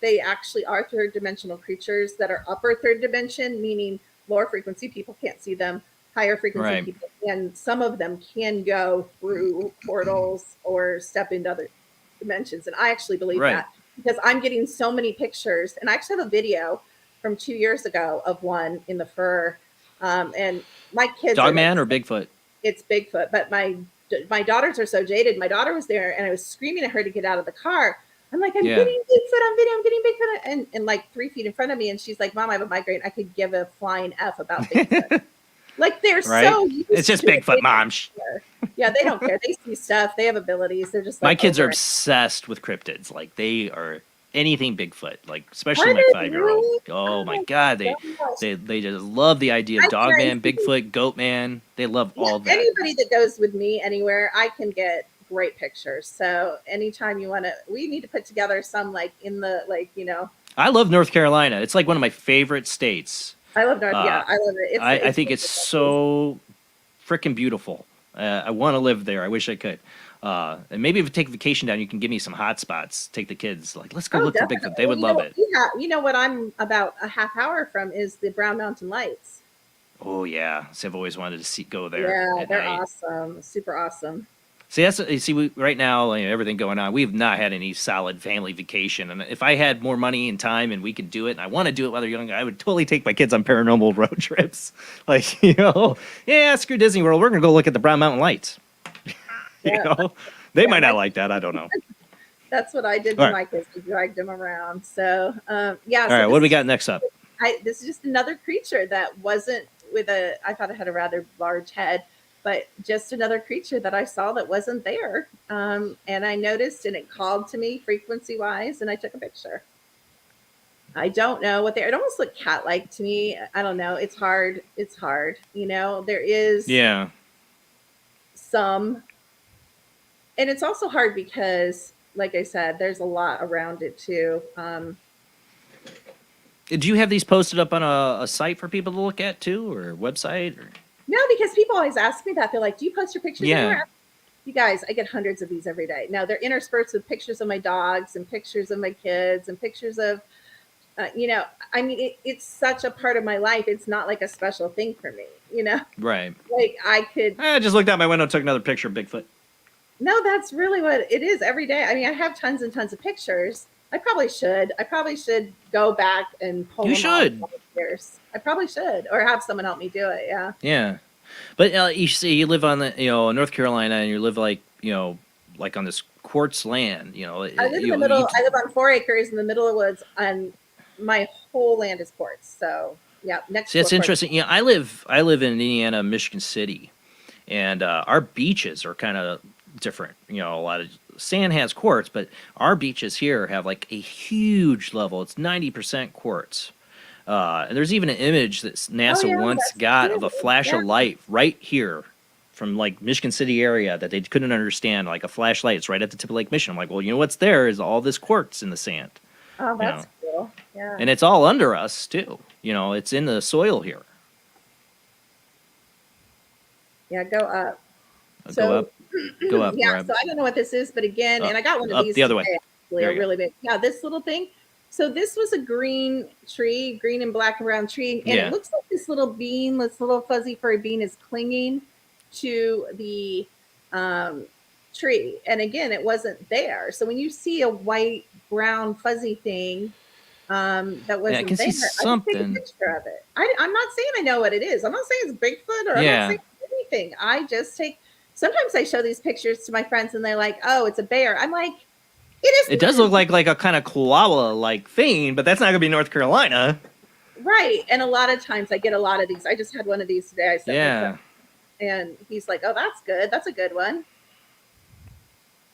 they actually are third dimensional creatures that are upper third dimension, meaning lower frequency people can't see them, higher frequency Right. people, and some of them can go through portals or step into other dimensions. And I actually believe Right. that because I'm getting so many pictures, and I actually have a video from 2 years ago of one in the fur, and my kids Dogman or Bigfoot? it's Bigfoot, but my daughters are so jaded. My daughter was there, and I was screaming at her to get out of the car. I'm like, I'm Yeah. getting Bigfoot, I'm getting Bigfoot, and like 3 feet in front of me, and she's like, Mom, I have a migraine. I could give a flying F about Bigfoot. Like they're Right? so used It's just to it, Bigfoot, they Mom. don't care. Yeah, they don't care. They see stuff. They have abilities. They're just like My kids are over it. obsessed with cryptids. Like they are anything Bigfoot. Like especially Are my they 5-year-old. really? Oh my god, gosh. they just love the idea of I Dogman, guarantee- Bigfoot, Goatman. They love all that. Anybody that goes with me anywhere, I can get great pictures. So anytime you want to, we need to put together some like in the I love North Carolina. It's like one of my favorite states. I love North. Yeah, I love it. I think it's so freaking beautiful. I want to live there. I wish I could. And maybe if we take a vacation down, you can give me some hot spots. Take the kids. Like, let's go look for Bigfoot. They would love it. You know what I'm about a half hour from is the Brown Mountain Lights. Oh yeah. So I've always wanted to go there. Yeah, at they're night. awesome. Super awesome. See, right now, everything going on. We've not had any solid family vacation, and if I had more money and time, and we could do it, and I want to do it while they're young, I would totally take my kids on paranormal road trips. Like, yeah, screw Disney World. We're gonna go look at the Brown Mountain Lights. They might not like that. I don't know. That's what I did All with right. my kids. We dragged them around. So yeah. All right, what do we got next up? This is just another creature that wasn't I thought it had a rather large head, but just another creature that I saw that wasn't there. And I noticed, and it called to me frequency wise, and I took a picture. I don't know what it almost looked cat-like to me. I don't know. It's hard. There is some, and it's also hard because, like I said, there's a lot around it too. Do you have these posted up on a site for people to look at too, or a website? Or? No, because people always ask me that. They're like, "Do you post your pictures Yeah. anywhere?" You guys, I get hundreds of these every day. Now they're interspersed with pictures of my dogs and pictures of my kids and pictures of, I mean, it's such a part of my life. It's not like a special thing for me, Right. Like I could. I just looked out my window, took another picture of Bigfoot. No, that's really what it is every day. I mean, I have tons and tons of pictures. I probably should. Go back and pull You them should. off years. I probably should, or have someone help me do it. Yeah. Yeah, but you see, you live on the North Carolina, and you live like on this quartz land. I live in the middle. I live on 4 acres in the middle of the woods, and my whole land is quartz. So yeah, next. See, that's interesting. Yeah, I live in Indiana, Michigan City, and our beaches are kind of different. A lot of sand has quartz, but our beaches here have like a huge level. It's 90% quartz. And there's even an image that NASA once got of a flash of light right here from like Michigan City area that they couldn't understand, like a flashlight. It's right at the tip of Lake Michigan. I'm like, well, what's there is all this quartz in the sand. Oh, that's cool. Yeah. And it's all under us too. It's in the soil here. Yeah, go up. Go up. Go up. Yeah, so I don't know what this is, but again, and I got one of these the other way. Actually, a really big. Yeah, this little thing. So this was a green and black and brown tree, and it looks like this little bean, this little fuzzy furry bean, is clinging to the tree. And again, it wasn't there. So when you see a white, brown, fuzzy thing that wasn't I can there, see something. I take a picture of it. I'm not saying I know what it is. I'm not saying it's Bigfoot or I'm not saying anything. I just take. Sometimes I show these pictures to my friends, and they're like, "Oh, it's a bear." I'm like. It does look like a kind of koala-like thing, but that's not going to be North Carolina. Right. And a lot of times I get a lot of these. I just had one of these today. I sent and he's like, "Oh, that's good. That's a good one."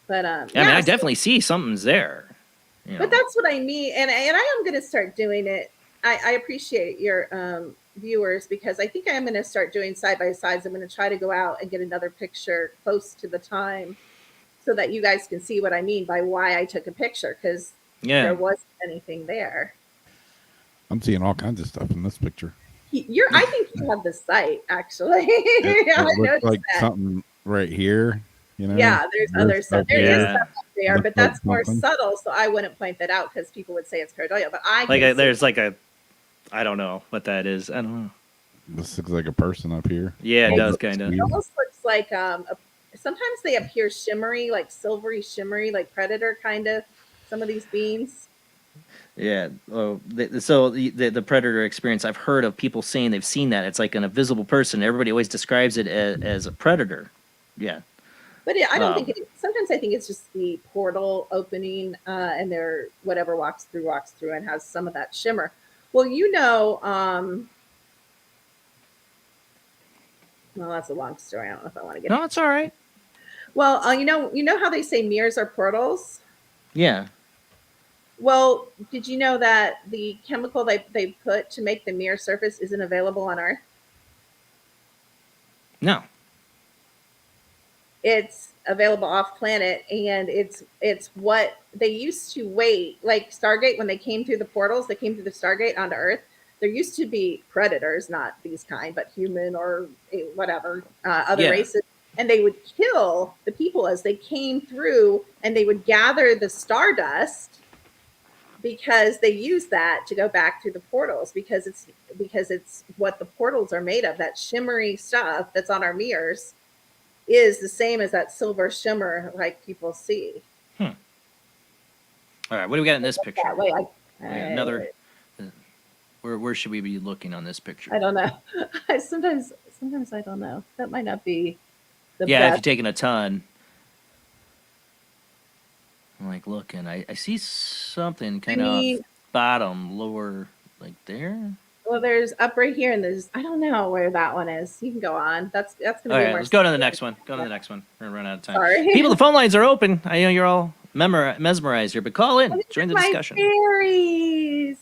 But I mean, I definitely see something's there. But that's what I mean. And I am going to start doing it. I appreciate your viewers, because I think I am going to start doing side-by-sides. I'm going to try to go out and get another picture close to the time, so that you guys can see what I mean by why I took a picture, because there wasn't anything there. I'm seeing all kinds of stuff in this picture. I think you have the site, actually. It looks like something right here. Yeah, there's other stuff. There is stuff up there, but that's like more something. subtle, so I wouldn't point that out because people would say it's pareidolia. But there's like a, I don't know what that is. I don't know. This looks like a person up here. Yeah, it does kind of. It almost looks like sometimes they appear shimmery, like silvery shimmery, like predator kind of. Some of these beans. Yeah. Oh, so the predator experience, I've heard of people saying they've seen that. It's like an invisible person. Everybody always describes it as a predator. Yeah. But I don't think sometimes I think it's just the portal opening, and there whatever walks through and has some of that shimmer. Well, well, that's a long story. I don't know if I want to get. No, it's all right. Well, you know how they say mirrors are portals? Yeah. Well, did you know that the chemical they put to make the mirror surface isn't available on Earth? No. It's available off planet, and it's what they used to wait, like Stargate, when they came through the portals, they came through the Stargate onto Earth. There used to be predators, not these kind, but human or whatever, other races. And they would kill the people as they came through, and they would gather the stardust, because they use that to go back through the portals, because it's what the portals are made of. That shimmery stuff that's on our mirrors is the same as that silver shimmer like people see. All right, what do we got in this picture? That way, another. Where should we be looking on this picture? I don't know. Sometimes I don't know. That might not be the if best. you're taking a ton. I'm like looking. I see something kind of bottom, lower, like there. Well, there's up right here, and there's, I don't know where that one is. You can go on. That's gonna be more. Let's go to the next one. Go to the next one. We're gonna run out of time. Sorry. People, the phone lines are open. I know you're all mesmerized here, but call in. Join the discussion. Fairies.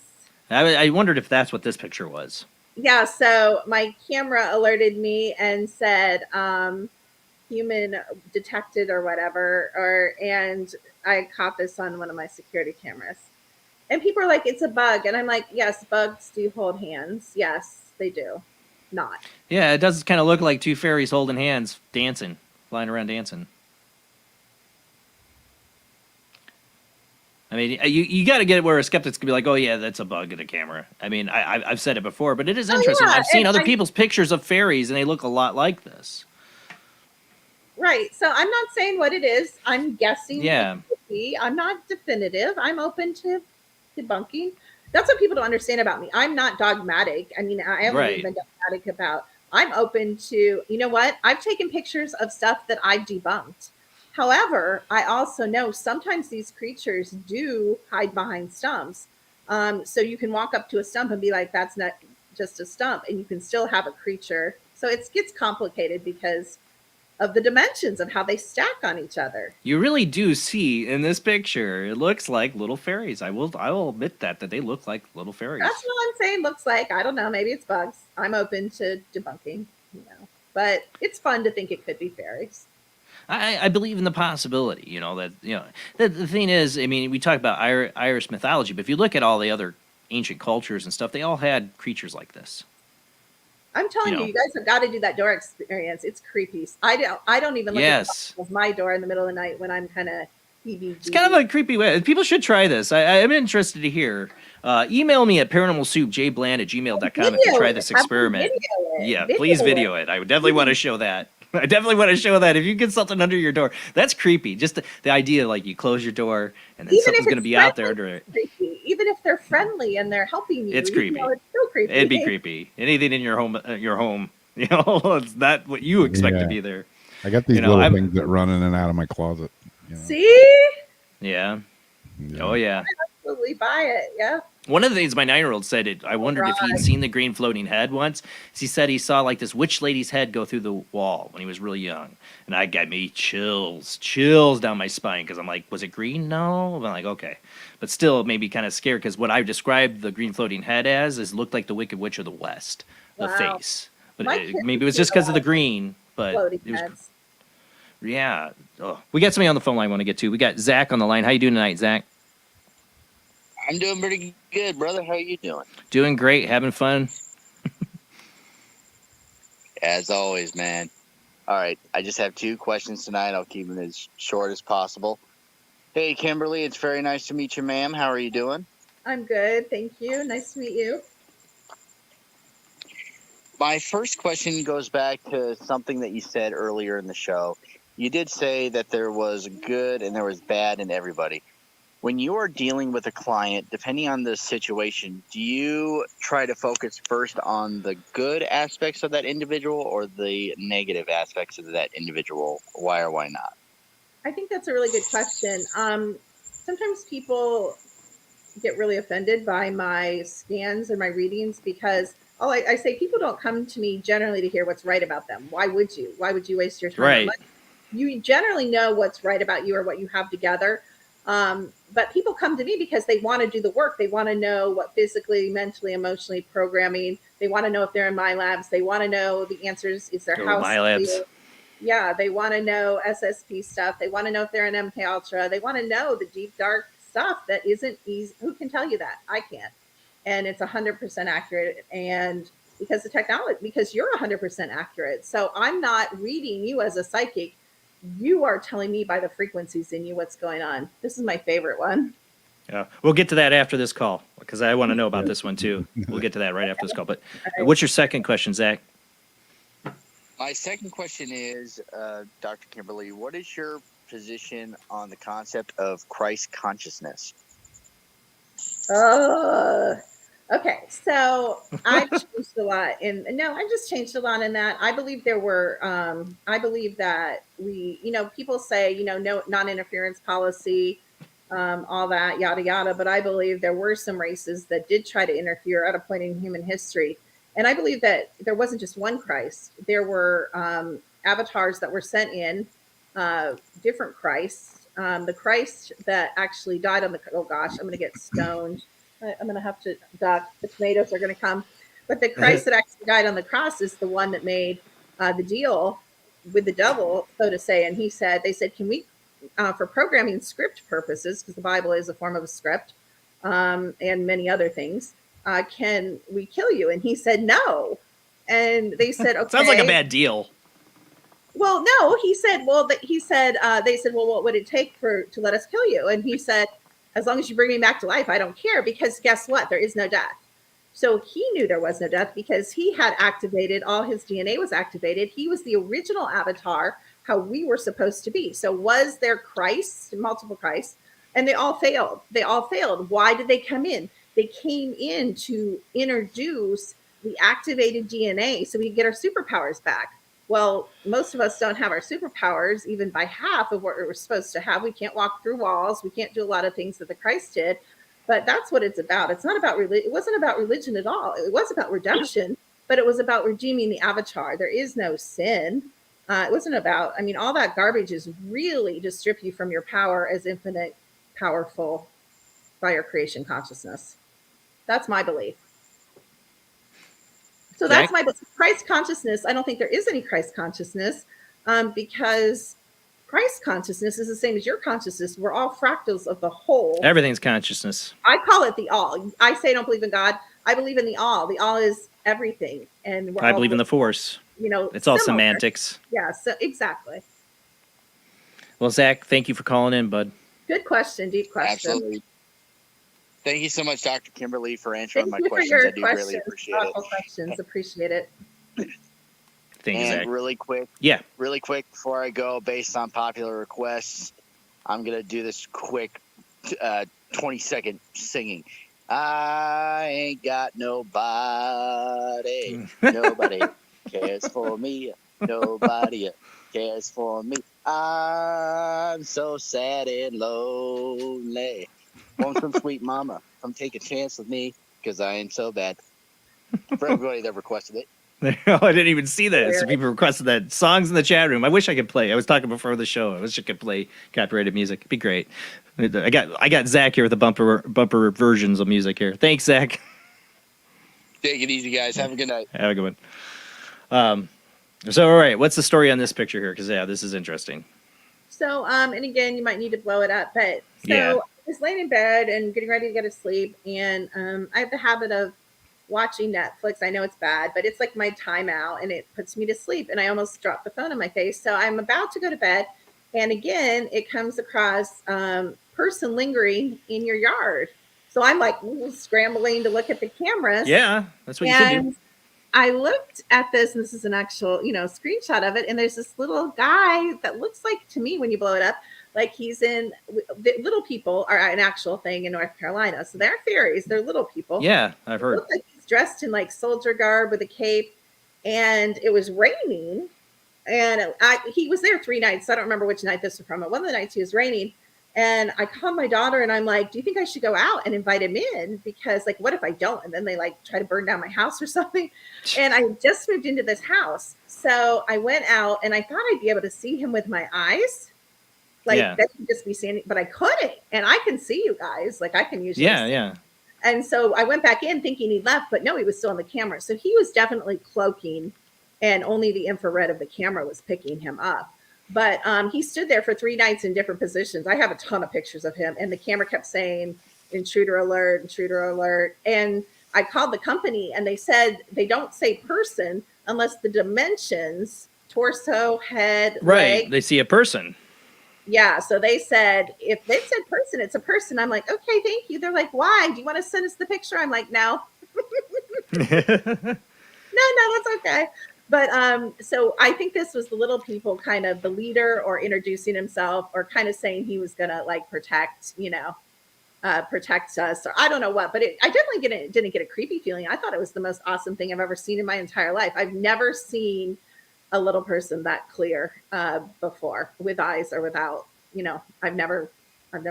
I wondered if that's what this picture was. Yeah. So my camera alerted me and said human detected or whatever, and I caught this on one of my security cameras. And people are like, it's a bug. And I'm like, yes, bugs do hold hands. Yes, they do. Not. Yeah, it does kind of look like two fairies holding hands, dancing, flying around dancing. I mean, you got to get it where a skeptic's gonna be like, oh yeah, that's a bug in a camera. I mean, I've said it before, but it is interesting. Yeah, I've seen and other people's pictures of fairies, and they look a lot like this. Right. So I'm not saying what it is. I'm guessing Yeah. it could be. I'm not definitive. I'm open to debunking. That's what people don't understand about me. I'm not dogmatic. I mean, I haven't Right. even been dogmatic about. I'm open to, you know what? I've taken pictures of stuff that I've debunked. However, I also know sometimes these creatures do hide behind stumps. So you can walk up to a stump and be like, that's not just a stump, and you can still have a creature. So it gets complicated because of the dimensions of how they stack on each other. You really do see in this picture, it looks like little fairies. I will admit that they look like little fairies. That's what I'm saying. Looks like, I don't know, maybe it's bugs. I'm open to debunking, but it's fun to think it could be fairies. I believe in the possibility, that the thing is, I mean, we talk about Irish mythology, but if you look at all the other ancient cultures and stuff, they all had creatures like this. I'm telling you, you guys have got to do that door experience. It's creepy. I don't even look at my door in the middle of the night when I'm kind of heebie. It's kind of a creepy way. People should try this. I'm interested to hear. Email me at paranormalsoupjbland@gmail.com if you try this experiment. Yeah, please video it. I would definitely want to show that. I definitely want to show that. If you get something under your door, that's creepy. Just the idea, like you close your door and then something's going to be out there under it. Creepy. Even if they're friendly and they're helping you, It's creepy. It's still creepy. It'd be creepy. Anything in your home, it's not what you expect to be there. I got these little things that run in and out of my closet. See? Yeah. Oh yeah. I absolutely buy it. Yeah. One of the things my 9-year-old said, I wondered if he'd seen the green floating head once. He said he saw like this witch lady's head go through the wall when he was really young. And I got me chills down my spine because I'm like, was it green? No. I'm like, okay. But still, it made me kind of scared because what I described the green floating head as is looked like the Wicked Witch of the West, the face. But maybe it was just because of the green. But it was, yeah. Oh, we got somebody on the phone line I want to get to. We got Zach on the line. How you doing tonight, Zach? I'm doing pretty good, brother. How are you doing? Doing great. Having fun. As always, man. All right. I just have 2 questions tonight. I'll keep them as short as possible. Hey, Kimberly. It's very nice to meet you, ma'am. How are you doing? I'm good. Thank you. Nice to meet you. My first question goes back to something that you said earlier in the show. You did say that there was good and there was bad in everybody. When you are dealing with a client, depending on the situation, do you try to focus first on the good aspects of that individual or the negative aspects of that individual? Why or why not? I think that's a really good question. Sometimes people get really offended by my scans or my readings because I say people don't come to me generally to hear what's right about them. Why would you? Why would you waste your time? Right. You generally know what's right about you or what you have together. But people come to me because they want to do the work. They want to know what physically, mentally, emotionally programming. They want to know if they're in my labs. They want to know the answers. Is their house my labs? clear? Yeah, they want to know SSP stuff. They want to know if they're in MK Ultra. They want to know the deep, dark stuff that isn't easy. Who can tell you that? I can't. And it's 100% accurate. And because the technology, because you're 100% accurate. So I'm not reading you as a psychic. You are telling me by the frequencies in you what's going on. This is my favorite one. Yeah, we'll get to that after this call because I want to know about this one too. We'll get to that right after this call. But what's your second question, Zach? My second question is, Dr. Kimberly, what is your position on the concept of Christ consciousness? Okay, so I've changed a lot I just changed a lot in that. I believe there were, I believe that people say, no non-interference policy, all that, yada, yada. But I believe there were some races that did try to interfere at a point in human history. And I believe that there wasn't just one Christ. There were avatars that were sent in, different Christs. The Christ that actually died on oh gosh, I'm going to get stoned. I'm going to have to duck. The tomatoes are going to come. But the Christ that actually died on the cross is the one that made the deal with the devil, so to say. And they said, can we, for programming script purposes, because the Bible is a form of a script, and many other things. Can we kill you? And he said, no. And they said, okay. Sounds like a bad deal. Well, no, he said, they said, well, what would it take to let us kill you? And he said, as long as you bring me back to life, I don't care, because guess what? There is no death. So he knew there was no death because he had activated, all his DNA was activated. He was the original avatar, how we were supposed to be. So was there Christ, multiple Christs, and they all failed. They all failed. Why did they come in? They came in to introduce the activated DNA so we could get our superpowers back. Well, most of us don't have our superpowers even by half of what we were supposed to have. We can't walk through walls. We can't do a lot of things that the Christ did. But that's what it's about. It's not about religion. It wasn't about religion at all. It was about redemption, but it was about redeeming the avatar. There is no sin. It wasn't about, all that garbage is really to strip you from your power as infinite, powerful by your creation consciousness. That's my belief. So that's my Christ consciousness. I don't think there is any Christ consciousness because Christ consciousness is the same as your consciousness. We're all fractals of the whole. Everything's consciousness. I call it the all. I say I don't believe in God. I believe in the all. The all is everything. And I believe in the force. It's all semantics. Yeah, so exactly. Well, Zach, thank you for calling in, bud. Good question. Deep question. Absolutely. Thank you so much, Dr. Kimberly, for answering my Thank you questions. for your I do questions. really appreciate Thoughtful it. questions. Appreciate it. Thank you, Zach. Really quick. Yeah. Really quick before I go, based on popular requests, I'm going to do this quick 20-second singing. I ain't got nobody. Nobody cares for me. Nobody cares for me. I'm so sad and lonely. Won't some sweet mama come take a chance with me, because I am so bad. For everybody that requested it. I didn't even see that. Some people requested that. Songs in the chat room. I wish I could play. I was talking before the show. I wish I could play copyrighted music. It'd be great. I got Zach here with the bumper versions of music here. Thanks, Zach. Take it easy, guys. Have a good night. Have a good one. So, all right. What's the story on this picture here? Because, this is interesting. So, and again, you might need to blow it up. But I was laying in bed and getting ready to go to sleep. And I have the habit of watching Netflix. I know it's bad, but it's like my timeout and it puts me to sleep. And I almost dropped the phone in my face. So I'm about to go to bed. And again, it comes across person lingering in your yard. So I'm like scrambling to look at the cameras. Yeah, that's what you should do. I looked at this, and this is an actual, screenshot of it. And there's this little guy that looks like, to me, when you blow it up, like he's the little people are an actual thing in North Carolina. So they're fairies. They're little people. Yeah, I've heard. It looks like he's dressed in like soldier garb with a cape, and it was raining. And he was there 3 nights. I don't remember which night this was from. But one of the nights he was raining. And I called my daughter and I'm like, do you think I should go out and invite him in? Because like, what if I don't? And then they like try to burn down my house or something. And I just moved into this house. So I went out and I thought I'd be able to see him with my eyes. Like that could just be standing, but I couldn't. And I can see you guys. Like I can usually see. Yeah. And so I went back in thinking he left, but no, he was still on the camera. So he was definitely cloaking and only the infrared of the camera was picking him up. But he stood there for 3 nights in different positions. I have a ton of pictures of him. And the camera kept saying, intruder alert, intruder alert. And I called the company and they said they don't say person unless the dimensions, torso, head, right. leg. They see a person. Yeah. So they said, if they said person, it's a person. I'm like, okay, thank you. They're like, why? Do you want to send us the picture? I'm like, no. No, that's okay. But so I think this was the little people kind of the leader or introducing himself or kind of saying he was going to like protect, protect us or I don't know what. But I definitely didn't get a creepy feeling. I thought it was the most awesome thing I've ever seen in my entire life. I've never seen a little person that clear before with eyes or without, I've never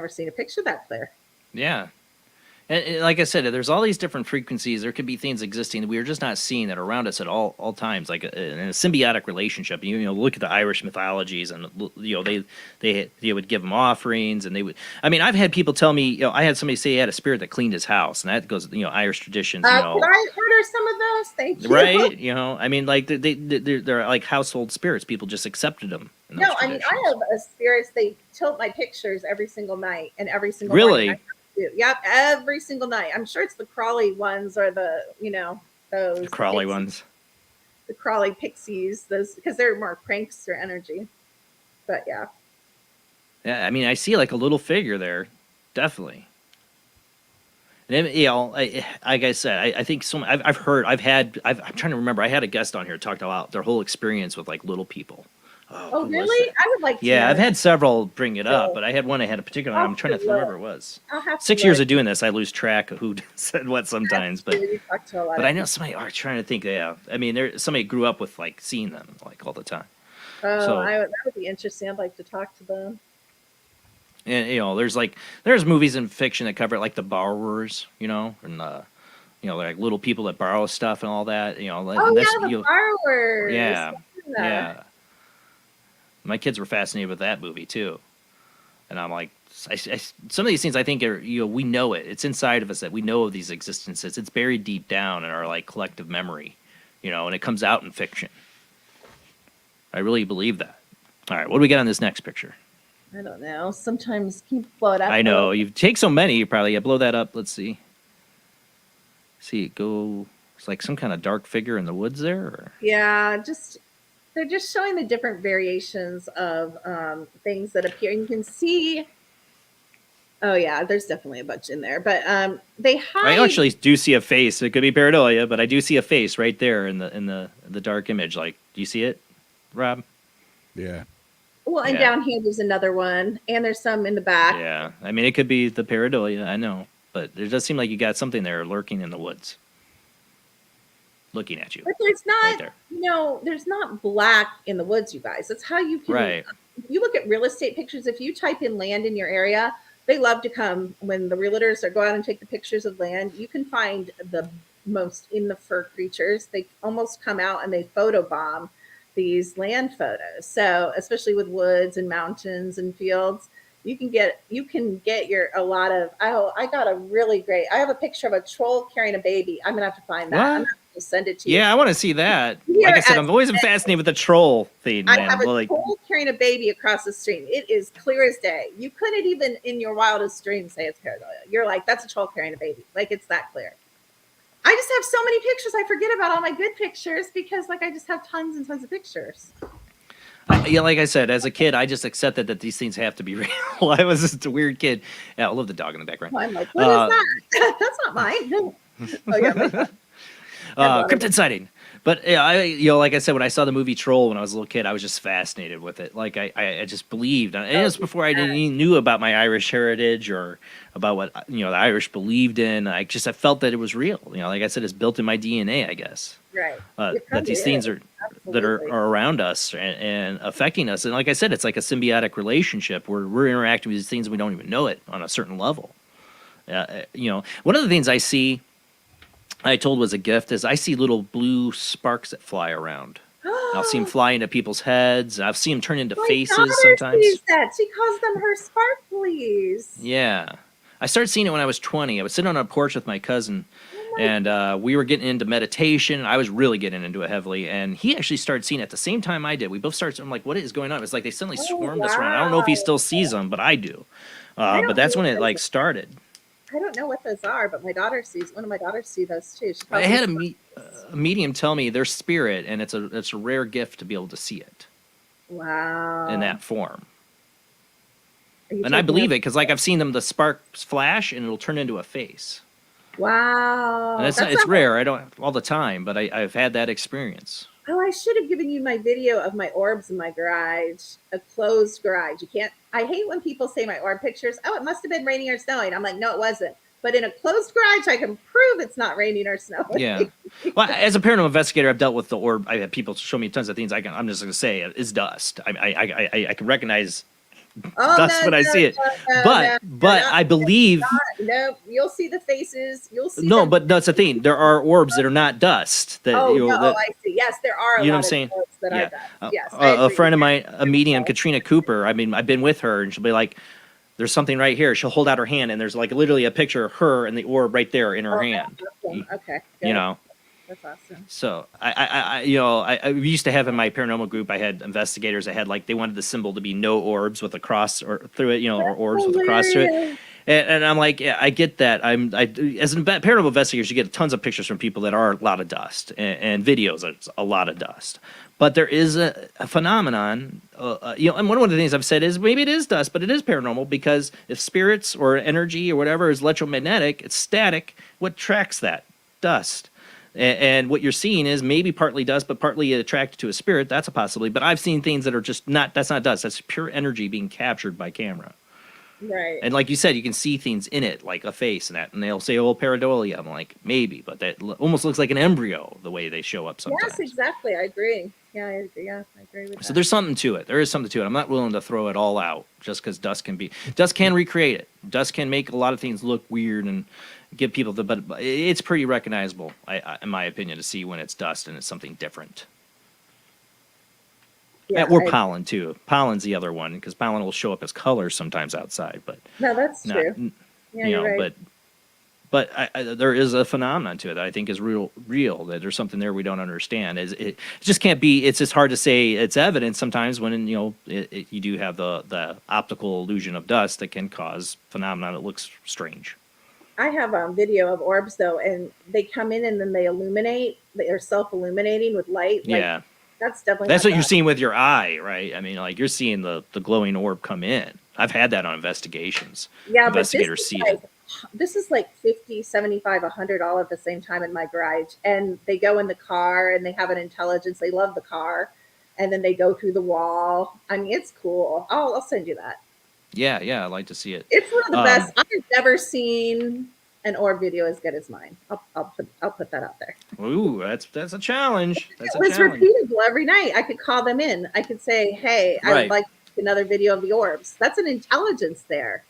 seen a picture that clear. Yeah. And like I said, there's all these different frequencies. There could be things existing that we are just not seeing that are around us at all times, like in a symbiotic relationship. Look at the Irish mythologies, and they would give them offerings, and they would. I mean, I've had people tell me, I had somebody say he had a spirit that cleaned his house, and that goes, Irish traditions. Could I order some of those? Thank you. Right? I mean, like they're like household spirits. People just accepted them. No, I mean, I have spirits. They tilt my pictures every single night and every single really. morning. too. Yep, every single night. I'm sure it's the crawly ones or the, those The crawly pixies, ones. the crawly pixies, those because they're more prankster energy. But yeah. Yeah, I mean, I see like a little figure there, definitely. And then, like I said, I think I've heard, I'm trying to remember. I had a guest on here talked about their whole experience with like little people. Oh, really? I would like to. Yeah, know I've that. had several bring it up, So, but I had one I had a particular. I'll I'm trying to have to remember look. what it was. I'll have to 6 years look. of doing this, I lose track of who said what sometimes. But You talk to a lot but of I know people. somebody are trying to think. Yeah, I mean, somebody grew up with like seeing them like all the time. Oh, So that would be interesting. I'd like to talk to them. and there's movies and fiction that cover it, like The Borrowers, and like little people that borrow stuff and all that. Oh, that's yeah, the borrowers. yeah, Yeah. yeah. My kids were fascinated with that movie too, and I'm like, some of these things I think are we know it. It's inside of us that we know of these existences. It's buried deep down in our like collective memory, and it comes out in fiction. I really believe that. All right, what do we got on this next picture? I don't know. Sometimes can you blow it up? I know you take so many. You probably blow that up. Let's see. See it go. It's like some kind of dark figure in the woods there. Or? Yeah, they're just showing the different variations of things that appear. And you can see. Oh yeah, there's definitely a bunch in there, but they hide. I actually do see a face. It could be pareidolia, but I do see a face right there in the dark image. Like, do you see it, Rob? Yeah. Well, and Yeah. down here there's another one, and there's some in the back. Yeah, I mean, it could be the pareidolia. I know, but there does seem like you got something there lurking in the woods, looking at you. But there's not, Right there. there's not black in the woods, you guys. That's how you can. Right. If you look at real estate pictures, if you type in land in your area, they love to come when the realtors go out and take the pictures of land. You can find the most in the fur creatures. They almost come out and they photobomb these land photos. So especially with woods and mountains and fields, you can get a lot of. I got a really great. I have a picture of a troll carrying a baby. I'm gonna have to find that. I'm gonna have to send it to you. Yeah, I want to see that. Here Like I said, at- I'm always been fascinated with the troll thing, I man. have a Well, like, troll carrying a baby across the stream. It is clear as day. You couldn't even in your wildest dreams say it's pareidolia. You're like, that's a troll carrying a baby. Like, it's that clear. I just have so many pictures. I forget about all my good pictures because, I just have tons and tons of pictures. like I said, as a kid, I just accepted that these things have to be real. I was just a weird kid. Yeah, I love the dog in the background. I'm like, what is that? That's not mine. Oh, yeah. Cryptid sighting. But yeah, like I said, when I saw the movie Troll when I was a little kid, I was just fascinated with it. Like I just believed, and it was before I even knew about my Irish heritage or about what the Irish believed in. I felt that it was real. Like I said, it's built in my DNA, I guess. Right. That these things are around us and affecting us. And like I said, it's like a symbiotic relationship where we're interacting with these things and we don't even know it on a certain level. One of the things I told was a gift is I see little blue sparks that fly around. I'll see them fly into people's heads. I've seen them turn into My faces daughter sometimes. sees that. She calls them her sparklies. Yeah. I started seeing it when I was 20. I was sitting on a porch with my cousin, and we were getting into meditation. I was really getting into it heavily, and he actually started seeing it at the same time I did. We both started. I'm like, what is going on? It's like they suddenly swarmed us around. I don't know if he still sees them, but I do. But that's when it started. I don't know what those are, but one of my daughters see those too. She I calls had them a medium tell me their spirit, and it's a rare gift to be able to see it wow. in that form. Are you And I taking believe a- it because, like, I've seen them, the sparks flash, and it'll turn into a face. Wow. And it's That's not- rare. I don't all the time, but I've had that experience. Oh, I should have given you my video of my orbs in my garage, a closed garage. You can't. I hate when people say my orb pictures. Oh, it must have been raining or snowing. I'm like, no, it wasn't. But in a closed garage, I can prove it's not raining or snowing. Yeah. Well, as a paranormal investigator, I've dealt with the orb. I had people show me tons of things. I'm just going to say it's dust. I can recognize Oh, dust no, when I no, see it. no, but no, I believe. No, you'll see the faces. You'll see. No, them. but that's the thing. There are orbs that are not dust. That Oh, you know, no, that, I see. Yes, there are a you know lot what I'm saying? of orbs that Yeah. are dust. Yes, I a agree. friend of mine, a medium, Katrina Cooper. I mean, I've been with her, and she'll be like, "There's something right here." She'll hold out her hand, and there's like literally a picture of her and the orb right there in her hand. Awesome. Okay. You know, That's awesome. So I we used to have in my paranormal group, I had investigators that had like, they wanted the symbol to be no orbs with a cross or through it, or orbs with a cross through it. And I'm like, yeah, I get that. As a paranormal investigators, you get tons of pictures from people that are a lot of dust and videos. It's a lot of dust. But there is a phenomenon, and one of the things I've said is maybe it is dust, but it is paranormal, because if spirits or energy or whatever is electromagnetic, it's static. What tracks that? Dust. And what you're seeing is maybe partly dust, but partly attracted to a spirit. That's a possibility. But I've seen things that are just that's not dust. That's pure energy being captured by camera. Right. And like you said, you can see things in it, like a face and that. And they'll say, oh, pareidolia. I'm like, maybe. But that almost looks like an embryo, the way they show up sometimes. Yes, exactly. I agree. Yeah, I agree with that. So there's something to it. There is something to it. I'm not willing to throw it all out just because dust can recreate it. Dust can make a lot of things look weird and give people but it's pretty recognizable, in my opinion, to see when it's dust and it's something different. Yeah, or pollen too. Pollen's the other one, because pollen will show up as colors sometimes outside, but no, that's true. Yeah, you're right. But there is a phenomenon to it that I think is real. That there's something there we don't understand. It just can't be. It's just hard to say it's evidence sometimes when you do have the optical illusion of dust that can cause phenomena that looks strange. I have a video of orbs though, and they come in and then they illuminate. They're self-illuminating with light. Yeah. That's definitely. That's what you're seeing with your eye, right? I mean, like you're seeing the glowing orb come in. I've had that on investigations. Yeah, investigators see it. This is like 50, 75, 100 all at the same time in my garage. And they go in the car and they have an intelligence. They love the car. And then they go through the wall. I mean, it's cool. I'll send you that. Yeah, I'd like to see it. It's one of the best. I've never seen an orb video as good as mine. I'll put that out there. Ooh, that's a challenge. That's it was repeatable every night. I could call them in. I could say, hey, I would like another video of the orbs. That's an intelligence there.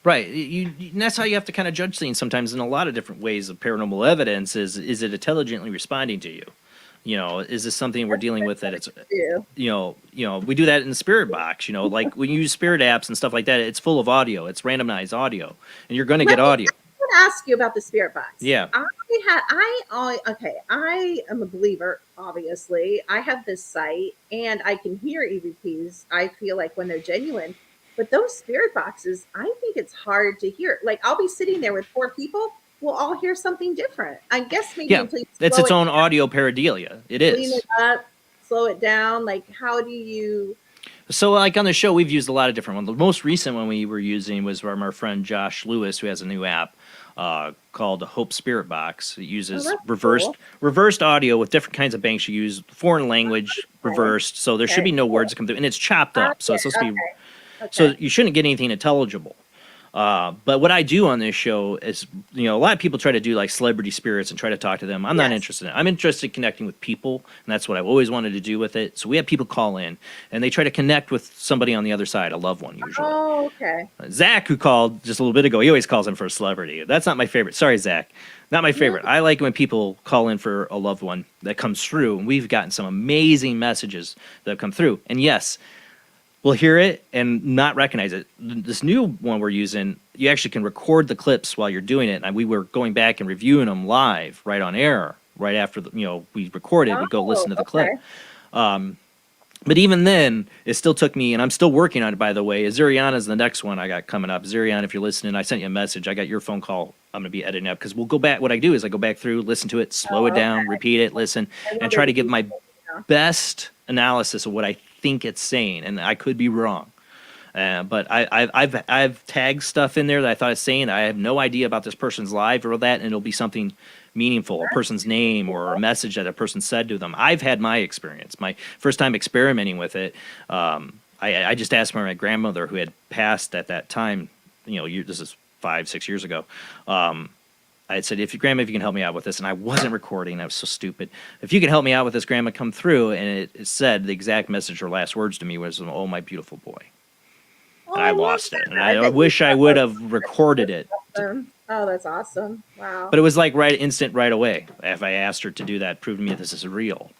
Right. And that's how you have to kind of judge things sometimes in a lot of different ways of paranormal evidence. Is it intelligently responding to you? Is this something we're dealing with that it's, we do that in the spirit box, like when you use spirit apps and stuff like that, it's full of audio. It's randomized audio, and you're going to get audio. I want to ask you about the spirit box. Yeah. I am a believer, obviously. I have this site and I can hear EVPs. I feel like when they're genuine, but those spirit boxes, I think it's hard to hear. Like I'll be sitting there with 4 people. We'll all hear something different. I guess maybe until you it's its own audio pareidolia. It is. Clean it up, slow it down. Like how do you? So like on the show, we've used a lot of different ones. The most recent one we were using was from our friend Josh Lewis, who has a new app called the Hope Spirit Box. It uses reversed audio with different kinds of banks. You use foreign language reversed, so there should be no words that come through, and it's chopped up, so it's supposed to be. So you shouldn't get anything intelligible. But what I do on this show is, a lot of people try to do like celebrity spirits and try to talk to them. I'm not interested in it. I'm interested in connecting with people, and that's what I've always wanted to do with it. So we have people call in, and they try to connect with somebody on the other side, a loved one usually. Oh, okay. Zach, who called just a little bit ago, he always calls in for a celebrity. That's not my favorite. Sorry, Zach. Not my favorite. I like when people call in for a loved one that comes through, and we've gotten some amazing messages that have come through. And yes, we'll hear it and not recognize it. This new one we're using, you actually can record the clips while you're doing it. And we were going back and reviewing them live, right on air, right after we record it. We go listen to the clip. But even then, it still took me, and I'm still working on it, by the way. Azuriana's the next one I got coming up. Azuriana, if you're listening, I sent you a message. I got your phone call. I'm going to be editing up because we'll go back. What I do is I go back through, listen to it, slow it down, repeat it, listen, and try to give my best analysis of what I think it's saying, and I could be wrong. But I've tagged stuff in there that I thought it's saying. I have no idea about this person's live or that, and it'll be something meaningful, a person's name or a message that a person said to them. I've had my experience, my first time experimenting with it. I just asked my grandmother, who had passed at that time. This is 5-6 years ago. I said, if you can help me out with this, and I wasn't recording, I was so stupid. If you can help me out with this, Grandma, come through. And it said the exact message, her last words to me was, "Oh, my beautiful boy." And I lost it. And I wish I would have recorded it. Oh, that's awesome. Wow. But it was like instant right away. If I asked her to do that, prove to me this is real.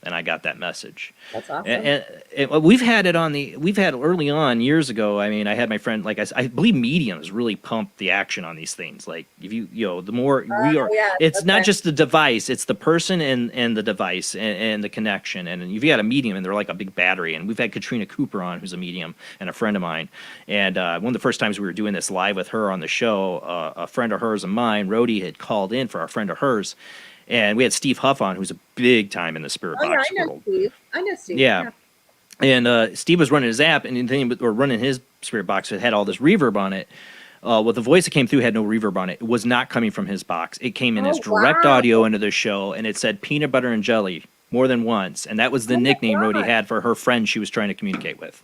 and I got that message. That's awesome. And we've had early on years ago. I mean, I had my friend, like I believe mediums really pump the action on these things. Like if the more we are, it's not just the device, it's the person and the device and the connection. And you've got a medium and they're like a big battery. And we've had Katrina Cooper on, who's a medium and a friend of mine. And one of the first times we were doing this live with her on the show, a friend of hers and mine, Rhodey, had called in for a friend of hers. And we had Steve Huff on, who's a big time in the spirit box world. I know Steve. Yeah. And Steve was running his app or running his spirit box. It had all this reverb on it. Well, the voice that came through had no reverb on it. It was not coming from his box. It came in as direct audio into the show, and it said peanut butter and jelly more than once. And that was the nickname Rhodey had for her friend she was trying to communicate with.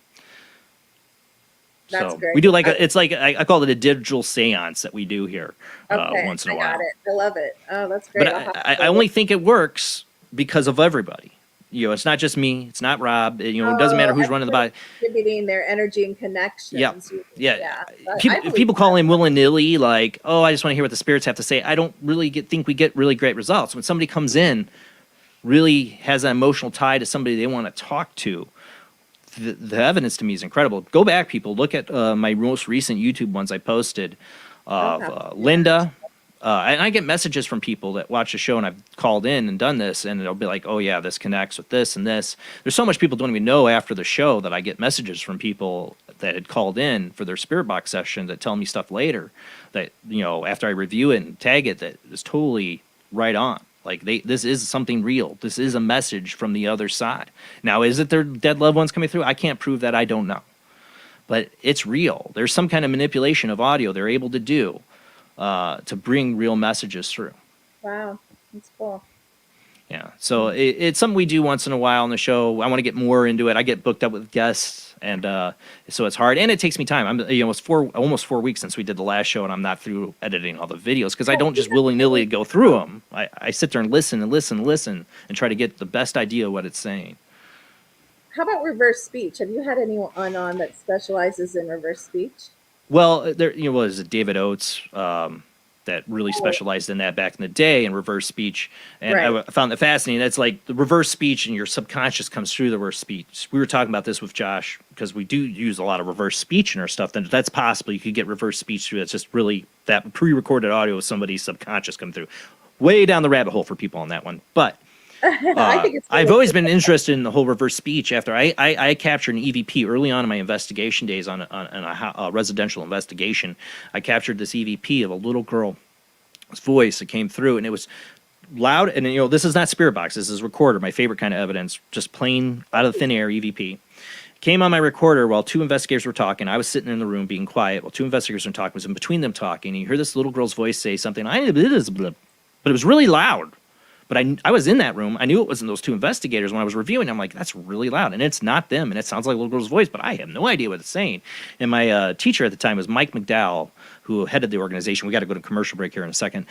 That's great. We do I call it a digital seance that we do here once in a while. I got it. I love it. Oh, that's great. But I only think it works because of everybody. It's not just me. It's not Rob. It doesn't matter who's running the body. Distributing their energy and connections. Yeah. People call in willy-nilly, like, oh, I just want to hear what the spirits have to say. I don't really think we get really great results. When somebody comes in, really has an emotional tie to somebody they want to talk to, the evidence to me is incredible. Go back, people. Look at my most recent YouTube ones I posted of Linda. And I get messages from people that watch the show, and I've called in and done this, and it'll be like, oh, yeah, this connects with this and this. There's so much people don't even know after the show that I get messages from people that had called in for their spirit box session that tell me stuff later that, after I review it and tag it, that is totally right on. Like, this is something real. This is a message from the other side. Now, is it their dead loved ones coming through? I can't prove that. I don't know. But it's real. There's some kind of manipulation of audio they're able to do to bring real messages through. Wow. That's cool. Yeah. So it's something we do once in a while on the show. I want to get more into it. I get booked up with guests, and so it's hard. And it takes me time. It's almost 4 weeks since we did the last show, and I'm not through editing all the videos because I don't just willy-nilly go through them. I sit there and listen and try to get the best idea of what it's saying. How about reverse speech? Have you had anyone on that specializes in reverse speech? Well, there was David Oates that really specialized in that back in the day in reverse speech, and I found that fascinating. That's like the reverse speech, and your subconscious comes through the reverse speech. We were talking about this with Josh because we do use a lot of reverse speech in our stuff. Then that's possible. You could get reverse speech through. That's just really that pre-recorded audio of somebody's subconscious come through. Way down the rabbit hole for people on that one, but. I've always been interested in the whole reverse speech. After I captured an EVP early on in my investigation days on a residential investigation, I captured this EVP of a little girl's voice that came through, and it was loud. And this is not spirit box. This is recorder. My favorite kind of evidence, just plain out of thin air EVP. Came on my recorder while two investigators were talking. I was sitting in the room being quiet while two investigators were talking. It was in between them talking, and you hear this little girl's voice say something. But it was really loud. But I was in that room. I knew it wasn't those two investigators when I was reviewing. I'm like, that's really loud. And it's not them. And it sounds like a little girl's voice, but I have no idea what it's saying. And my teacher at the time was Mike McDowell, who headed the organization. We got to go to commercial break here in a second.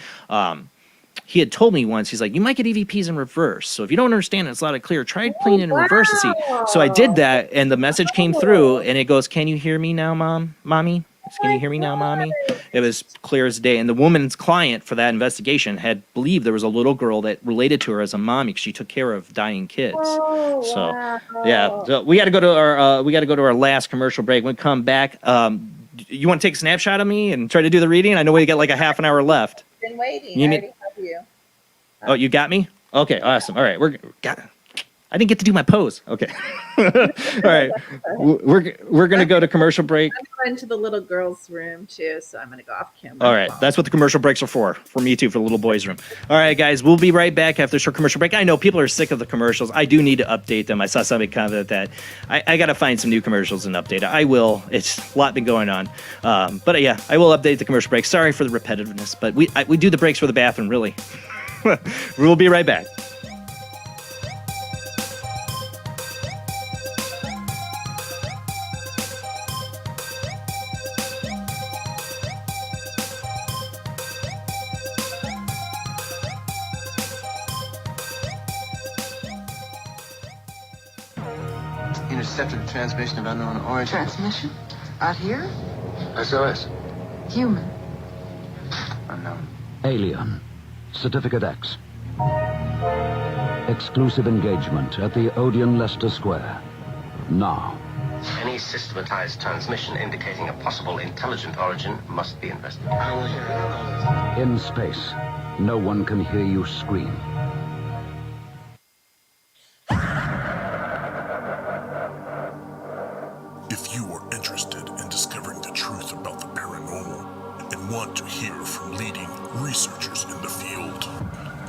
He had told me once, he's like, you might get EVPs in reverse. So if you don't understand it, it's loud and clear. Try playing it in reverse and see. So I did that, and the message came through, and it goes, can you hear me now, mommy? Can you hear me now, mommy? It was clear as day. And the woman's client for that investigation had believed there was a little girl that related to her as a mommy because she took care of dying kids. So we got to go to our last commercial break. When we come back, you want to take a snapshot of me and try to do the reading? I know we got like a half an hour left. Been waiting. I already have you. Oh, you got me? Okay, awesome. All right, I didn't get to do my pose. Okay. All right. We're going to go to commercial break. I'm going to the little girl's room, too, so I'm going to go off camera. All right. That's what the commercial breaks are for me, too, for the little boys' room. All right, guys. We'll be right back after this short commercial break. I know people are sick of the commercials. I do need to update them. I saw somebody comment that. I got to find some new commercials and update it. I will. It's a lot been going on. But, yeah, I will update the commercial break. Sorry for the repetitiveness, but we do the breaks for the bathroom, really. We'll be right back. Intercepted the transmission of unknown origin. Transmission? Out here? SOS. Human. Unknown. Alien. Certificate X. Exclusive engagement at the Odeon Leicester Square. Now. Any systematized transmission indicating a possible intelligent origin must be investigated. In space, no one can hear you scream. If you are interested in discovering the truth about the paranormal and want to hear from leading researchers in the field,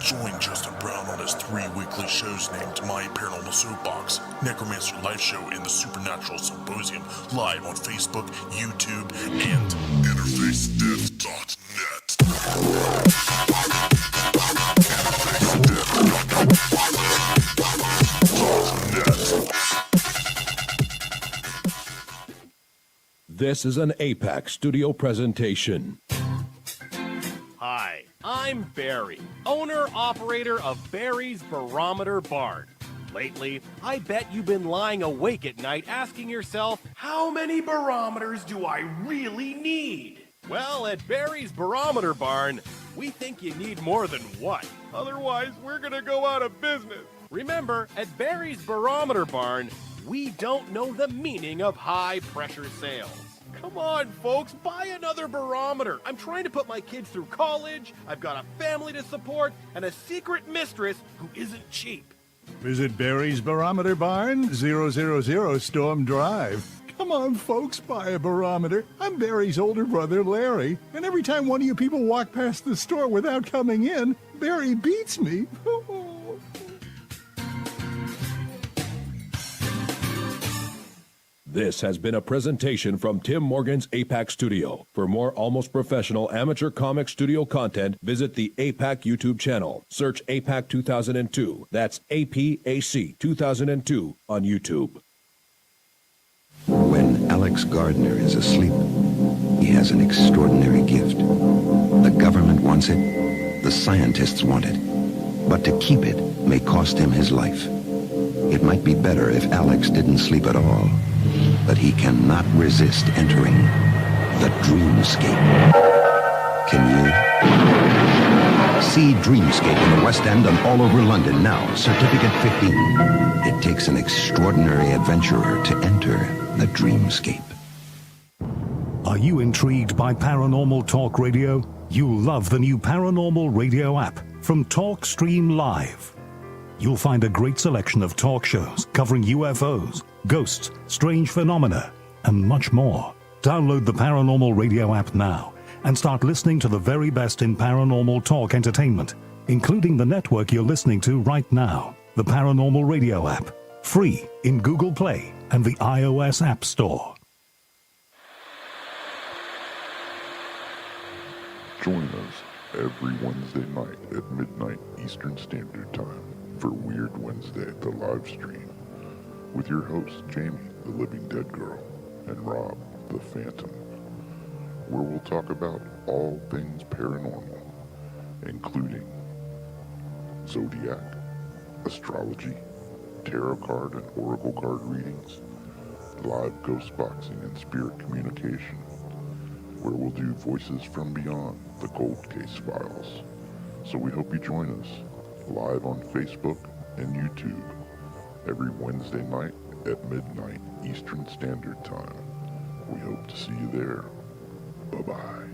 join Justin Brown on his 3 weekly shows named My Paranormal Soapbox, Necromancer Live Show, and the Supernatural Symposium, live on Facebook, YouTube, and This is an APAC studio presentation. Hi, I'm Barry, owner-operator of Barry's Barometer Barn. Lately, I bet you've been lying awake at night asking yourself, how many barometers do I really need? Well, at Barry's Barometer Barn, we think you need more than one. Otherwise, we're gonna go out of business. Remember, at Barry's Barometer Barn, we don't know the meaning of high-pressure sales. Come on, folks, buy another barometer. I'm trying to put my kids through college, I've got a family to support, and a secret mistress who isn't cheap. Visit Barry's Barometer Barn, 000 Storm Drive. Come on, folks, buy a barometer. I'm Barry's older brother, Larry, and every time one of you people walk past the store without coming in, Barry beats me. This has been a presentation from Tim Morgan's APAC Studio. For more almost professional amateur comic studio content, visit the APAC YouTube channel. Search APAC 2002. That's APAC 2002 on YouTube. When Alex Gardner is asleep, he has an extraordinary gift. The government wants it, the scientists want it, but to keep it may cost him his life. It might be better if Alex didn't sleep at all, but he cannot resist entering the dreamscape. Can you? See Dreamscape in the West End and all over London now. Certificate 15. It takes an extraordinary adventurer to enter the dreamscape. Are you intrigued by Paranormal Talk Radio? You'll love the new Paranormal Radio app from Talkstream Live. You'll find a great selection of talk shows covering UFOs, ghosts, strange phenomena, and much more. Download the Paranormal Radio app now and start listening to the very best in paranormal talk entertainment, including the network you're listening to right now, the Paranormal Radio app, free in Google Play and the iOS App Store. Join us every Wednesday night at midnight Eastern Standard Time for Weird Wednesday, the live stream, with your hosts Jamie, the Living Dead Girl, and Rob, the Phantom, where we'll talk about all things paranormal, including zodiac, astrology, tarot card and oracle card readings, live ghost boxing and spirit communication, where we'll do Voices from Beyond, the Cold Case Files. So we hope you join us live on Facebook and YouTube every Wednesday night at midnight Eastern Standard Time. We hope to see you there. Bye-bye.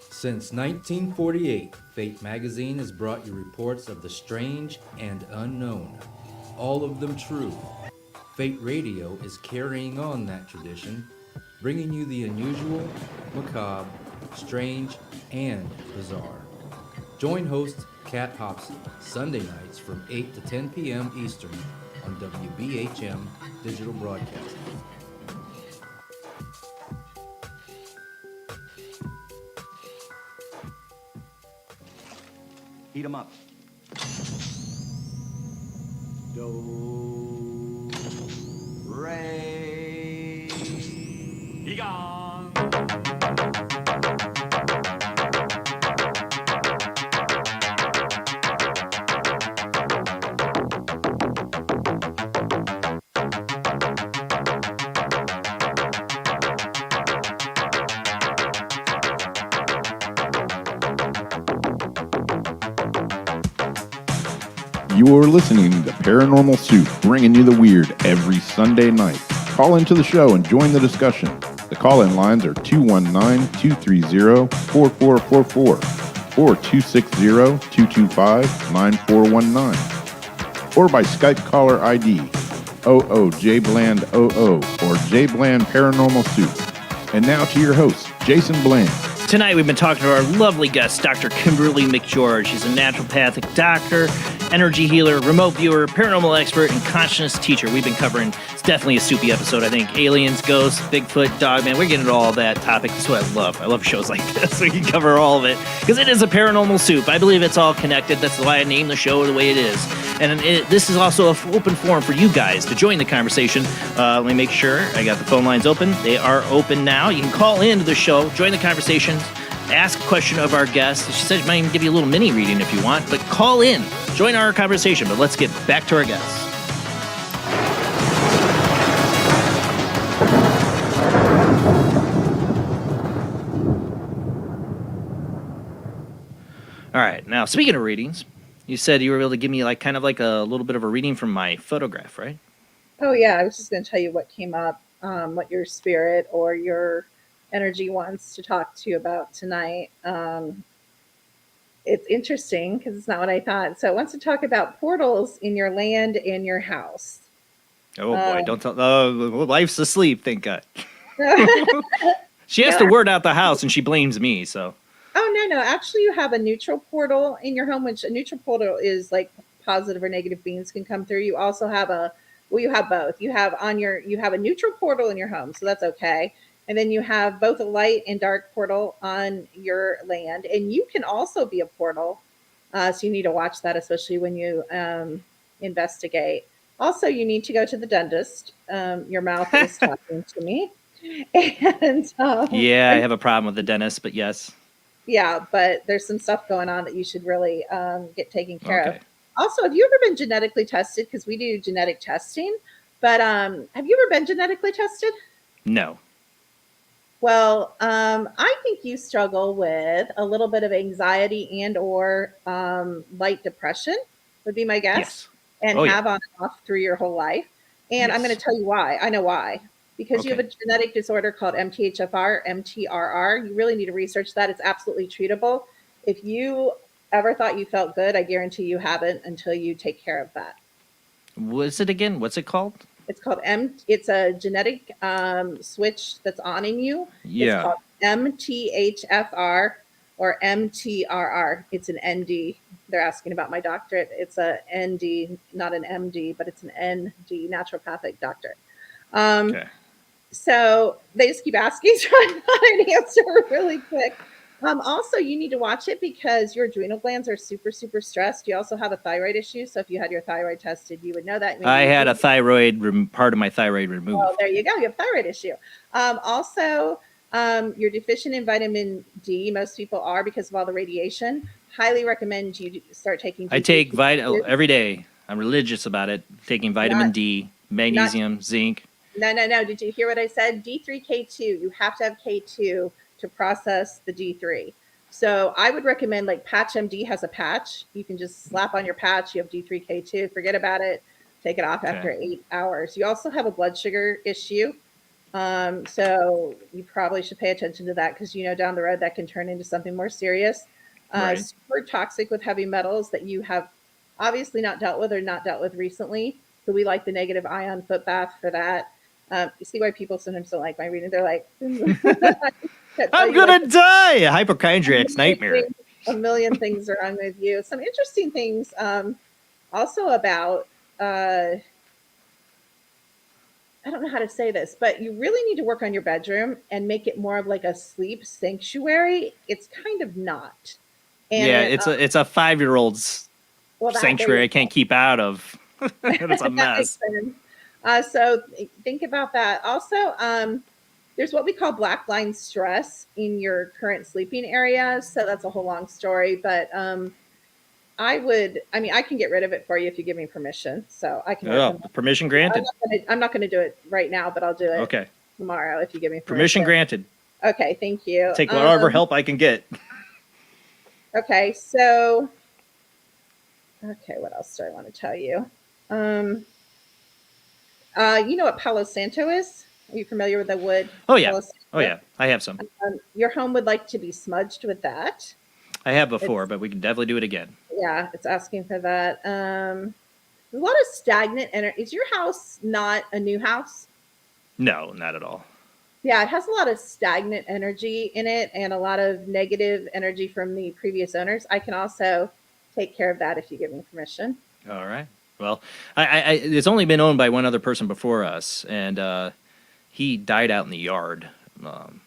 Since 1948, Fate magazine has brought you reports of the strange and unknown, all of them true. Fate Radio is carrying on that tradition, bringing you the unusual, macabre, strange, and bizarre. Join host Kat Hobson Sunday nights from 8 to 10 p.m. Eastern on WBHM Digital Broadcasting. Heat 'em up. Do, re, Egon. You're listening to Paranormal Soup, bringing you the weird every Sunday night. Call into the show and join the discussion. The call-in lines are 219-230-4444 or 260-225-9419. Or by Skype caller ID OOJBland00 or JBland Paranormal Soup. And now to your host, Jason Bland. Tonight we've been talking to our lovely guest, Dr. Kimberly McGeorge. She's a naturopathic doctor, energy healer, remote viewer, paranormal expert, and consciousness teacher. We've been covering, it's definitely a soupy episode, I think. Aliens, ghosts, Bigfoot, Dogman. We're getting into all that topic. That's what I love. I love shows like this. We can cover all of it because it is a paranormal soup. I believe it's all connected. That's why I named the show the way it is. And this is also an open forum for you guys to join the conversation. Let me make sure I got the phone lines open. They are open now. You can call into the show, join the conversation, ask a question of our guest. She said she might even give you a little mini reading if you want, but call in, join our conversation. But let's get back to our guests. All right, now speaking of readings, you said you were able to give me kind of a little bit of a reading from my photograph, right? Oh yeah, I was just going to tell you what came up, what your spirit or your energy wants to talk to you about tonight. It's interesting because it's not what I thought. So it wants to talk about portals in your land and your house. Oh boy, don't tell. Oh, wife's asleep, thank God. She has to word out the house and she blames me, so. Oh, no. Actually, you have a neutral portal in your home, which a neutral portal is like positive or negative beings can come through. You also have you have both. You have a neutral portal in your home, so that's okay. And then you have both a light and dark portal on your land. And you can also be a portal. So you need to watch that, especially when you investigate. Also, you need to go to the dentist. Your mouth is talking to me. And yeah, I have a problem with the dentist, but yes. Yeah, but there's some stuff going on that you should really get taken care of. Also, have you ever been genetically tested? Because we do genetic testing. But have you ever been genetically tested? No. Well, I think you struggle with a little bit of anxiety and or light depression would be my guess. Yes. And have on and off through your whole life. And I'm going to tell you why. I know why. Because you have a genetic disorder called MTHFR. You really need to research that. It's absolutely treatable. If you ever thought you felt good, I guarantee you haven't until you take care of that. What's it again? What's it called? It's called It's a genetic switch that's on in you. Yeah. It's called MTHFR or MTRR. It's an ND. They're asking about my doctorate. It's a ND, not an MD, but it's an ND, naturopathic doctorate. So they just keep asking, so I'm not an answer really quick. Also, you need to watch it because your adrenal glands are super, super stressed. You also have a thyroid issue. So if you had your thyroid tested, you would know that. Maybe I had a part of my thyroid removed. Oh, there you go. You have a thyroid issue. Also, you're deficient in vitamin D. Most people are because of all the radiation. Highly recommend you start taking D3. I take every day. I'm religious about it. Taking vitamin D, magnesium, zinc. No. Did you hear what I said? D3K2. You have to have K2 to process the D3. So I would recommend Patch MD has a patch. You can just slap on your patch. You have D3K2. Forget about it. Take it off after 8 hours. You also have a blood sugar issue. So you probably should pay attention to that because down the road that can turn into something more serious. Super toxic with heavy metals that you have obviously not dealt with or not dealt with recently. So we like the negative ion foot bath for that. You see why people sometimes don't like my reading. They're like, I'm going to die. A hypochondriac's nightmare. A million things are wrong with you. Some interesting things also about, I don't know how to say this, but you really need to work on your bedroom and make it more of like a sleep sanctuary. It's kind of not. And, yeah, it's a 5-year-old's sanctuary I can't keep out of. It's a mess. So think about that. Also, there's what we call black line stress in your current sleeping area. So that's a whole long story, but I can get rid of it for you if you give me permission. So I can. Permission granted. I'm not going to do it right now, but I'll do it tomorrow if you give me permission granted. Okay, thank you. Take whatever help I can get. Okay, so Okay, what else do I want to tell you? You know what Palo Santo is? Are you familiar with the wood? Oh yeah. Palo Santo? Oh yeah. I have some. Your home would like to be smudged with that. I have before, but we can definitely do it again. Yeah, it's asking for that. A lot of stagnant energy. Is your house not a new house? No, not at all. Yeah, it has a lot of stagnant energy in it and a lot of negative energy from the previous owners. I can also take care of that if you give me permission. All right. Well, it's only been owned by one other person before us, and he died out in the yard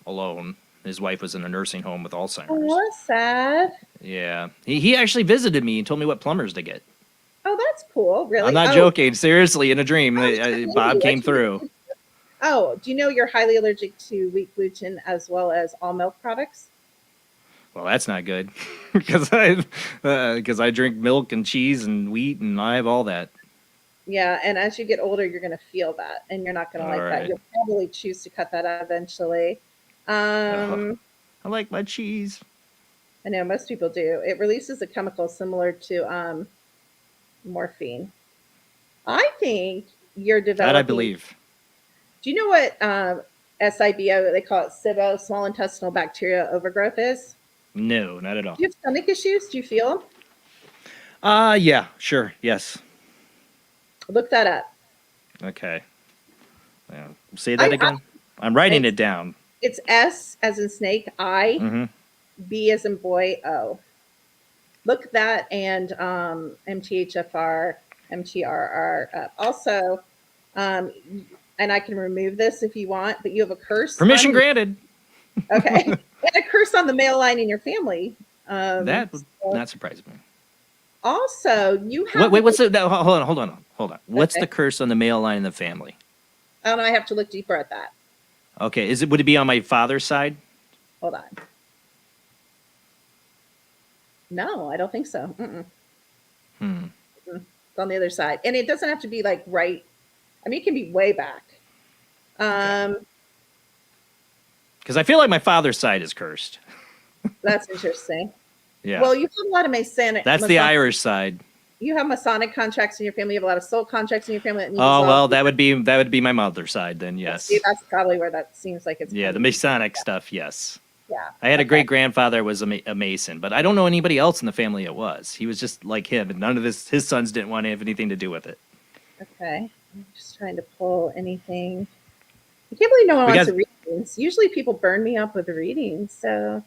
alone. His wife was in a nursing home with Alzheimer's. Oh, that's sad. Yeah. He actually visited me and told me what plumbers to get. Oh, that's cool. Really? I'm not Oh, joking. Seriously, in a dream, Bob came What through. Oh, do you know you're highly allergic to wheat gluten as well as all milk products? Well, that's not good because I drink milk and cheese and wheat and I have all that. Yeah, and as you get older, you're going to feel that, and you're not going to All like right. that. You'll probably choose to cut that out eventually. I like my cheese. I know most people do. It releases a chemical similar to morphine. I think you're developing. That I believe. Do you know what SIBO? They call it SIBO, small intestinal bacteria overgrowth is? No, not at all. Do you have stomach issues? Do you feel them? Yeah, sure, yes. Look that up. Okay. Yeah. Say that again. I'm writing it down. It's S as in snake, I, Mhm. B as in boy, O. Look that and MTHFR, MTRR up. Also, and I can remove this if you want, but you have a curse. Permission on you. granted. Okay. And a curse on the male line in your family. That would so- not surprise me. Also, you have. Wait, what's the? No, hold on. What's Okay. the curse on the male line in the family? I don't know. I have to look deeper at that. Okay, would it be on my father's side? Hold on. No, I don't think so. Mm-mm. It's on the other side, and it doesn't have to be like right. I mean, it can be way back. Because I feel like my father's side is cursed. That's interesting. Yeah. Well, you have a lot of Masonic. That's the Irish side. You have Masonic contracts in your family. You have a lot of soul contracts in your family. That need Oh dissolved. well, that would be my mother's side then. Yes. See, that's probably where that seems like it's. Yeah, the Masonic stuff. Yes. Yeah. I had a great grandfather was a Mason, but I don't know anybody else in the family that was. He was just like him, and none of his sons didn't want to have anything to do with it. Okay. I'm just trying to pull anything. I can't believe no one wants to read readings. Usually people burn me up with readings, so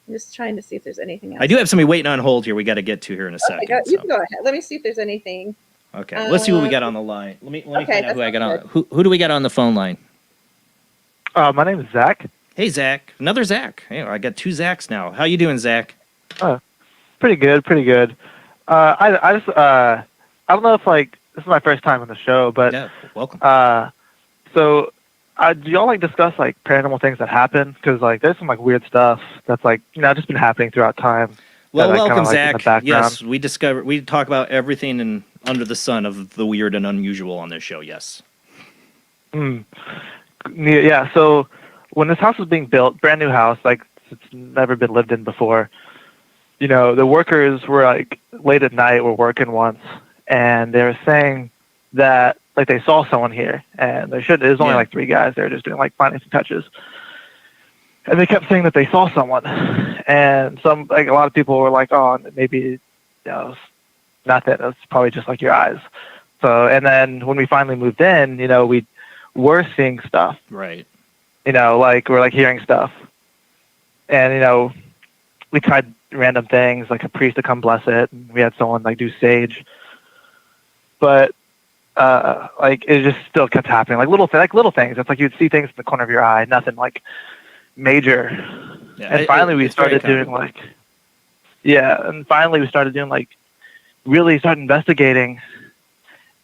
I'm just trying to see if there's anything else. I do have somebody waiting on hold here. We got to get to here in a second. Okay, you so. can go ahead. Let me see if there's anything. Okay, let's see what we got on the line. Let me Okay, find out who I that got on. sounds Who do we got on the phone line? My name is Zach. Hey Zach, another Zach. Hey, I got two Zachs now. How you doing, Zach? Pretty good. I don't know if this is my first time on the show, but yeah, welcome. So do y'all discuss paranormal things that happen? Because there's some weird stuff that's just been happening throughout time. Well, that, welcome, in the Zach. background. Yes, we talk about everything and under the sun of the weird and unusual on this show. Yes. Yeah. So when this house was being built, brand new house, it's never been lived in before. The workers were late at night, were working once, and they were saying that they saw someone here, and they should. It was only 3 guys. They were just doing finishing touches, and they kept saying that they saw someone, and some a lot of people were like, "Oh, maybe it's nothing. It's probably just your eyes." So, and then when we finally moved in, we were seeing stuff. Right. We're hearing stuff, and we tried random things like a priest to come bless it, and we had someone do sage, but it just still kept happening, little things. It's you'd see things in the corner of your eye, nothing major. Yeah, and finally we it's very started doing really started investigating,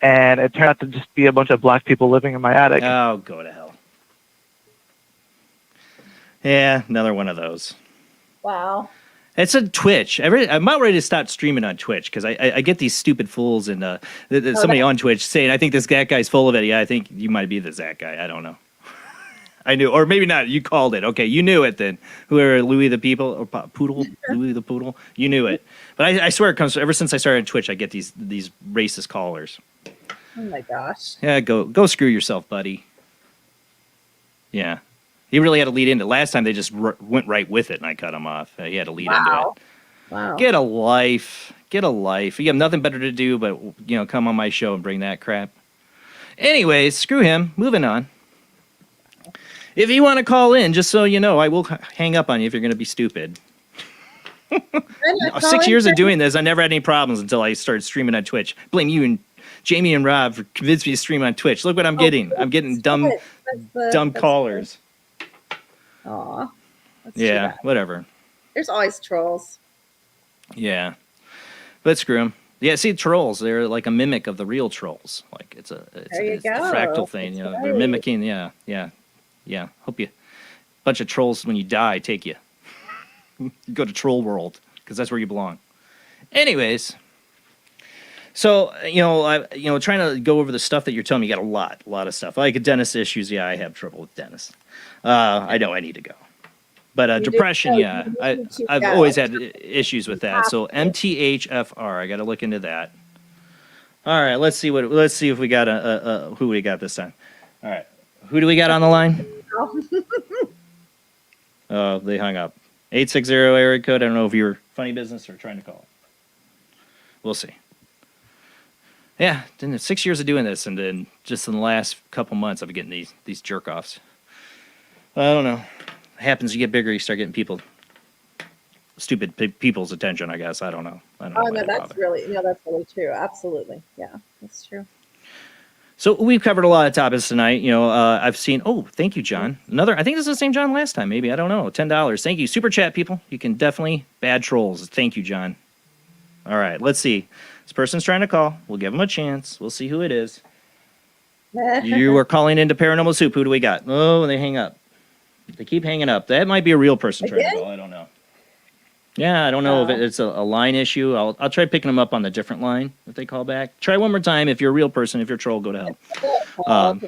and it turned out to just be a bunch of black people living in my attic. Oh, go to hell. Yeah, another one of those. Wow. It's a Twitch. I'm about ready to start streaming on Twitch because I get these stupid fools and somebody on Twitch saying, I think this Zach guy's full of it. Yeah, I think you might be the Zach guy. I don't know. I knew, or maybe not. You called it. Okay, you knew it then. Whoever Louis the People or Poodle, Louis the Poodle, you knew it. But I swear it comes ever since I started Twitch. I get these racist callers. Oh my gosh. Yeah, go screw yourself, buddy. Yeah, he really had to lead into it. Last time they just went right with it, and I cut him off. He had to lead into it. Wow. Get a life. Get a life. You have nothing better to do but come on my show and bring that crap. Anyways, screw him. Moving on. If you want to call in, just so you know, I will hang up on you if you're going to be stupid. 6 years of doing this, I never had any problems until I started streaming on Twitch. Blame you and Jamie and Rob for convincing me to stream on Twitch. Look what I'm getting. I'm getting dumb callers. Aw. Yeah, whatever. There's always trolls. Yeah. But screw them. Yeah, see, trolls, they're like a mimic of the real trolls. Like it's a fractal thing. That's They're right. mimicking. Yeah. Hope you, bunch of trolls when you die take you. You go to troll world because that's where you belong. Anyways, so trying to go over the stuff that you're telling me. You got a lot of stuff. Like dentist issues. Yeah, I have trouble with dentists. I know I need to go. But depression, I've always had issues with that. So MTHFR, I got to look into that. All right, let's see if we got who we got this time. All right, who do we got on the line? Oh, they hung up. 860 area code. I don't know if you're funny business or trying to call. We'll see. Yeah, 6 years of doing this, and then just in the last couple months, I've been getting these jerk offs. I don't know. It happens, you get bigger, you start getting stupid people's attention. I guess I don't know. That's really true. Absolutely, yeah, that's true. So we've covered a lot of topics tonight. I've seen. Oh, thank you, John. I think this is the same John last time. Maybe I don't know. $10. Thank you, super chat people. You can definitely bad trolls. Thank you, John. All right, let's see. This person's trying to call. We'll give them a chance. We'll see who it is. You are calling into Paranormal Soup. Who do we got? Oh, they hang up. They keep hanging up. That might be a real person trying to call. I don't know. Yeah, I don't know if it's a line issue. I'll try picking them up on the different line if they call back. Try one more time. If you're a real person, if you're a troll, go to hell.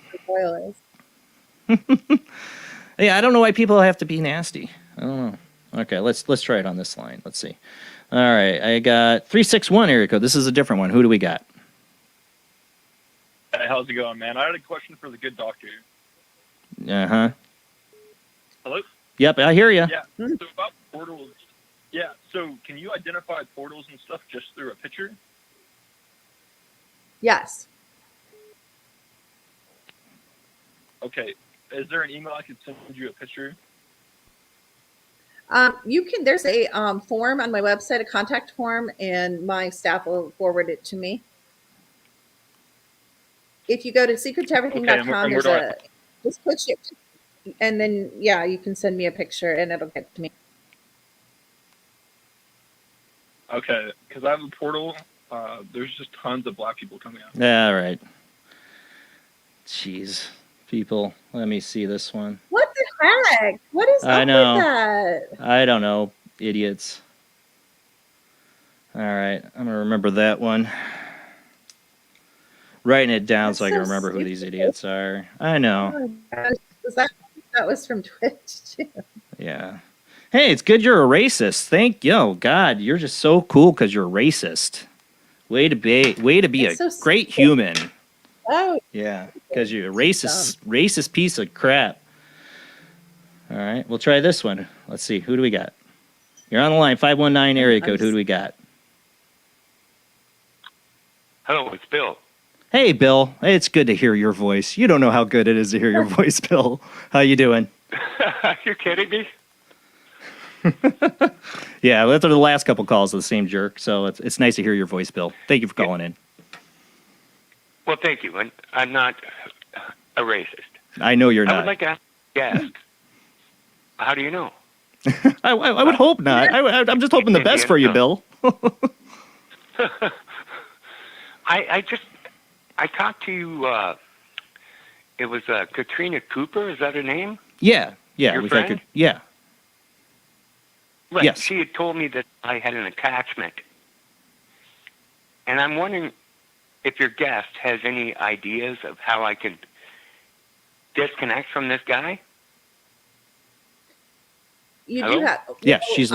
Yeah, I don't know why people have to be nasty. I don't know. Okay, let's try it on this line. Let's see. All right, I got 361 area code. This is a different one. Who do we got? Hey, how's it going, man? I had a question for the good doctor. Uh-huh. Hello? Yep, I hear you. Yeah, so about portals. Yeah, so can you identify portals and stuff just through a picture? Yes. Okay, is there an email I could send you a picture? You can. There's a form on my website, a contact form, and my staff will forward it to me. If you go to secrettoeverything.com, just push it, and then you can send me a picture, and it'll get to me. Okay, because I have a portal. There's just tons of black people coming out. Yeah, all right. Jeez, people. Let me see this one. What the heck? What is up with that? I don't know, idiots. All right, I'm gonna remember that one. Writing it down so I can remember who these idiots are. I know. Oh my gosh. That was from Twitch too. Yeah. Hey, it's good you're a racist. Thank you. Oh, God, you're just so cool because you're a racist. Way to be a great human. Oh. Yeah, because you're a racist piece of crap. All right, we'll try this one. Let's see. Who do we got? You're on the line. 519 area code. Who do we got? Hello, it's Bill. Hey, Bill. Hey, it's good to hear your voice. You don't know how good it is to hear your voice, Bill. How you doing? Are you kidding me? Yeah, those are the last couple calls of the same jerk, so it's nice to hear your voice, Bill. Thank you for calling in. Well, thank you. And I'm not a racist. I know you're I not. would like to ask, how do you know? I would hope not. I'm just hoping the best for you, Bill. I talked to, it was Katrina Cooper, is that her name? Yeah. Your friend? Yeah. Right. Yes. She had told me that I had an attachment. And I'm wondering if your guest has any ideas of how I can disconnect from this guy? You Hello? do have. Yeah, she's.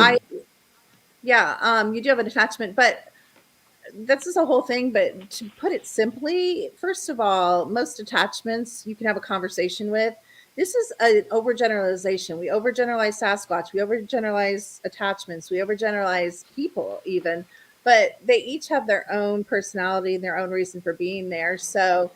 Yeah, you do have an attachment, but this is a whole thing. But to put it simply, first of all, most attachments you can have a conversation with. This is an overgeneralization. We overgeneralize Sasquatch. We overgeneralize attachments. We overgeneralize people, even. But they each have their own personality and their own reason for being there. So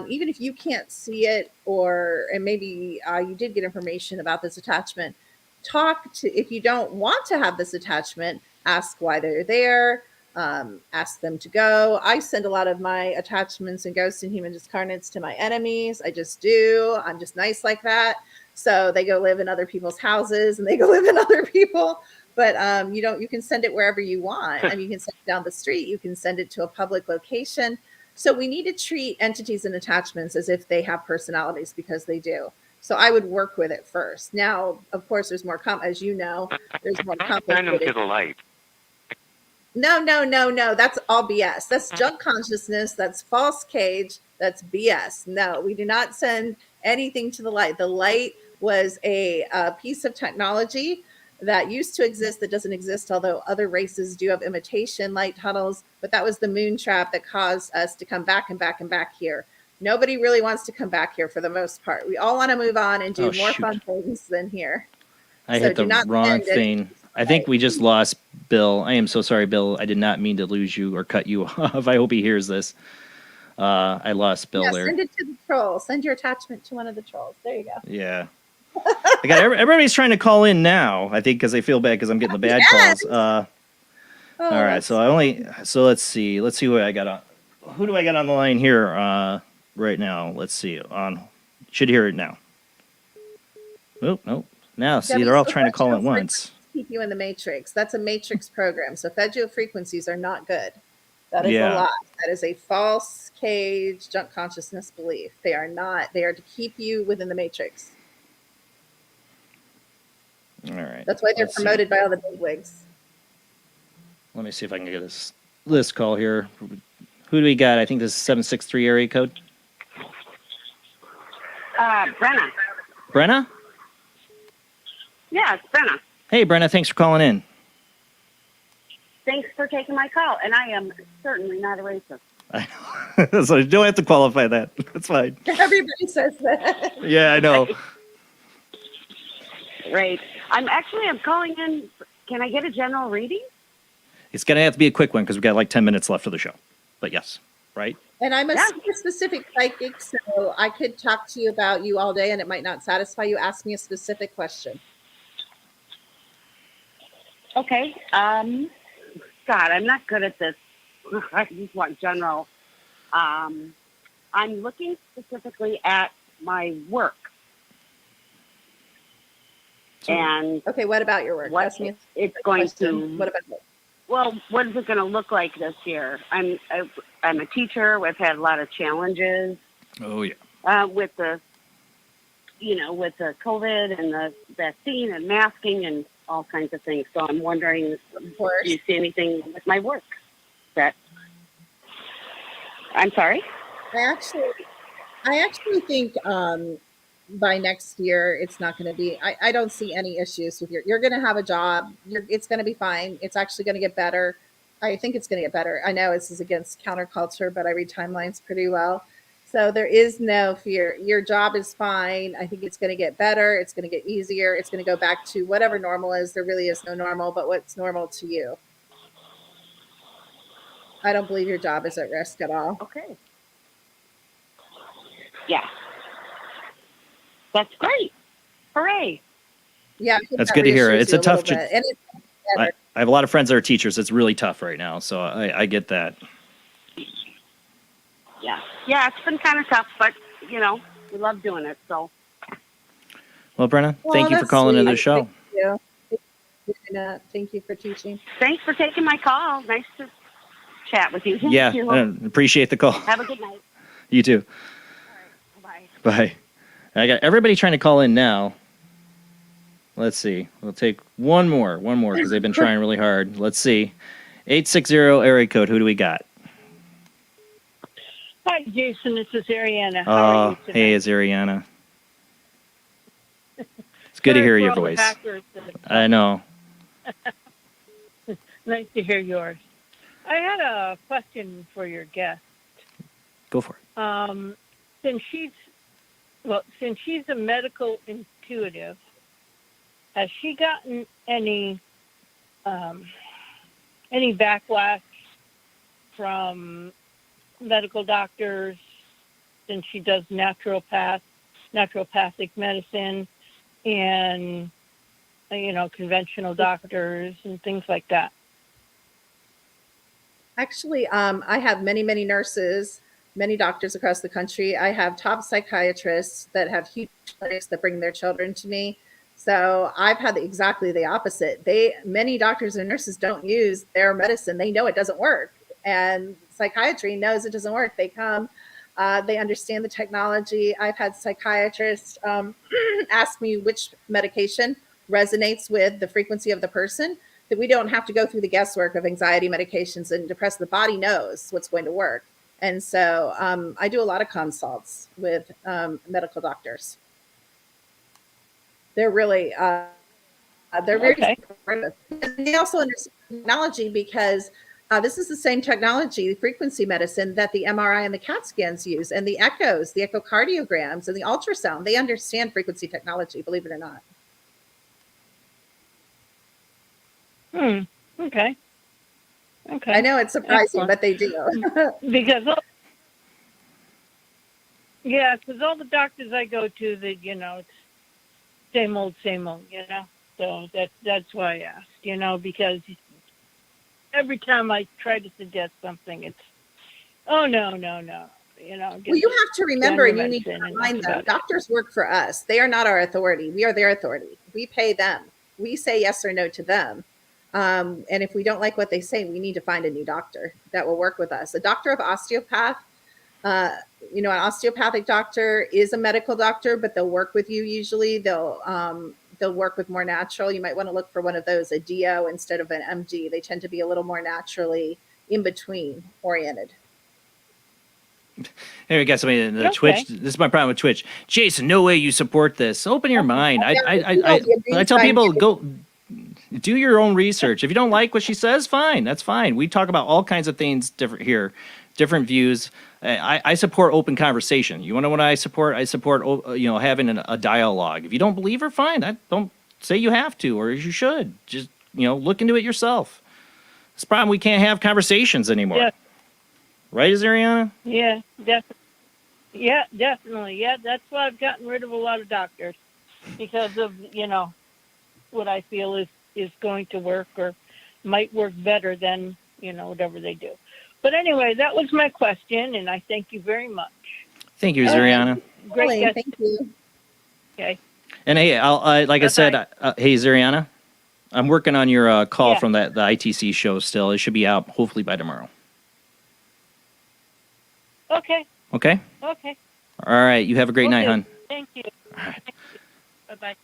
even if you can't see it, and maybe you did get information about this attachment, talk to, if you don't want to have this attachment, ask why they're there, ask them to go. I send a lot of my attachments and ghosts and human discarnates to my enemies. I just do. I'm just nice like that. So they go live in other people's houses and they go live in other people. But you can send it wherever you want. I mean, you can send it down the street. You can send it to a public location. So we need to treat entities and attachments as if they have personalities, because they do. So I would work with it first. Now, of course, there's more, as you know, there's more Send them complicated. to the light. No. That's all BS. That's junk consciousness. That's false cage. That's BS. No, we do not send anything to the light. The light was a piece of technology that used to exist that doesn't exist, although other races do have imitation light tunnels. But that was the moon trap that caused us to come back and back and back here. Nobody really wants to come back here for the most part. We all want to move on and do more fun things than here. I So hit do the not wrong send anything. thing. I think we just lost Bill. I am so sorry, Bill. I did not mean to lose you or cut you off. I hope he hears this. I lost Bill Yeah, there. send it to the troll. Send your attachment to one of the trolls. There you go. Yeah. I got everybody's trying to call in now. I think because they feel bad because I'm getting the bad calls. All right. So let's see who I got on. Who do I got on the line here right now? Let's see. Should hear it now. Oh no. Now see, they're all trying to call at once. Keep you in the matrix. That's a matrix program. So Fedgio frequencies are not good. That is a lie. That is a false cage junk consciousness belief. They are not. They are to keep you within the matrix. All right. That's why they're promoted by all the bigwigs. Let me see if I can get this list call here. Who do we got? I think this is 763 area code. Brenna. Brenna? Yeah, it's Brenna. Hey, Brenna. Thanks for calling in. Thanks for taking my call, and I am certainly not a racist. So you don't have to qualify that. That's fine. Everybody says that. Yeah, I know. Right. I'm calling in. Can I get a general reading? It's going to have to be a quick one because we've got like 10 minutes left of the show. But yes, right? And I'm a super specific psychic, so I could talk to you about you all day and it might not satisfy you. Ask me a specific question. Okay. God, I'm not good at this. I just want general. I'm looking specifically at my work. And okay, what about your work? What it's going to. What about it? Well, what is it going to look like this year? I'm a teacher. We've had a lot of challenges. Oh yeah. With the COVID and the vaccine and masking and all kinds of things. So I'm wondering, do you see anything with my work? I'm sorry. I actually think by next year it's not going to be. I don't see any issues with you're going to have a job. It's going to be fine. It's actually going to get better. I think it's going to get better. I know this is against counterculture, but I read timelines pretty well. So there is no fear. Your job is fine. I think it's going to get better. It's going to get easier. It's going to go back to whatever normal is. There really is no normal, but what's normal to you. I don't believe your job is at risk at all. Okay. Yeah. That's great. Hooray. Yeah. That's good to hear. It's a tough job. I have a lot of friends that are teachers. It's really tough right now. So I get that. Yeah. Yeah, it's been kind of tough, but, we love doing it, so. Well, Brenna, thank you for calling into the show. Thank you. Thank you for teaching. Thanks for taking my call. Nice to chat with you. Yeah, appreciate the call. Have a good night. You too. All right, bye. Bye. I got everybody trying to call in now. Let's see. We'll take one more because they've been trying really hard. Let's see. 860 area code. Who do we got? Hi, Jason. This is Ariana. How are you today? Hey, it's Ariana. It's good to hear your voice. I know. Nice to hear yours. I had a question for your guest. Go for it. Since she's a medical intuitive, has she gotten any backlash from medical doctors since she does naturopathic medicine and conventional doctors and things like that? Actually, I have many, many nurses, many doctors across the country. I have top psychiatrists that have huge clinics that bring their children to me. So I've had exactly the opposite. Many doctors and nurses don't use their medicine. They know it doesn't work. And psychiatry knows it doesn't work. They come, they understand the technology. I've had psychiatrists ask me which medication resonates with the frequency of the person, that we don't have to go through the guesswork of anxiety medications and depress. The body knows what's going to work. And so I do a lot of consults with medical doctors. They're really, they're very supportive. They also understand technology because this is the same technology, frequency medicine, that the MRI and the CAT scans use, and the echoes, the echocardiograms, and the ultrasound. They understand frequency technology, believe it or not. Okay. I know it's surprising, but they do. Because all the doctors I go to, it's same old, So that's why I asked, because every time I try to suggest something, it's, oh, no. Well, you have to remember, and you need to remind them, doctors work for us. They are not our authority. We are their authority. We pay them. We say yes or no to them. And if we don't like what they say, we need to find a new doctor that will work with us. A doctor of osteopath, an osteopathic doctor is a medical doctor, but they'll work with you usually. They'll work with more natural. You might want to look for one of those, a DO instead of an MD. They tend to be a little more naturally in between oriented. Here we got somebody in the Twitch. This is my problem with Twitch. Jason, no way you support this. Open your mind. I tell people, go do your own research. If you don't like what she says, fine. That's fine. We talk about all kinds of things different here, different views. I support open conversation. You want to know what I support? I support having a dialogue. If you don't believe her, fine. I don't say you have to or you should. Just look into it yourself. It's a problem. We can't have conversations anymore. Yeah. Right, Ariana? Yeah, definitely. Yeah, that's why I've gotten rid of a lot of doctors, because of what I feel is going to work or might work better than whatever they do. But anyway, that was my question, and I thank you very much. Thank you, Zariana. Great guest. Thank you. Okay. And hey, I said, hey, Zariana, I'm working on your call from the ITC show still. It should be out hopefully by tomorrow. Okay. Okay? Okay. All right. You have a great night, hon. Thank you. All right. Bye-bye.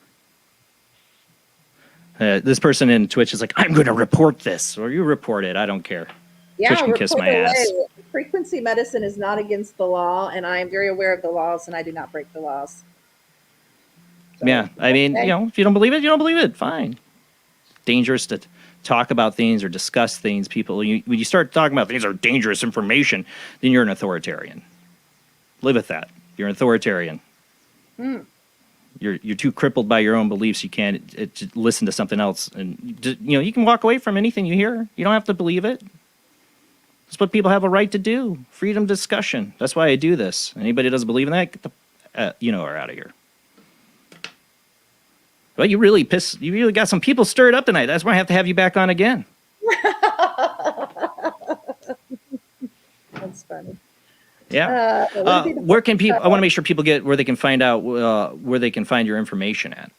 This person in Twitch is like, I'm going to report this. Or you report it. I don't care. Yeah, Twitch can kiss my ass. Frequency medicine is not against the law, and I am very aware of the laws, and I do not break the laws. So, yeah. I mean, if you don't believe it, you don't believe it. Fine. Dangerous to talk about things or discuss things. People, when you start talking about things that are dangerous information, then you're an authoritarian. Live with that. You're an authoritarian. You're too crippled by your own beliefs. You can't listen to something else, and you can walk away from anything you hear. You don't have to believe it. That's what people have a right to do. Freedom of discussion. That's why I do this. Anybody that doesn't believe in that, get the are out of here. Well, you really got some people stirred up tonight. That's why I have to have you back on again. That's funny. Yeah. Where can people? I want to make sure people get where they can find out where they can find your information at.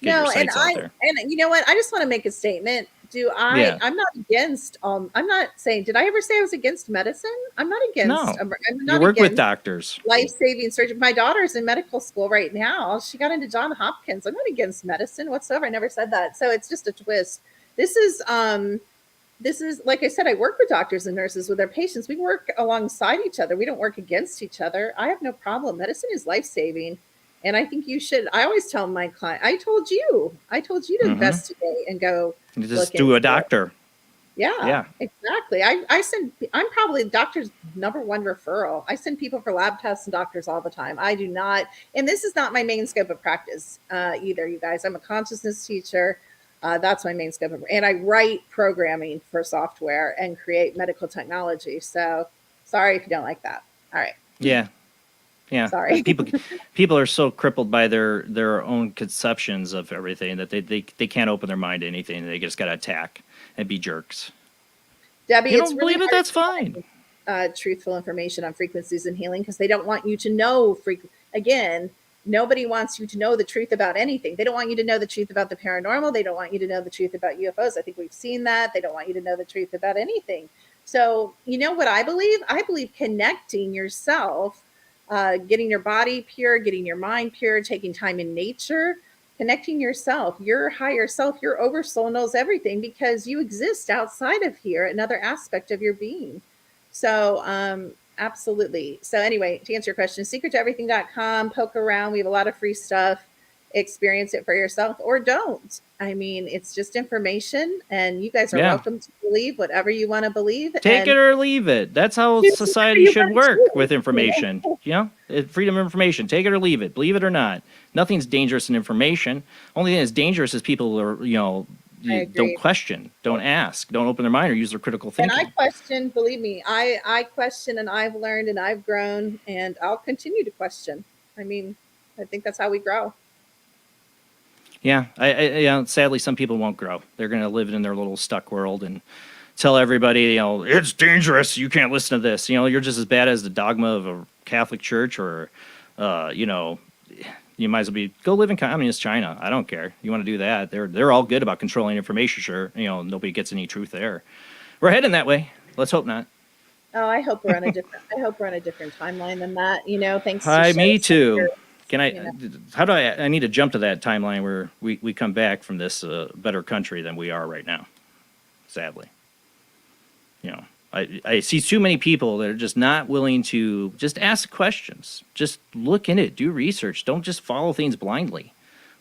Get your sites out there. And you know what? I just want to make a statement. I'm not against. I'm not saying. Did I ever say I was against medicine? I'm not against. No. I'm not You work against with doctors. life-saving surgery. My daughter's in medical school right now. She got into Johns Hopkins. I'm not against medicine whatsoever. I never said that. So it's just a twist. This is like I said, I work with doctors and nurses with their patients. We work alongside each other. We don't work against each other. I have no problem. Medicine is life-saving. And I think you should. I always tell my client, I told you to investigate and go You just look do into a it. doctor. Yeah, exactly. I'm probably the doctor's number one referral. I send people for lab tests and doctors all the time. I do not, and this is not my main scope of practice either, you guys. I'm a consciousness teacher. That's my main scope and I write programming for software and create medical technology. So sorry if you don't like that. All right. Yeah. Sorry. People are so crippled by their own conceptions of everything that they can't open their mind to anything. They just got to attack and be jerks. Debbie, You it's don't really believe it? hard That's fine. truthful information on frequencies and healing because they don't want you to know again, nobody wants you to know the truth about anything. They don't want you to know the truth about the paranormal. They don't want you to know the truth about UFOs. I think we've seen that. They don't want you to know the truth about anything. So you know what I believe? I believe connecting yourself, getting your body pure, getting your mind pure, taking time in nature, connecting yourself, your higher self, your oversoul knows everything because you exist outside of here, another aspect of your being. So absolutely. So anyway, to answer your question, secrettoeverything.com, poke around. We have a lot of free stuff. Experience it for yourself or don't. I mean, it's just information and you guys are welcome to believe whatever you want to believe. Take it or leave it. That's how society should work with information. Freedom of information. Take it or leave it. Believe it or not. Nothing's dangerous in information. Only thing that's dangerous is people are, don't question, don't ask, don't open their mind or use their critical thinking. And I question, believe me, I question and I've learned and I've grown and I'll continue to question. I mean, I think that's how we grow. Yeah, sadly, some people won't grow. They're going to live in their little stuck world and tell everybody, it's dangerous. You can't listen to this. You're just as bad as the dogma of a Catholic church or, you might as well go live in communist China. I don't care. You want to do that? They're all good about controlling information. Sure, nobody gets any truth there. We're heading that way. Let's hope not. Oh, I hope we're on a different timeline than that. Thanks. Me too. Can I? How do I need to jump to that timeline where we come back from this better country than we are right now? Sadly, I see too many people that are just not willing to just ask questions, just look in it, do research, don't just follow things blindly.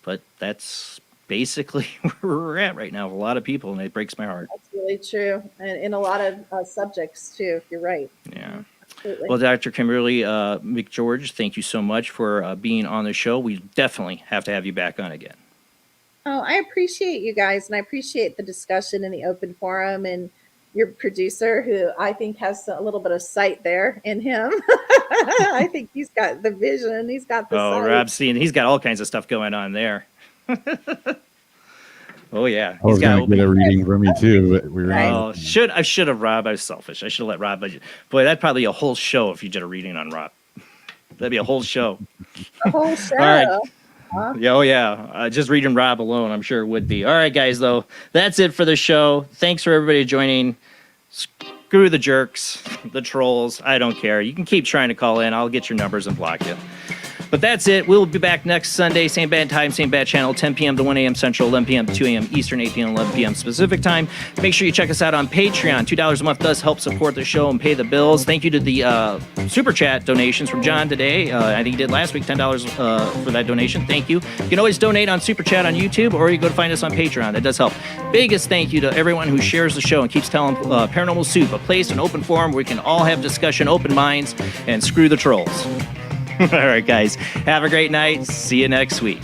But that's basically where we're at right now with a lot of people, and it breaks my heart. That's really true, and in a lot of subjects too. You're right. Yeah. Absolutely. Well, Dr. Kimberly McGeorge, thank you so much for being on the show. We definitely have to have you back on again. Oh, I appreciate you guys, and I appreciate the discussion in the open forum, and your producer, who I think has a little bit of sight there in him. I think he's got the vision. He's got the sight. Rob's seen. He's got all kinds of stuff going on there. Oh yeah, I was going to get a reading from you too, but we were. I should have, Rob. I was selfish. I should have let Rob. Boy, that'd probably be a whole show if you did a reading on Rob. That'd be a whole show. A whole show. All right. Huh? Yeah, oh yeah. Just reading Rob alone, I'm sure it would be. All right, guys. Though that's it for the show. Thanks for everybody joining. Screw the jerks, the trolls. I don't care. You can keep trying to call in. I'll get your numbers and block you. But that's it. We'll be back next Sunday, same bad time, same bad channel, 10 p.m. to 1 a.m. Central, 11 p.m. to 2 a.m. Eastern, 8 p.m. 11 p.m. Pacific time. Make sure you check us out on Patreon. $2 a month does help support the show and pay the bills. Thank you to the Super Chat donations from John today. I think he did last week, $10 for that donation. Thank you. You can always donate on Super Chat on YouTube, or you go to find us on Patreon. That does help. Biggest thank you to everyone who shares the show and keeps telling Paranormal Soup, a place, an open forum where we can all have discussion, open minds, and screw the trolls. All right, guys. Have a great night. See you next week.